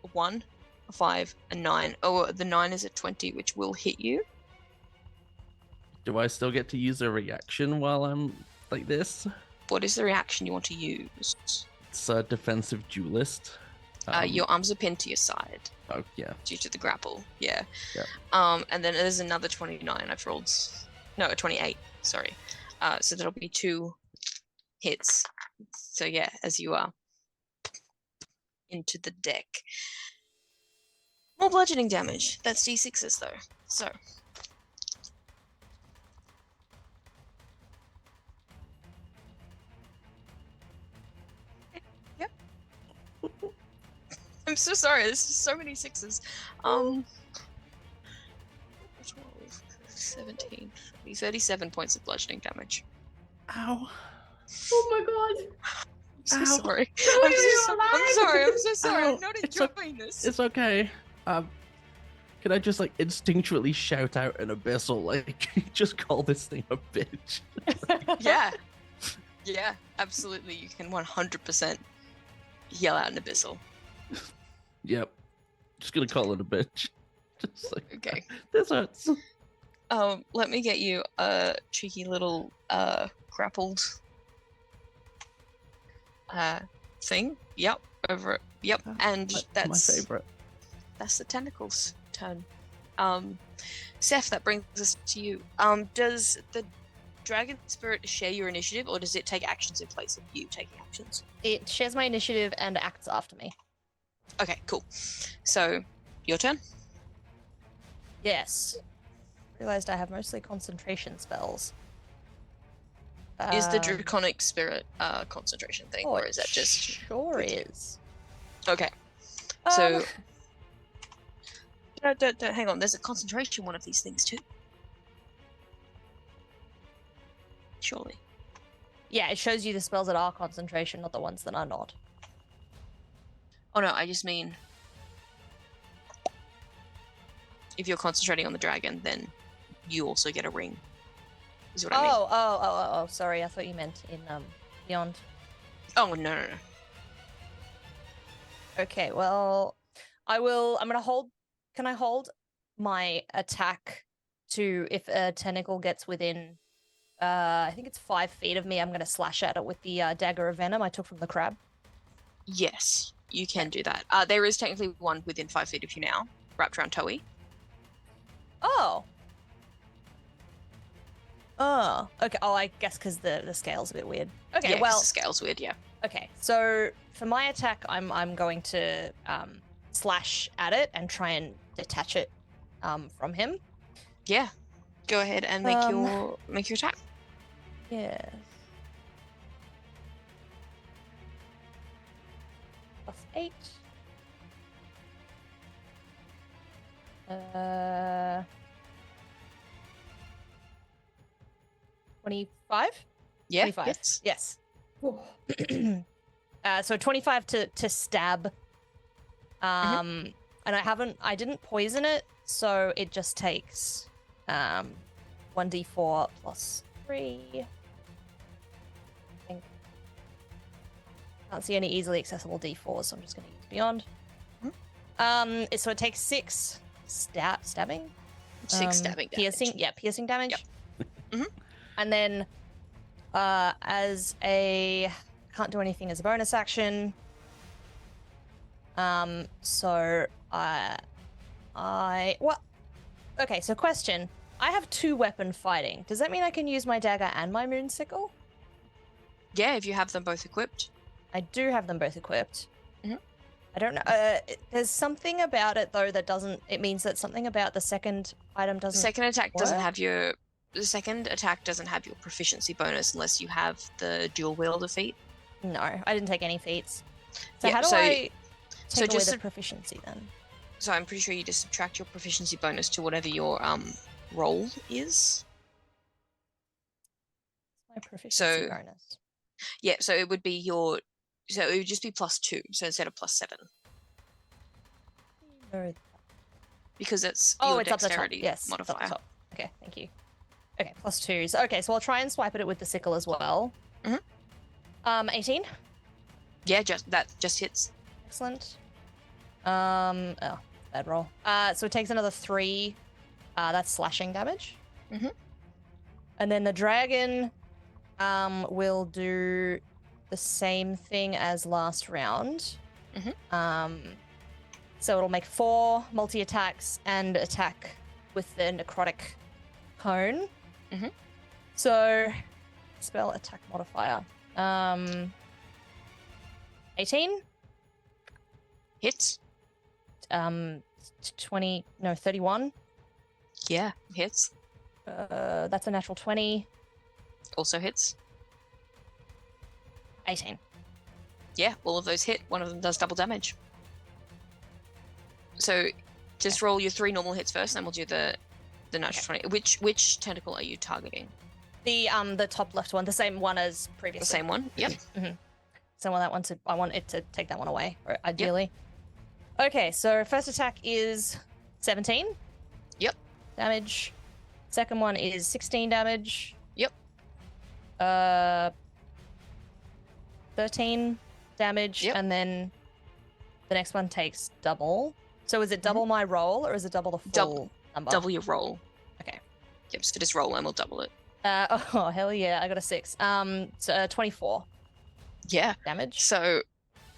a 1, a 5, a 9. Oh, the 9 is a 20, which will hit you. Do I still get to use a reaction while I'm like this? What is the reaction you want to use? It's a defensive duelist. Your arms are pinned to your side. Oh, yeah. Due to the grapple, yeah. Yeah. And then there's another 29 I've rolled. No, a 28, sorry. So that'll be 2 hits. So yeah, as you are into the deck. More bludgeoning damage. That's D6s though. So. Yep. I'm so sorry, this is so many 6s. 12, 17, 37 points of bludgeoning damage. Ow. Oh my god. I'm so sorry. No, I'm so sorry. Ow. I'm not enjoying this. It's okay. Can I just like instinctually shout out an abyssal, like just call this thing a bitch? Yeah. Yeah, absolutely. You can 100% yell out an abyssal. Yep. Just gonna call it a bitch. Just like, okay. This hurts. Let me get you a cheeky little grappled thing. Yep, over it. Yep, and that's my favorite. That's the tentacles turn. Seth, that brings us to you. Does the dragon spirit share your initiative, or does it take actions in place of you taking actions? It shares my initiative and acts after me. Okay, cool. So, your turn. Yes. Realized I have mostly concentration spells. Is the draconic spirit concentration thing, or is that just sure with you? is? Okay. So don't hang on. There's a concentration one of these things too. Surely. Yeah, it shows you the spells that are concentration, not the ones that are not. Oh no, I just mean if you're concentrating on the dragon, then you also get a ring. Is what I mean. Oh, sorry, I thought you meant in Beyond. Oh no. Okay, well, I'm gonna hold. Can I hold my attack to if a tentacle gets within? I think it's 5 feet of me. I'm gonna slash at it with the dagger of venom I took from the crab. Yes, you can do that. There is technically one within 5 feet of you now, wrapped around Tohi. Oh. Okay. Oh, I guess because the scale's a bit weird. Okay, Yeah, well, the scale's weird. Yeah. okay. So for my attack, I'm going to slash at it and try and detach it from him. Yeah. Go ahead and make your attack. Yeah. +8. 25? Yeah. 25. Hits. Yes. Oh. So 25 to stab. And I didn't poison it, so it just takes 1d4 plus 3. I think. Can't see any easily accessible d4s, so I'm just going to use Beyond. So it takes 6 stabbing. 6 stabbing damage. Piercing damage. Yep. And then as a can't do anything as a bonus action. So okay, so question. I have 2 weapon fighting. Does that mean I can use my dagger and my moon sickle? Yeah, if you have them both equipped. I do have them both equipped. Mhm. I don't know. There's something about it though that doesn't. It means that something about the second item The doesn't. second attack doesn't work? have your. The second attack doesn't have your proficiency bonus unless you have the dual wielder feat. No, I didn't take any feats. So Yeah, how do so- I so take away just the to- proficiency then? So I'm pretty sure you just subtract your proficiency bonus to whatever your roll is. My proficiency So- bonus. Yeah, so it would be your. So it would just be +2, so instead of +7, No. because it's Oh, your it's up the top. dexterity Yes, it's up the modifier. top. Okay, thank you. Okay, +2. So, okay, so I'll try and swipe at it with the sickle as well. 18. Yeah, that just hits. Excellent. Oh, bad roll. So it takes another 3. That's slashing damage. Mhm. And then the dragon will do the same thing as last round. So it'll make 4 multi-attacks and attack with the necrotic cone. Mhm. So spell attack modifier. 18. Hits. 31. Yeah, hits. That's a natural 20. Also hits. 18. Yeah, all of those hit. One of them does double damage. So just roll your 3 normal hits first, and then we'll do the natural 20. Which tentacle are you targeting? The top left one, the same one as previously. The same one? Yep. So I want it to take that one away, ideally. Okay, so first attack is 17. Yep. Damage. Second one is 16 damage. Yep. 13 damage, Yep. and then the next one takes double. So is it double my roll, or is it double the full number? Double your roll. Okay. Yep, so just roll and we'll double it. Oh hell yeah! I got a 6. So 24 Yeah. damage. So,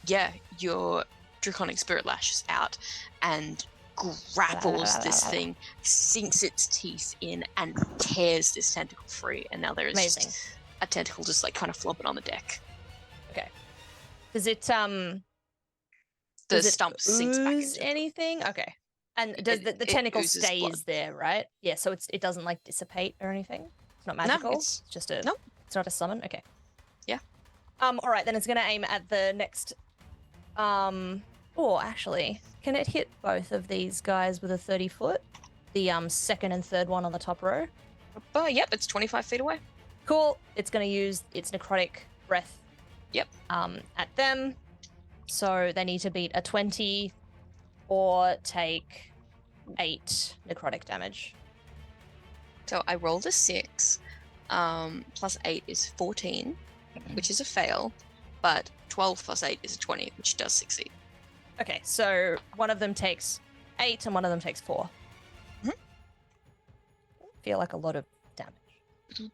yeah, your draconic spirit lashes out and grapples this thing, sinks its teeth in, and tears this tentacle free. And now there is Amazing. just a tentacle just like kind of flopping on the deck. Does it The Does it stump sinks back ooze into anything? Okay. And does the it tentacle oozes stays blood. there, right? Yeah, so it doesn't like dissipate or anything? It's not No, magical? it's- just a nope. It's not a summon? Okay. Yeah. Alright, then it's gonna aim at the next oh, actually, can it hit both of these guys with a 30-foot? The second and third one on the top row? Yep, it's 25 feet away. Cool. It's gonna use its necrotic breath. Yep. At them. So they need to beat a 20 or take 8 necrotic damage. So I rolled a 6. Plus 8 is 14, which is a fail. But 12 plus 8 is a 20, which does succeed. Okay, so one of them takes 8 and one of them takes 4. Mhm. Feel like a lot of damage.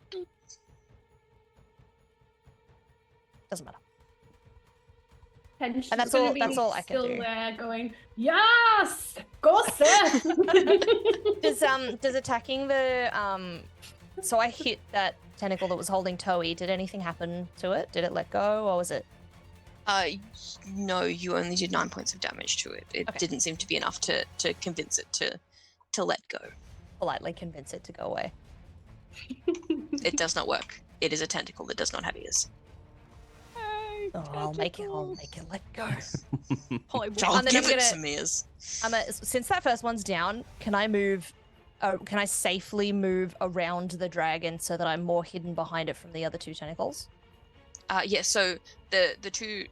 Doesn't matter. Tension's And that's gonna all- be that's all I can still do. there going, yes! Go, Seth! Does attacking the so I hit that tentacle that was holding Tohi. Did anything happen to it? Did it let go, or was it? No, you only did 9 points of damage to it. It Okay. didn't seem to be enough to convince it to let go. Politely convince it to go away. It does not work. It is a tentacle that does not have ears. Hey, Oh, I'll make it let go. Polyball. I'll And then give I'm it gonna- some ears. Since that first one's down, can I move? Can I safely move around the dragon so that I'm more hidden behind it from the other 2 tentacles? Yeah, so the two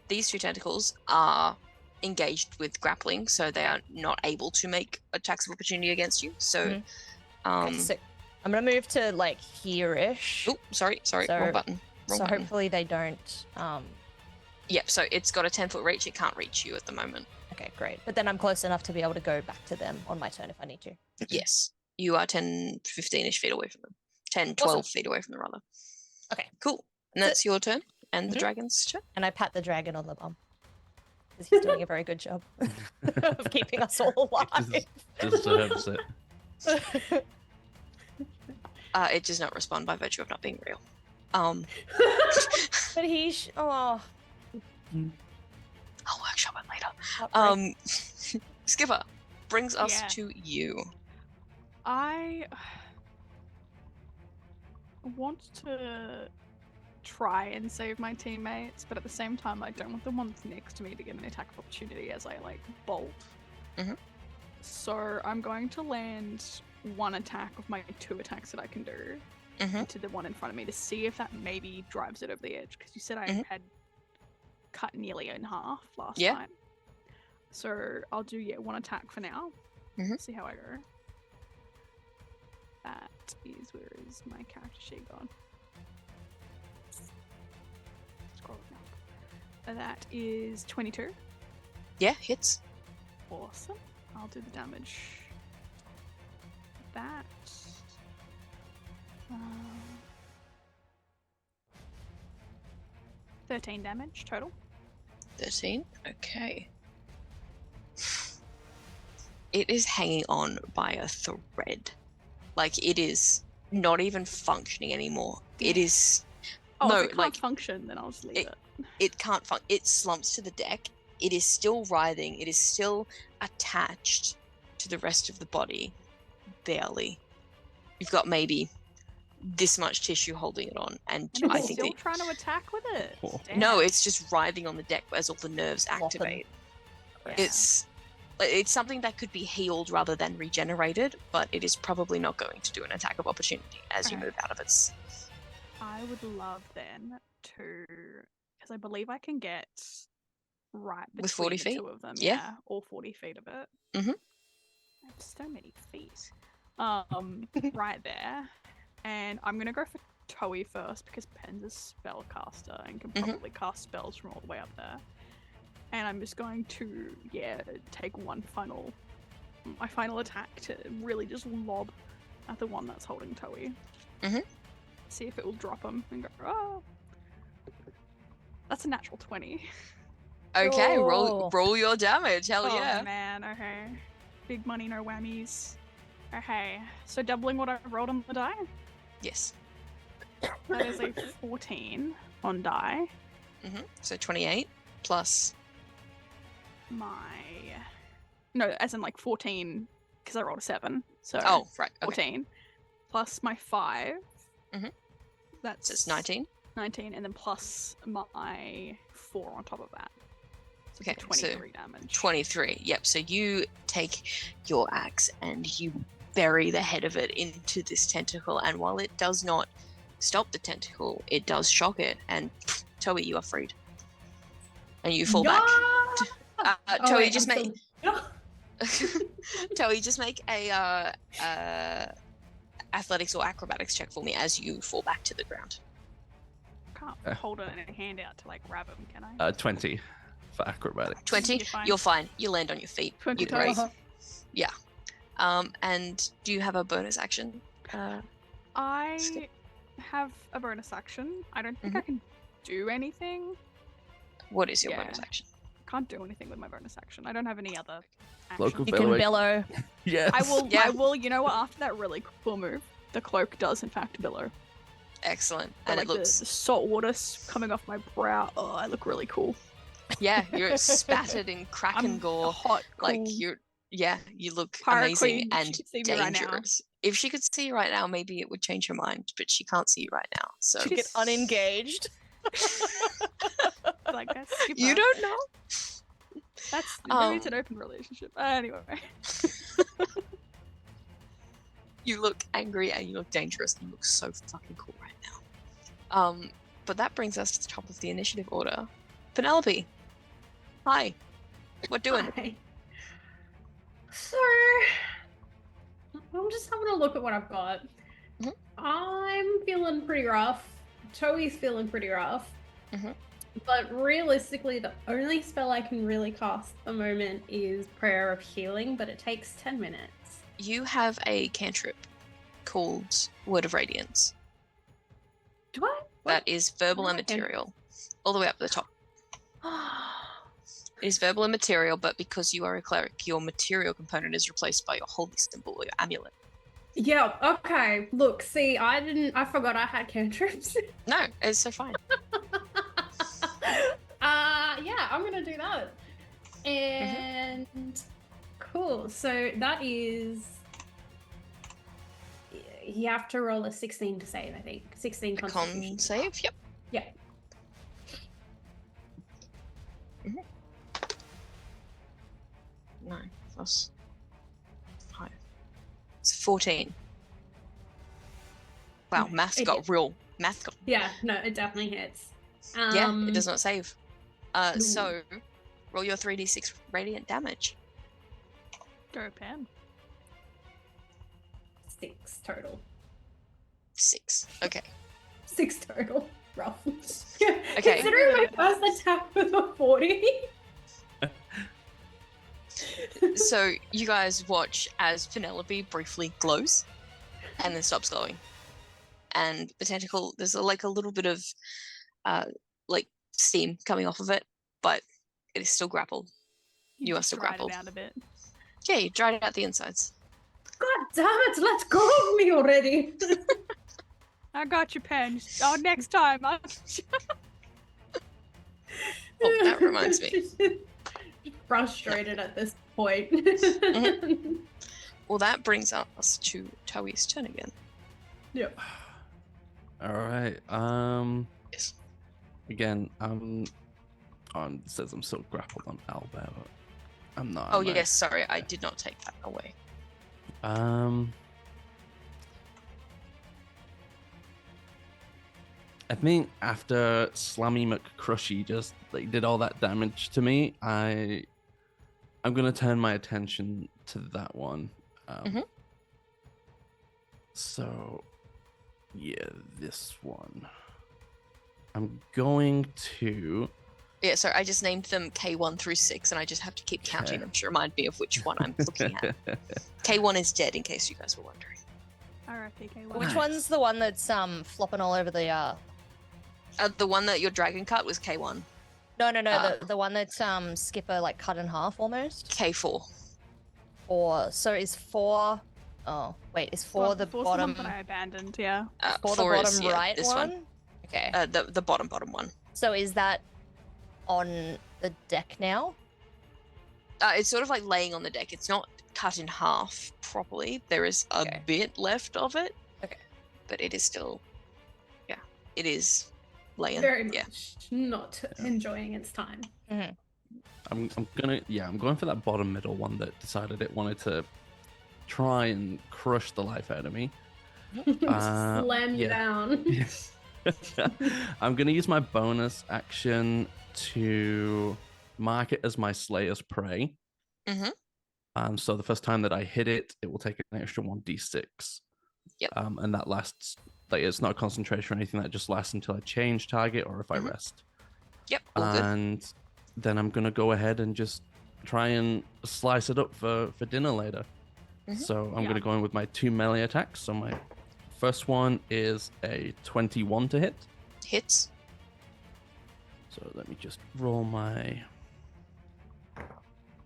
these 2 tentacles are engaged with grappling, so they are not able to make attacks of opportunity against you. So Okay, so I'm gonna move to like here-ish. oh, sorry, So- wrong button. Wrong So button. hopefully they don't. Yep, so it's got a 10-foot reach. It can't reach you at the moment. Okay, great. But then I'm close enough to be able to go back to them on my turn if I need to. Yes, you are 10, 15-ish feet away from them. 10, 12 Awesome. feet away from them, rather. Okay. Cool. And That's that's your turn, and the Mhm. dragon's turn. And I pat the dragon on the bum. Because he's doing a very good job of keeping us all alive. Just deserves it. It does not respond by virtue of not being real. But he's oh, I'll workshop it later. heartbreak. Skipper brings us Yeah. to you. I want to try and save my teammates, but at the same time, I don't want the ones next to me to get an attack of opportunity as I like bolt. Mhm. So I'm going to land 1 attack of my 2 attacks that I can do Mhm. into the one in front of me to see if that maybe drives it over the edge. Because you said I Mhm. had cut nearly in half last Yeah. time. So I'll do 1 attack for now. Mhm. See how I go. That is, where is my character sheet gone? Scroll up. That is 22. Yeah, hits. Awesome. I'll do the damage. That. 13 damage total. 13. Okay. It is hanging on by a thread. Like, it is not even functioning anymore. It is. Oh, No, if it can't like, function, then I'll just leave it. It can't it slumps to the deck. It is still writhing. It is still attached to the rest of the body. Barely. You've got maybe this much tissue holding it on, and And I it's think still that, trying to attack with it. Oh. no, Damn. it's just writhing on the deck as all the nerves Flopping. activate. Yeah. It's something that could be healed rather than regenerated, but it is probably not going to do an attack of opportunity as you Okay. move out of its. I would love then to, because I believe I can get right between With 40 the feet? 2 of them. Yeah. All 40 feet of it. Mhm. I have so many feet. Right there, and I'm gonna go for Tohi first because Pen's a spellcaster and can Mhm. probably cast spells from all the way up there. And I'm just going to take my final attack to really just lob at the one that's holding Tohi. Mhm. See if it will drop him and go. Oh, that's a natural 20. Okay, Oh. roll your damage. Hell Oh yeah. man, okay. Big money, no whammies. Okay, so doubling what I rolled on the die. Yes. That is a 14 on die. So 28 plus No, as in like 14, because I rolled a 7. So Oh, right. Okay. 14 plus my 5. Mhm. That's So it's 19. 19, and then plus my 4 on top of that. So Okay, it's so 23 damage. 23. Yep. So you take your axe and you bury the head of it into this tentacle, and while it does not stop the tentacle, it does shock it, and Tohi, you are freed. And you fall back. Tohi, just make Tohi, just make a athletics or acrobatics check for me as you fall back to the ground. Can't hold it in a hand out to like grab him, can I? 20 for acrobatics. 20. You're fine. You're fine. You land on your feet. 20 You're great. total. Yeah. And do you have a bonus action? I Skip. have a bonus action. I don't think Mhm. I can do anything. What is your Yeah. bonus action? Can't do anything with my bonus action. I don't have any other Local actions. You can Billowing. billow. Yes. I will. Yeah. I will. You know what? After that really cool move, the cloak does in fact billow. Excellent. So, And like it looks, the salt water coming off my brow. Oh, I look really cool. yeah, you're spattered in I'm kraken gore. hot, Like cool you look pirate amazing queen. If and she could see me right now. dangerous. If she could see you right now, maybe it would change her mind, but she can't see you right now. So To get unengaged. Like that's you don't know. That's maybe it's an open relationship. Anyway. You look angry and you look dangerous and you look so fucking cool right now. But that brings us to the top of the initiative order. Penelope. Hi. What doing? Hi. So, I'm just having a look at what I've got. Mhm. I'm feeling pretty rough. Tohi's feeling pretty rough. Mhm. But realistically, the only spell I can really cast at the moment is Prayer of Healing, but it takes 10 minutes. You have a cantrip called Word of Radiance. Do I? That is verbal and Oh, okay. material. All the way up at the top. It is verbal and material, but because you are a cleric, your material component is replaced by your holy symbol or your amulet. Yeah, okay. Look, see, I forgot I had cantrips. No, it's so fine. Yeah, I'm gonna do that. And cool. So that is you have to roll a 16 to save, I think. 16 Con constitution. save, yep. Yeah. Mm-hmm. 9 plus 5. It's 14. Wow, Okay, math it got hit. real. Math got Yeah, no, it definitely hits. yeah, it does not save. Ooh. So roll your 3d6 radiant damage. Go Pam. 6 total. 6. Okay. 6 total. Rough. Okay. Considering my first attack was a 40. So you guys watch as Penelope briefly glows and then stops glowing. And the tentacle, there's a little bit of like steam coming off of it, but it is still grappled. You are just still dried grappled. it out a bit. Yeah, you dried out the insides. God damn it, let go of me already. I got you, Pen. Oh, next time. Oh, that reminds me. Frustrated at this point. Well, that brings us to Tohi's turn again. Yep. All right. Yes. Again, it says I'm still grappled on Albert. I'm not. Oh, am I? yes, sorry, I did not take that away. I think after Slammy McCrushy just did all that damage to me, I'm gonna turn my attention to that one. Mhm. So, yeah, this one. I'm going to. Yeah, sorry, I just named them K1 through 6, and I just have to keep counting them to remind me of which one I'm looking at. K1 is dead, in case you guys were wondering. RFPK. Which Nice. one's the one that's flopping all over the The one that your dragon cut was K1. No, the one that's Skipper like cut in half almost. K4. Or so is 4. Oh wait, is 4 the Four's bottom? one that I abandoned. Yeah. 4 the 4 bottom is, yeah, right this one. Okay. The bottom one. So is that on the deck now? It's sort of like laying on the deck. It's not cut in half properly. There is a bit left of it. Okay. But it is still, it is laying. Very much not enjoying its time. I'm going for that bottom middle one that decided it wanted to try and crush the life out of me. Slam you down. I'm gonna use my bonus action to mark it as my Slayer's Prey. So the first time that I hit it, it will take an extra 1d6. Yep. And that lasts, like, it's not concentration or anything. That just lasts until I change target or if I rest. Yep. All and good. Then I'm gonna go ahead and just try and slice it up for dinner later. So I'm gonna go in with my 2 melee attacks. So my first one is a 21 to hit. Hits. So let me just roll my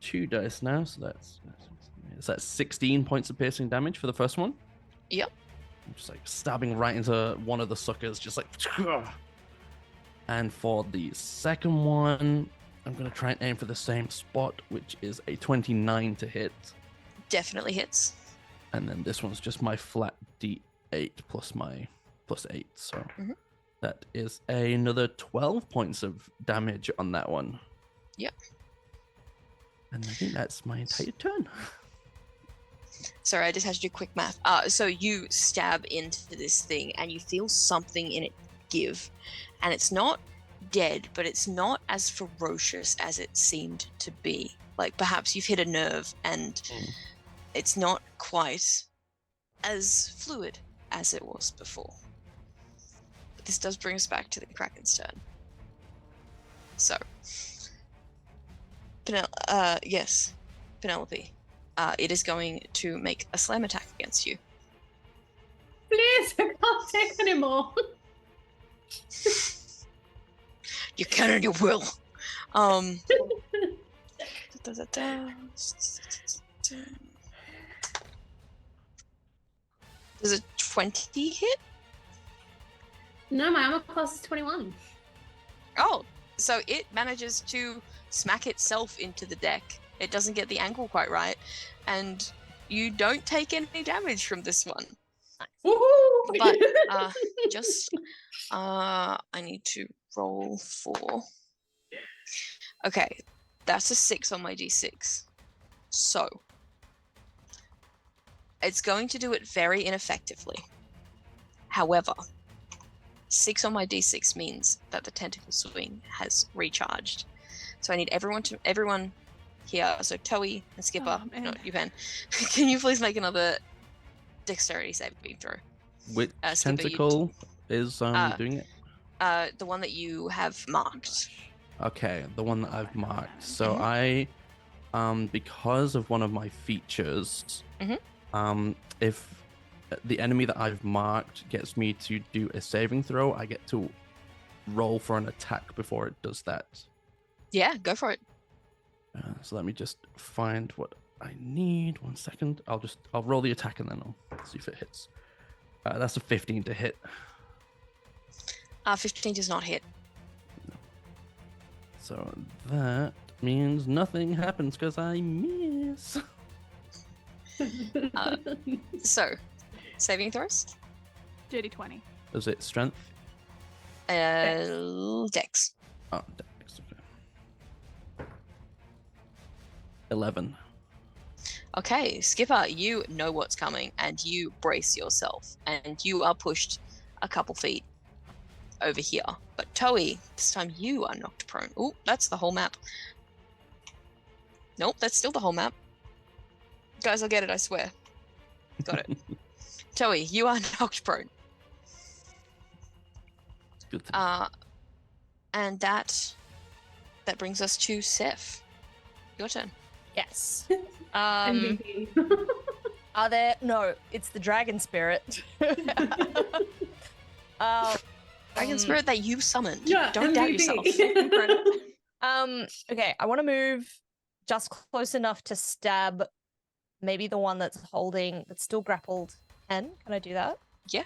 2 dice now. So that's 16 points of piercing damage for the first one. Yep. I'm just like stabbing right into one of the suckers, just like. And for the second one, I'm gonna try and aim for the same spot, which is a 29 to hit. Definitely hits. And then this one's just my flat D8 plus my +8. So that is another 12 points of damage on that one. Yep. And I think that's my entire turn. Sorry, I just had to do quick math. So you stab into this thing and you feel something in it give. And it's not dead, but it's not as ferocious as it seemed to be. Like perhaps you've hit a nerve and it's not quite as fluid as it was before. But this does bring us back to the Kraken's turn. So, yes, Penelope, it is going to make a slam attack against you. Please, I can't take anymore. You can and you will. Does a 20 hit? No, my armor class is 21. Oh, so it manages to smack itself into the deck. It doesn't get the angle quite right, and you don't take any damage from this one. Woohoo! But I need to roll 4. Okay, that's a 6 on my d6. So it's going to do it very ineffectively. However, 6 on my d6 means that the tentacle swing has recharged. So I need everyone here. So Tohi and Skipper, no, you can you please make another dexterity saving throw? Which Skipper, tentacle is doing it? The one that you have marked. Okay, the one that I've marked. So I, because of one of my features, if the enemy that I've marked gets me to do a saving throw, I get to roll for an attack before it does that. Yeah, go for it. So let me just find what I need. 1 second. I'll roll the attack and then I'll see if it hits. That's a 15 to hit. 15 does not hit. So that means nothing happens because I miss. So, saving throws? Dirty 20. Is it strength? Dex. Oh, dex. Okay. 11. Okay, Skipper, you know what's coming and you brace yourself and you are pushed a couple feet over here. But Tohi, this time you are knocked prone. Oh, that's the whole map. Nope, that's still the whole map. Guys, I'll get it, I swear. Got it. Tohi, you are knocked prone. Good to know. And that brings us to Seth. Your turn. Yes. MVP. Are there? No, it's the dragon spirit. Dragon spirit that you summoned. Yeah, Don't doubt MVP. yourself. Okay, I want to move just close enough to stab maybe the one that's still grappled 10. Can I do that? Yeah.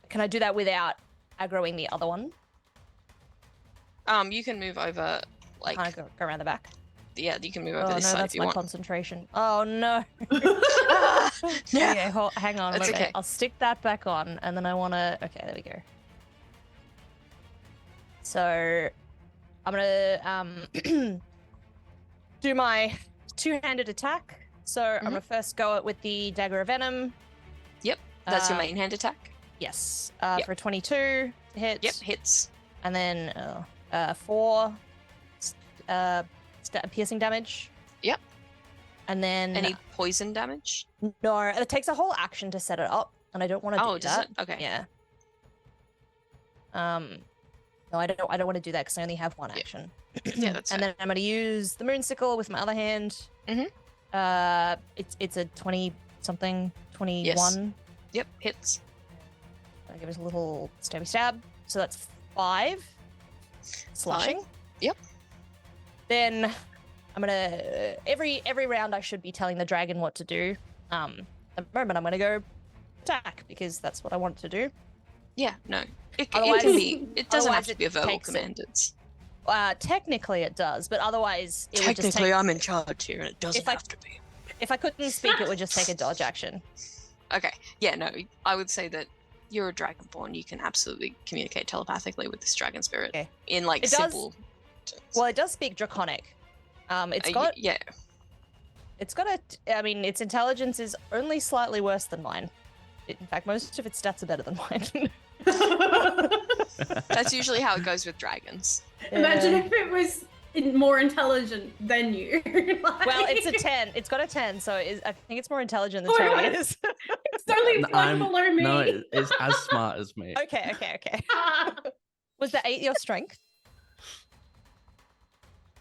Can I do that without aggroing the other one? You can move over, like... Kind of go around the back. Yeah, you can move over Oh no, this side that's if you my want. concentration. Oh no. Yeah. Okay, hang on. It's okay. I'll stick that back on, and then I want to. Okay, there we go. So I'm gonna do my two-handed attack. So I'm gonna first go it with the dagger of venom. Yep, that's your main hand attack. Yes. Yep. For 22 hit. Yep, hits. And then 4 piercing damage. Yep. And then Any poison damage? no, it takes a whole action to set it up, and I don't want to do does that. it? Okay. Yeah. No, I don't want to do that because I only have one action. Yeah, that's And fair. then I'm going to use the moonsicle with my other hand. Mhm. It's a 20 something, 21. Yes. Yep, hits. I'll give it a little stabby stab. So that's 5 slashing. Yep. Then I'm gonna every round I should be telling the dragon what to do. At the moment I'm gonna go attack because that's what I want to do. Yeah, no. It Otherwise- can be. It doesn't have otherwise to be a it verbal takes it. command. It's Technically it does, but otherwise it would just technically take. I'm in charge here, and it doesn't If I- have to be. If I couldn't speak, it would just take a dodge action. Okay. Yeah, no. I would say that you're a dragonborn. You can absolutely communicate telepathically with this dragon spirit Okay. in like It does- simple terms. Well, it does speak Draconic. It's got yeah. It's got a. I mean, its intelligence is only slightly worse than mine. In fact, most of its stats are better than mine. That's usually how it goes with dragons. Imagine Yeah. if it was more intelligent than you. Like- Well, it's a 10. It's got a 10, so I think it's more intelligent than Oh my Tohi God. is. It's only one below me. No, it's as smart as me. Okay. Was the 8 your strength?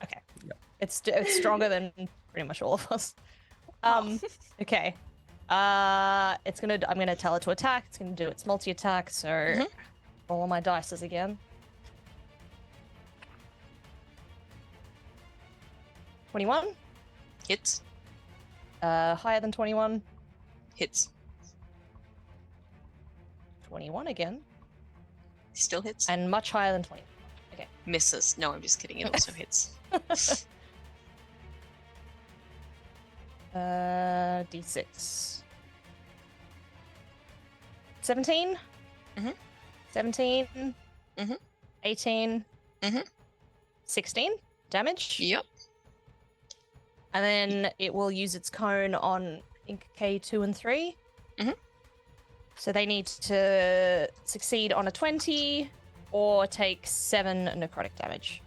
Okay. Yep. It's stronger than pretty much all of us. Okay. I'm gonna tell it to attack. It's gonna do its multi-attack, so roll my dices again. 21. Hits. Higher than 21. Hits. 21 again. Still hits. And much higher than 20. Misses. No, I'm just kidding. It also hits. D6. 17. Mhm. 17. Mhm. 18. Mhm. 16 damage. Yep. And then it will use its cone on K2 and 3. Mhm. So they need to succeed on a 20 or take 7 necrotic damage.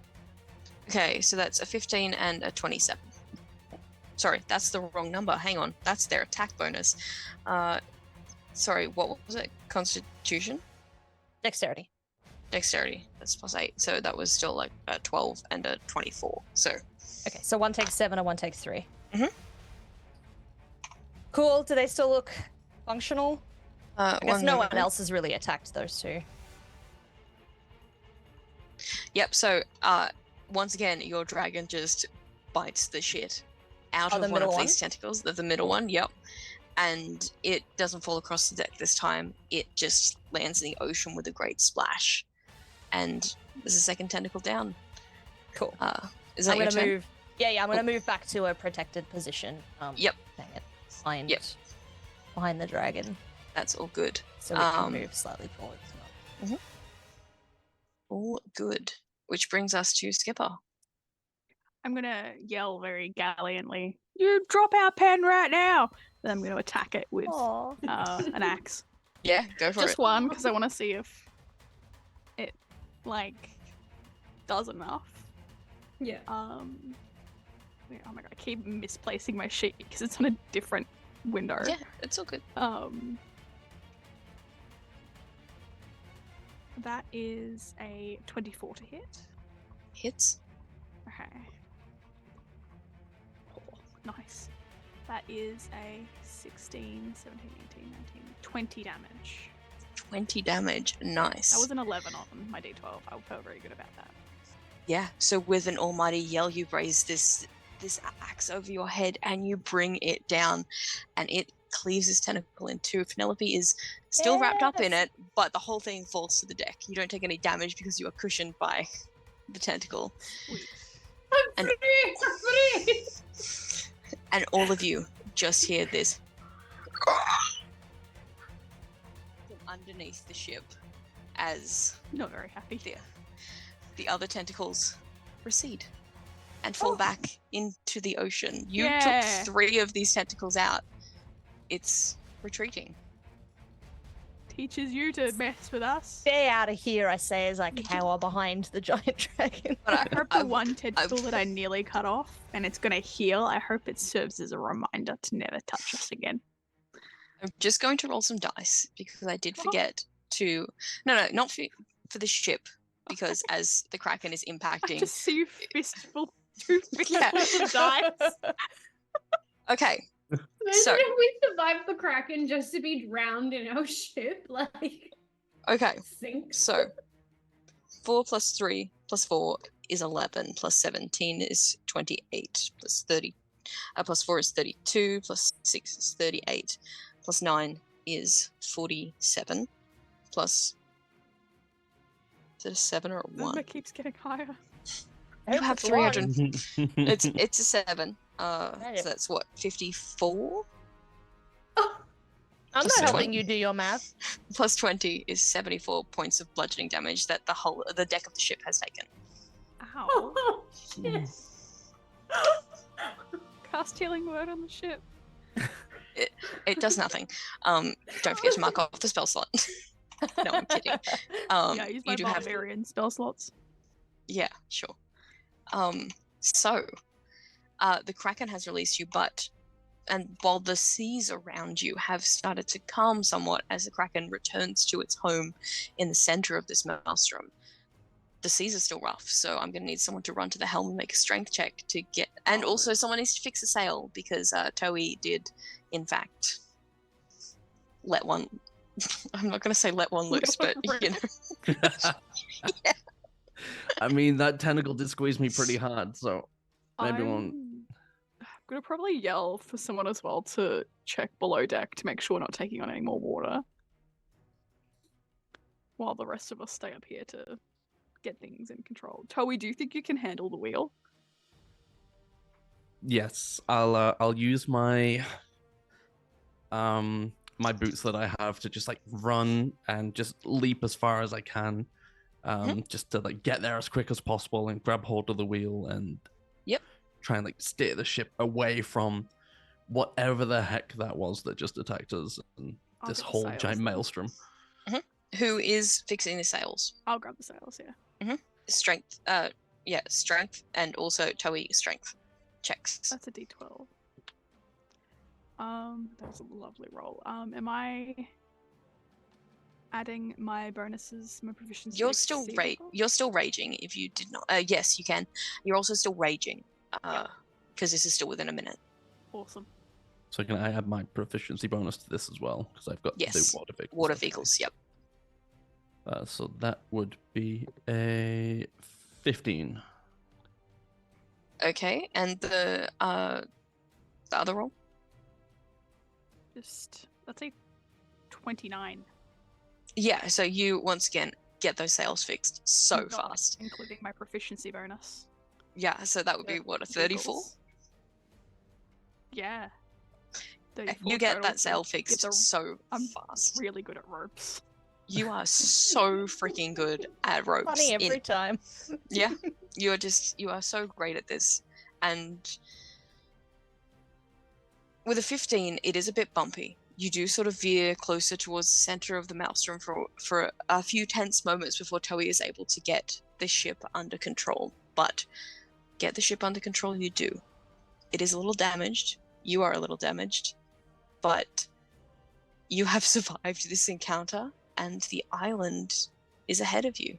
Okay, so that's a 15 and a 27. Sorry, that's the wrong number. Hang on. That's their attack bonus. Sorry, what was it? Constitution? Dexterity. Dexterity. That's +8. So that was still like a 12 and a 24. So Okay, so one takes 7 and one takes 3. Mhm. Cool. Do they still look functional? I guess no one moment. else has really attacked those two. Yep, so once again, your dragon just bites the shit out Oh, of the one of middle these tentacles. The middle one, yep. And it doesn't fall across the deck this time. It just lands in the ocean with a great splash. And there's a second tentacle down. Cool. Is that I'm your gonna turn? move. Yeah, I'm gonna move back to a protected position. Yep. Dang it. Behind. Yep. Behind the dragon, That's all good. so we can move slightly forward as well. All good. Which brings us to Skipper. I'm gonna yell very gallantly, "You drop our pen right now!" Then I'm gonna attack it with Aw. an axe. Yeah, go for Just it. one, because I want to see if it does enough. Yeah. Wait, oh my god, I keep misplacing my sheet because it's on a different window. Yeah, it's all good. That is a 24 to hit. Hits. Okay. Oh, nice. That is a 16, 17, 18, 19, 20 damage. 20 damage. Nice. That was an 11 on my d12. I felt very good about that. Yeah, so with an almighty yell, you raise this axe over your head and you bring it down, and it cleaves this tentacle in two. Penelope is still wrapped up in it, but the whole thing falls to the deck. You don't take any damage because you are cushioned by the tentacle. Sweet. I'm And- free! I'm free! and all of you just hear this from underneath the ship as Not very happy. the other tentacles recede and fall back into the ocean. You Yeah. took 3 of these tentacles out. It's retreating. Teaches you to mess with us. Stay out of here, I say as I cower behind the giant dragon. But I hope the I've- one tentacle that I nearly cut off and it's going to heal, I hope it serves as a reminder to never touch us again. I'm just going to roll some dice because I did forget to. No, not for the ship, because as the Kraken is I impacting. just see you fistful, 2 Yeah. fistfuls of dice. Okay, Imagine So- if we survived the Kraken just to be drowned in our ship, like okay. sink. So 4 plus 3 plus 4 is 11, plus 17 is 28, plus 30, plus 4 is 32, plus 6 is 38, plus 9 is 47, plus. Is it a 7 or a The 1? number keeps getting higher. You have It's one. 300. It's a 7. Right. So that's what, 54? I'm Plus not helping 20. you do your math. Plus 20 is 74 points of bludgeoning damage that the deck of the ship has taken. Ow. Oh, shit. Cast healing word on the ship. It does nothing. Don't forget to mark off the spell slot. No, I'm kidding. Yeah, I use my you do have, barbarian spell slots. yeah, sure. So the Kraken has released you, and while the seas around you have started to calm somewhat as the Kraken returns to its home in the center of this maelstrom, the seas are still rough. So I'm going to need someone to run to the helm and make a strength check to get, and also someone needs to fix a sail because Tohi did, in fact, let one. I'm not going to say let one loose, but you know. I mean, that tentacle did squeeze me pretty hard, so maybe one. I'm gonna probably yell for someone as well to check below deck to make sure we're not taking on any more water. While the rest of us stay up here to get things in control. Tohi, do you think you can handle the wheel? Yes, I'll use my my boots that I have to just like run and just leap as far as I can, just to like get there as quick as possible and grab hold of the wheel and try and like steer the ship away from whatever the heck that was that just attacked us and I'll this get the whole sails giant then. maelstrom. Who is fixing the sails? I'll grab the sails, yeah. Strength. Strength, and also Tohi strength checks. That's a d12. That was a lovely roll. Am I adding my bonuses, my proficiency? You're to still sea level? You're still raging. If you did not, yes, you can. You're also still raging, because this is still within a minute. Awesome. So can I add my proficiency bonus to this as well? Because I've got Yes. the water vehicles. Water okay. vehicles. Yep. So that would be a 15. Okay, and the other roll. That's a 29. Yeah. So you once again get those sails fixed so Got it, fast. including my proficiency bonus. Yeah. So that would be what, a 34. Wiggles. Yeah. And 34 you get total that to sail get fixed the- so I'm fast. really good at ropes. You are so freaking good at ropes. Funny every time. Yeah, you are so great at this. And with a 15, it is a bit bumpy. You do sort of veer closer towards the center of the maelstrom for a few tense moments before Tohi is able to get the ship under control. But get the ship under control, you do. It is a little damaged. You are a little damaged. But you have survived this encounter, and the island is ahead of you.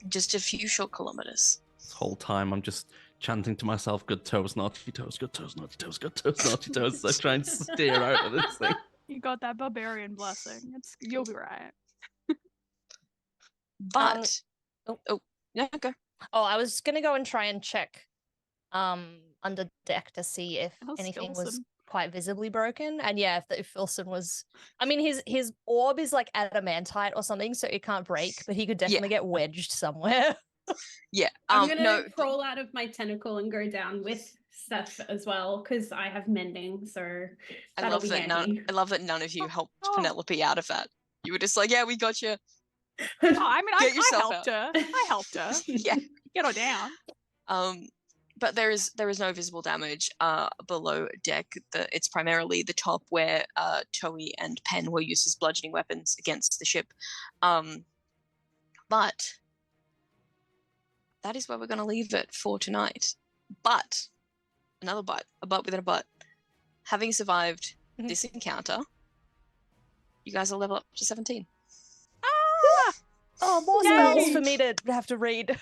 Just a few short kilometers. This whole time I'm just chanting to myself, good toes, naughty toes, good toes, naughty toes, good toes, naughty toes. I try and steer out of this thing. You got that barbarian blessing. You'll be right. But yeah, go. Oh, I was gonna go and try and check under deck to see if How's anything was Filson? quite visibly broken. And yeah, if Filson was, I mean, his orb is like adamantite or something, so it can't break, but he could definitely get wedged somewhere. Yeah. I'm gonna no. crawl out of my tentacle and go down with Steph as well because I have mending, so I that'll love be that handy. I love that none of you helped Oh. Penelope out of that. You were just like, yeah, we got you. Oh, I mean, Get I yourself helped out. her. I helped her. Yeah. Get her down. But there is no visible damage below deck. It's primarily the top where Tohi and Pen were used as bludgeoning weapons against the ship. But that is where we're going to leave it for tonight. But another but, a but within a but. Having survived this encounter, you guys will level up to 17. Oh, more spells for me to have to read.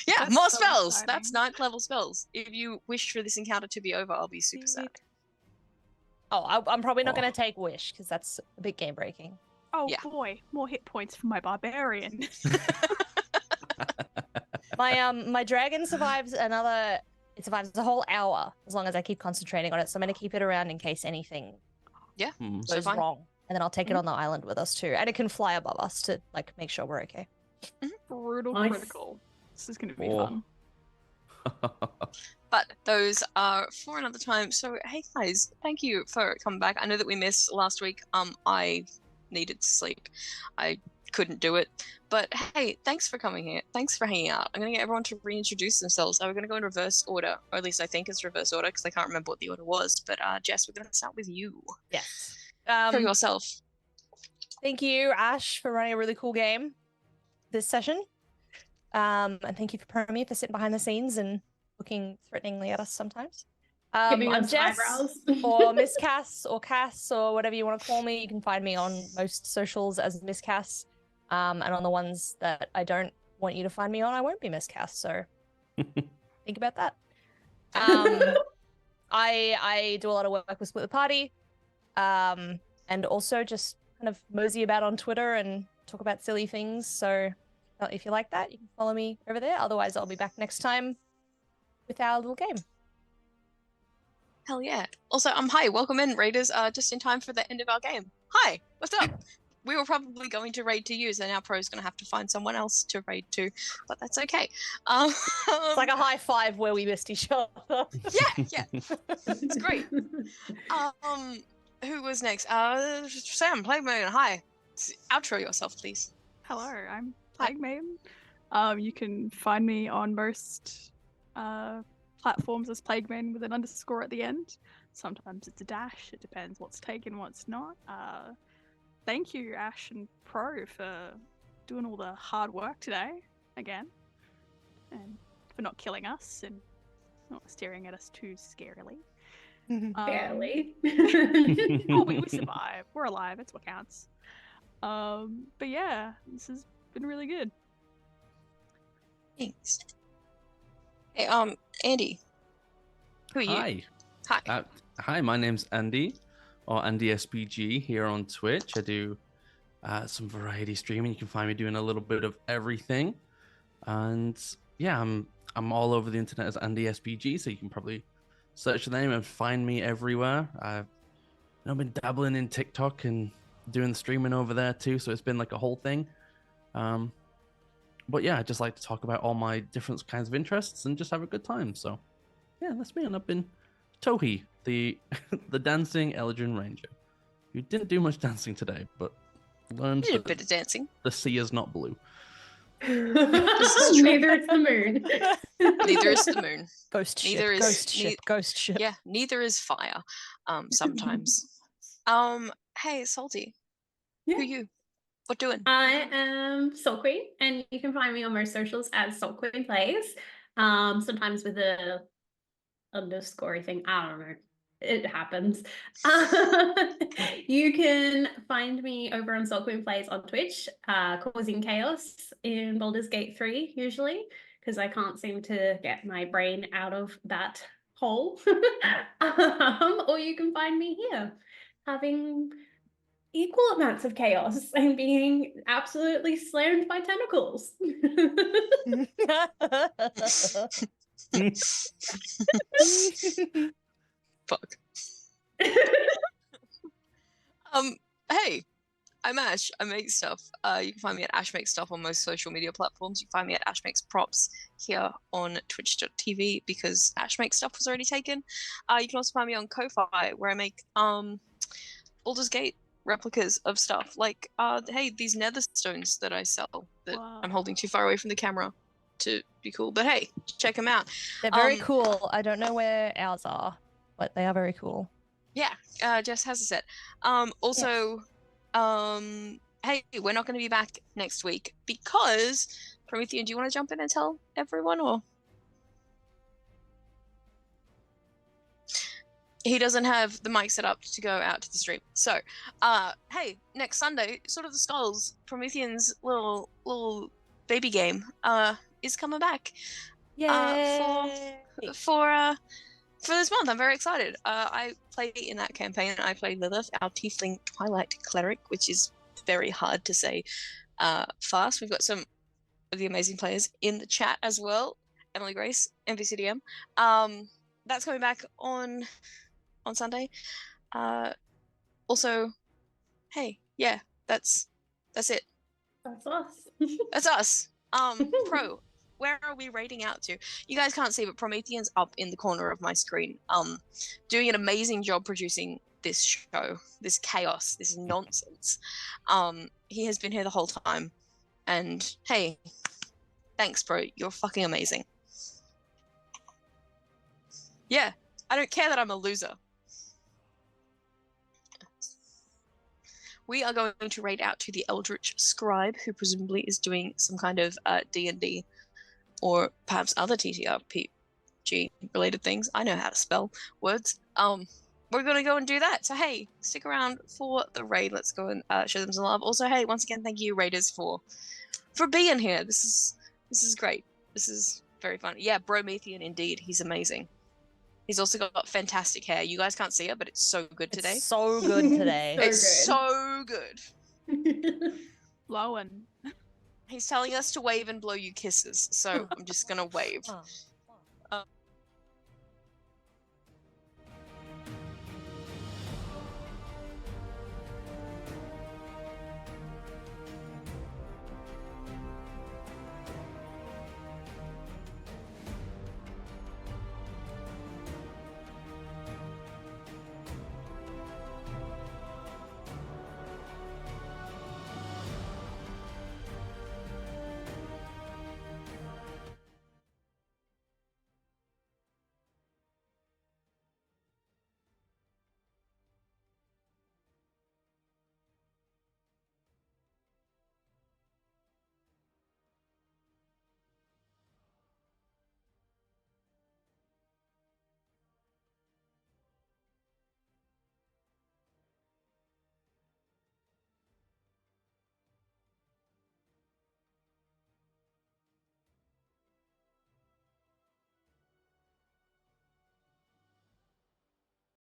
Yeah, That's more so spells. That's exciting. 9th level spells. If you wish for this encounter to be over, I'll be super sad. Oh, I'm probably not going to take Wish because that's a bit game breaking. Oh Yeah. boy, more hit points for my barbarian. My dragon survives it survives a whole hour as long as I keep concentrating on it. So I'm going to keep it around in case anything Yeah, so goes fine. wrong. And then I'll take it on the island with us too. And it can fly above us to like make sure we're okay. Brutal Nice. critical. This is gonna be Oh. fun. But those are for another time. So hey guys, thank you for coming back. I know that we missed last week. I needed to sleep. I couldn't do it. But hey, thanks for coming here. Thanks for hanging out. I'm gonna get everyone to reintroduce themselves. We're gonna go in reverse order, or at least I think it's reverse order because I can't remember what the order was. But Jess, we're gonna start with you. Yes. For yourself. Thank you, Ash, for running a really cool game this session. And thank you for Permy for sitting behind the scenes and looking threateningly at us sometimes. Giving I'm us Jess, eyebrows. or misskass, or Cass, or whatever you want to call me. You can find me on most socials as misskass. And on the ones that I don't want you to find me on, I won't be misskass. So think about that. I do a lot of work with Split the Party. And also just kind of mosey about on Twitter and talk about silly things. So if you like that, you can follow me over there. Otherwise, I'll be back next time with our little game. Hell yeah. Also, hi, welcome in, raiders, just in time for the end of our game. Hi, what's up? We were probably going to raid to you, so now Pro's going to have to find someone else to raid to, but that's okay. It's like a high five where we missed each other. Yeah. It's great. Who was next? Sam, Plague Maiden, hi. Outro yourself, please. Hello, I'm Plague Maiden. You can find me on most platforms as Plague Maiden with an underscore at the end. Sometimes it's a dash. It depends what's taken, what's not. Thank you, Ash and Pro, for doing all the hard work today again, and for not killing us and not staring at us too scarily. Barely. Oh, we survived. We're alive. It's what counts. But yeah, this has been really good. Thanks. Hey, Andy. Who are you? Hi. Hi, my name's Andy, or Andy SPG here on Twitch. I do some variety streaming. You can find me doing a little bit of everything. And yeah, I'm all over the internet as Andy SPG, so you can probably search the name and find me everywhere. I've been dabbling in TikTok and doing the streaming over there too, so it's been like a whole thing. But yeah, I just like to talk about all my different kinds of interests and just have a good time. So yeah, that's me. And I've been Tohi, the the dancing Eldrin Ranger, who didn't do much dancing today, but learned Did a bit of dancing. the sea is not blue. Neither is the moon. Neither is the moon. Ghost Neither ship. is Ghost ship. Ghost ship. Yeah, neither is fire. Sometimes. Hey, Salty. Yeah. Who you? What doing? I am Soul Queen, and you can find me on most socials as Soul Queen Plays. Sometimes with a underscore thing. I don't know. It happens. You can find me over on Soul Queen Plays on Twitch, causing chaos in Baldur's Gate 3 usually, because I can't seem to get my brain out of that hole. Or you can find me here, having equal amounts of chaos and being absolutely slammed by tentacles. Fuck. Hey, I'm Ash. I make stuff. You can find me at Ash Makes Stuff on most social media platforms. You can find me at Ash Makes Props here on twitch.tv because Ash Makes Stuff was already taken. You can also find me on Ko-Fi where I make Baldur's Gate replicas of stuff. Like, hey, these nether stones that I sell that I'm holding too far away from the camera to be cool. But hey, check them out. They're very cool. I don't know where ours are, but they are very cool. Yeah, Jess has a set. Also, hey, we're not going to be back next week because Promethean, do you want to jump in and tell everyone, or he doesn't have the mic set up to go out to the stream? So, hey, next Sunday, Sword of the Skulls, Promethean's little baby game, is coming back. Yay! For this month, I'm very excited. I play in that campaign. I play Lilith, our Tiefling Twilight Cleric, which is very hard to say fast. We've got some of the amazing players in the chat as well. Emily Grace, MVCDM. That's coming back on Sunday. Also, hey, yeah, that's it. That's us. That's us. Pro. Where are we rating out to? You guys can't see, but Promethean's up in the corner of my screen, doing an amazing job producing this show, this chaos, this nonsense. He has been here the whole time, and hey, thanks, bro. You're fucking amazing. Yeah, I don't care that I'm a loser. We are going to rate out to the Eldritch Scribe, who presumably is doing some kind of D&D or perhaps other TTRPG related things. I know how to spell words. We're going to go and do that. So, hey, stick around for the raid. Let's go and show them some love. Also, hey, once again, thank you, Raiders, for being here. This is great. This is very fun. Yeah, Promethean, indeed. He's amazing. He's also got fantastic hair. You guys can't see it, but it's so good today. It's so good today. It's so good. Blowing. He's telling us to wave and blow you kisses, so I'm just gonna wave. Oh.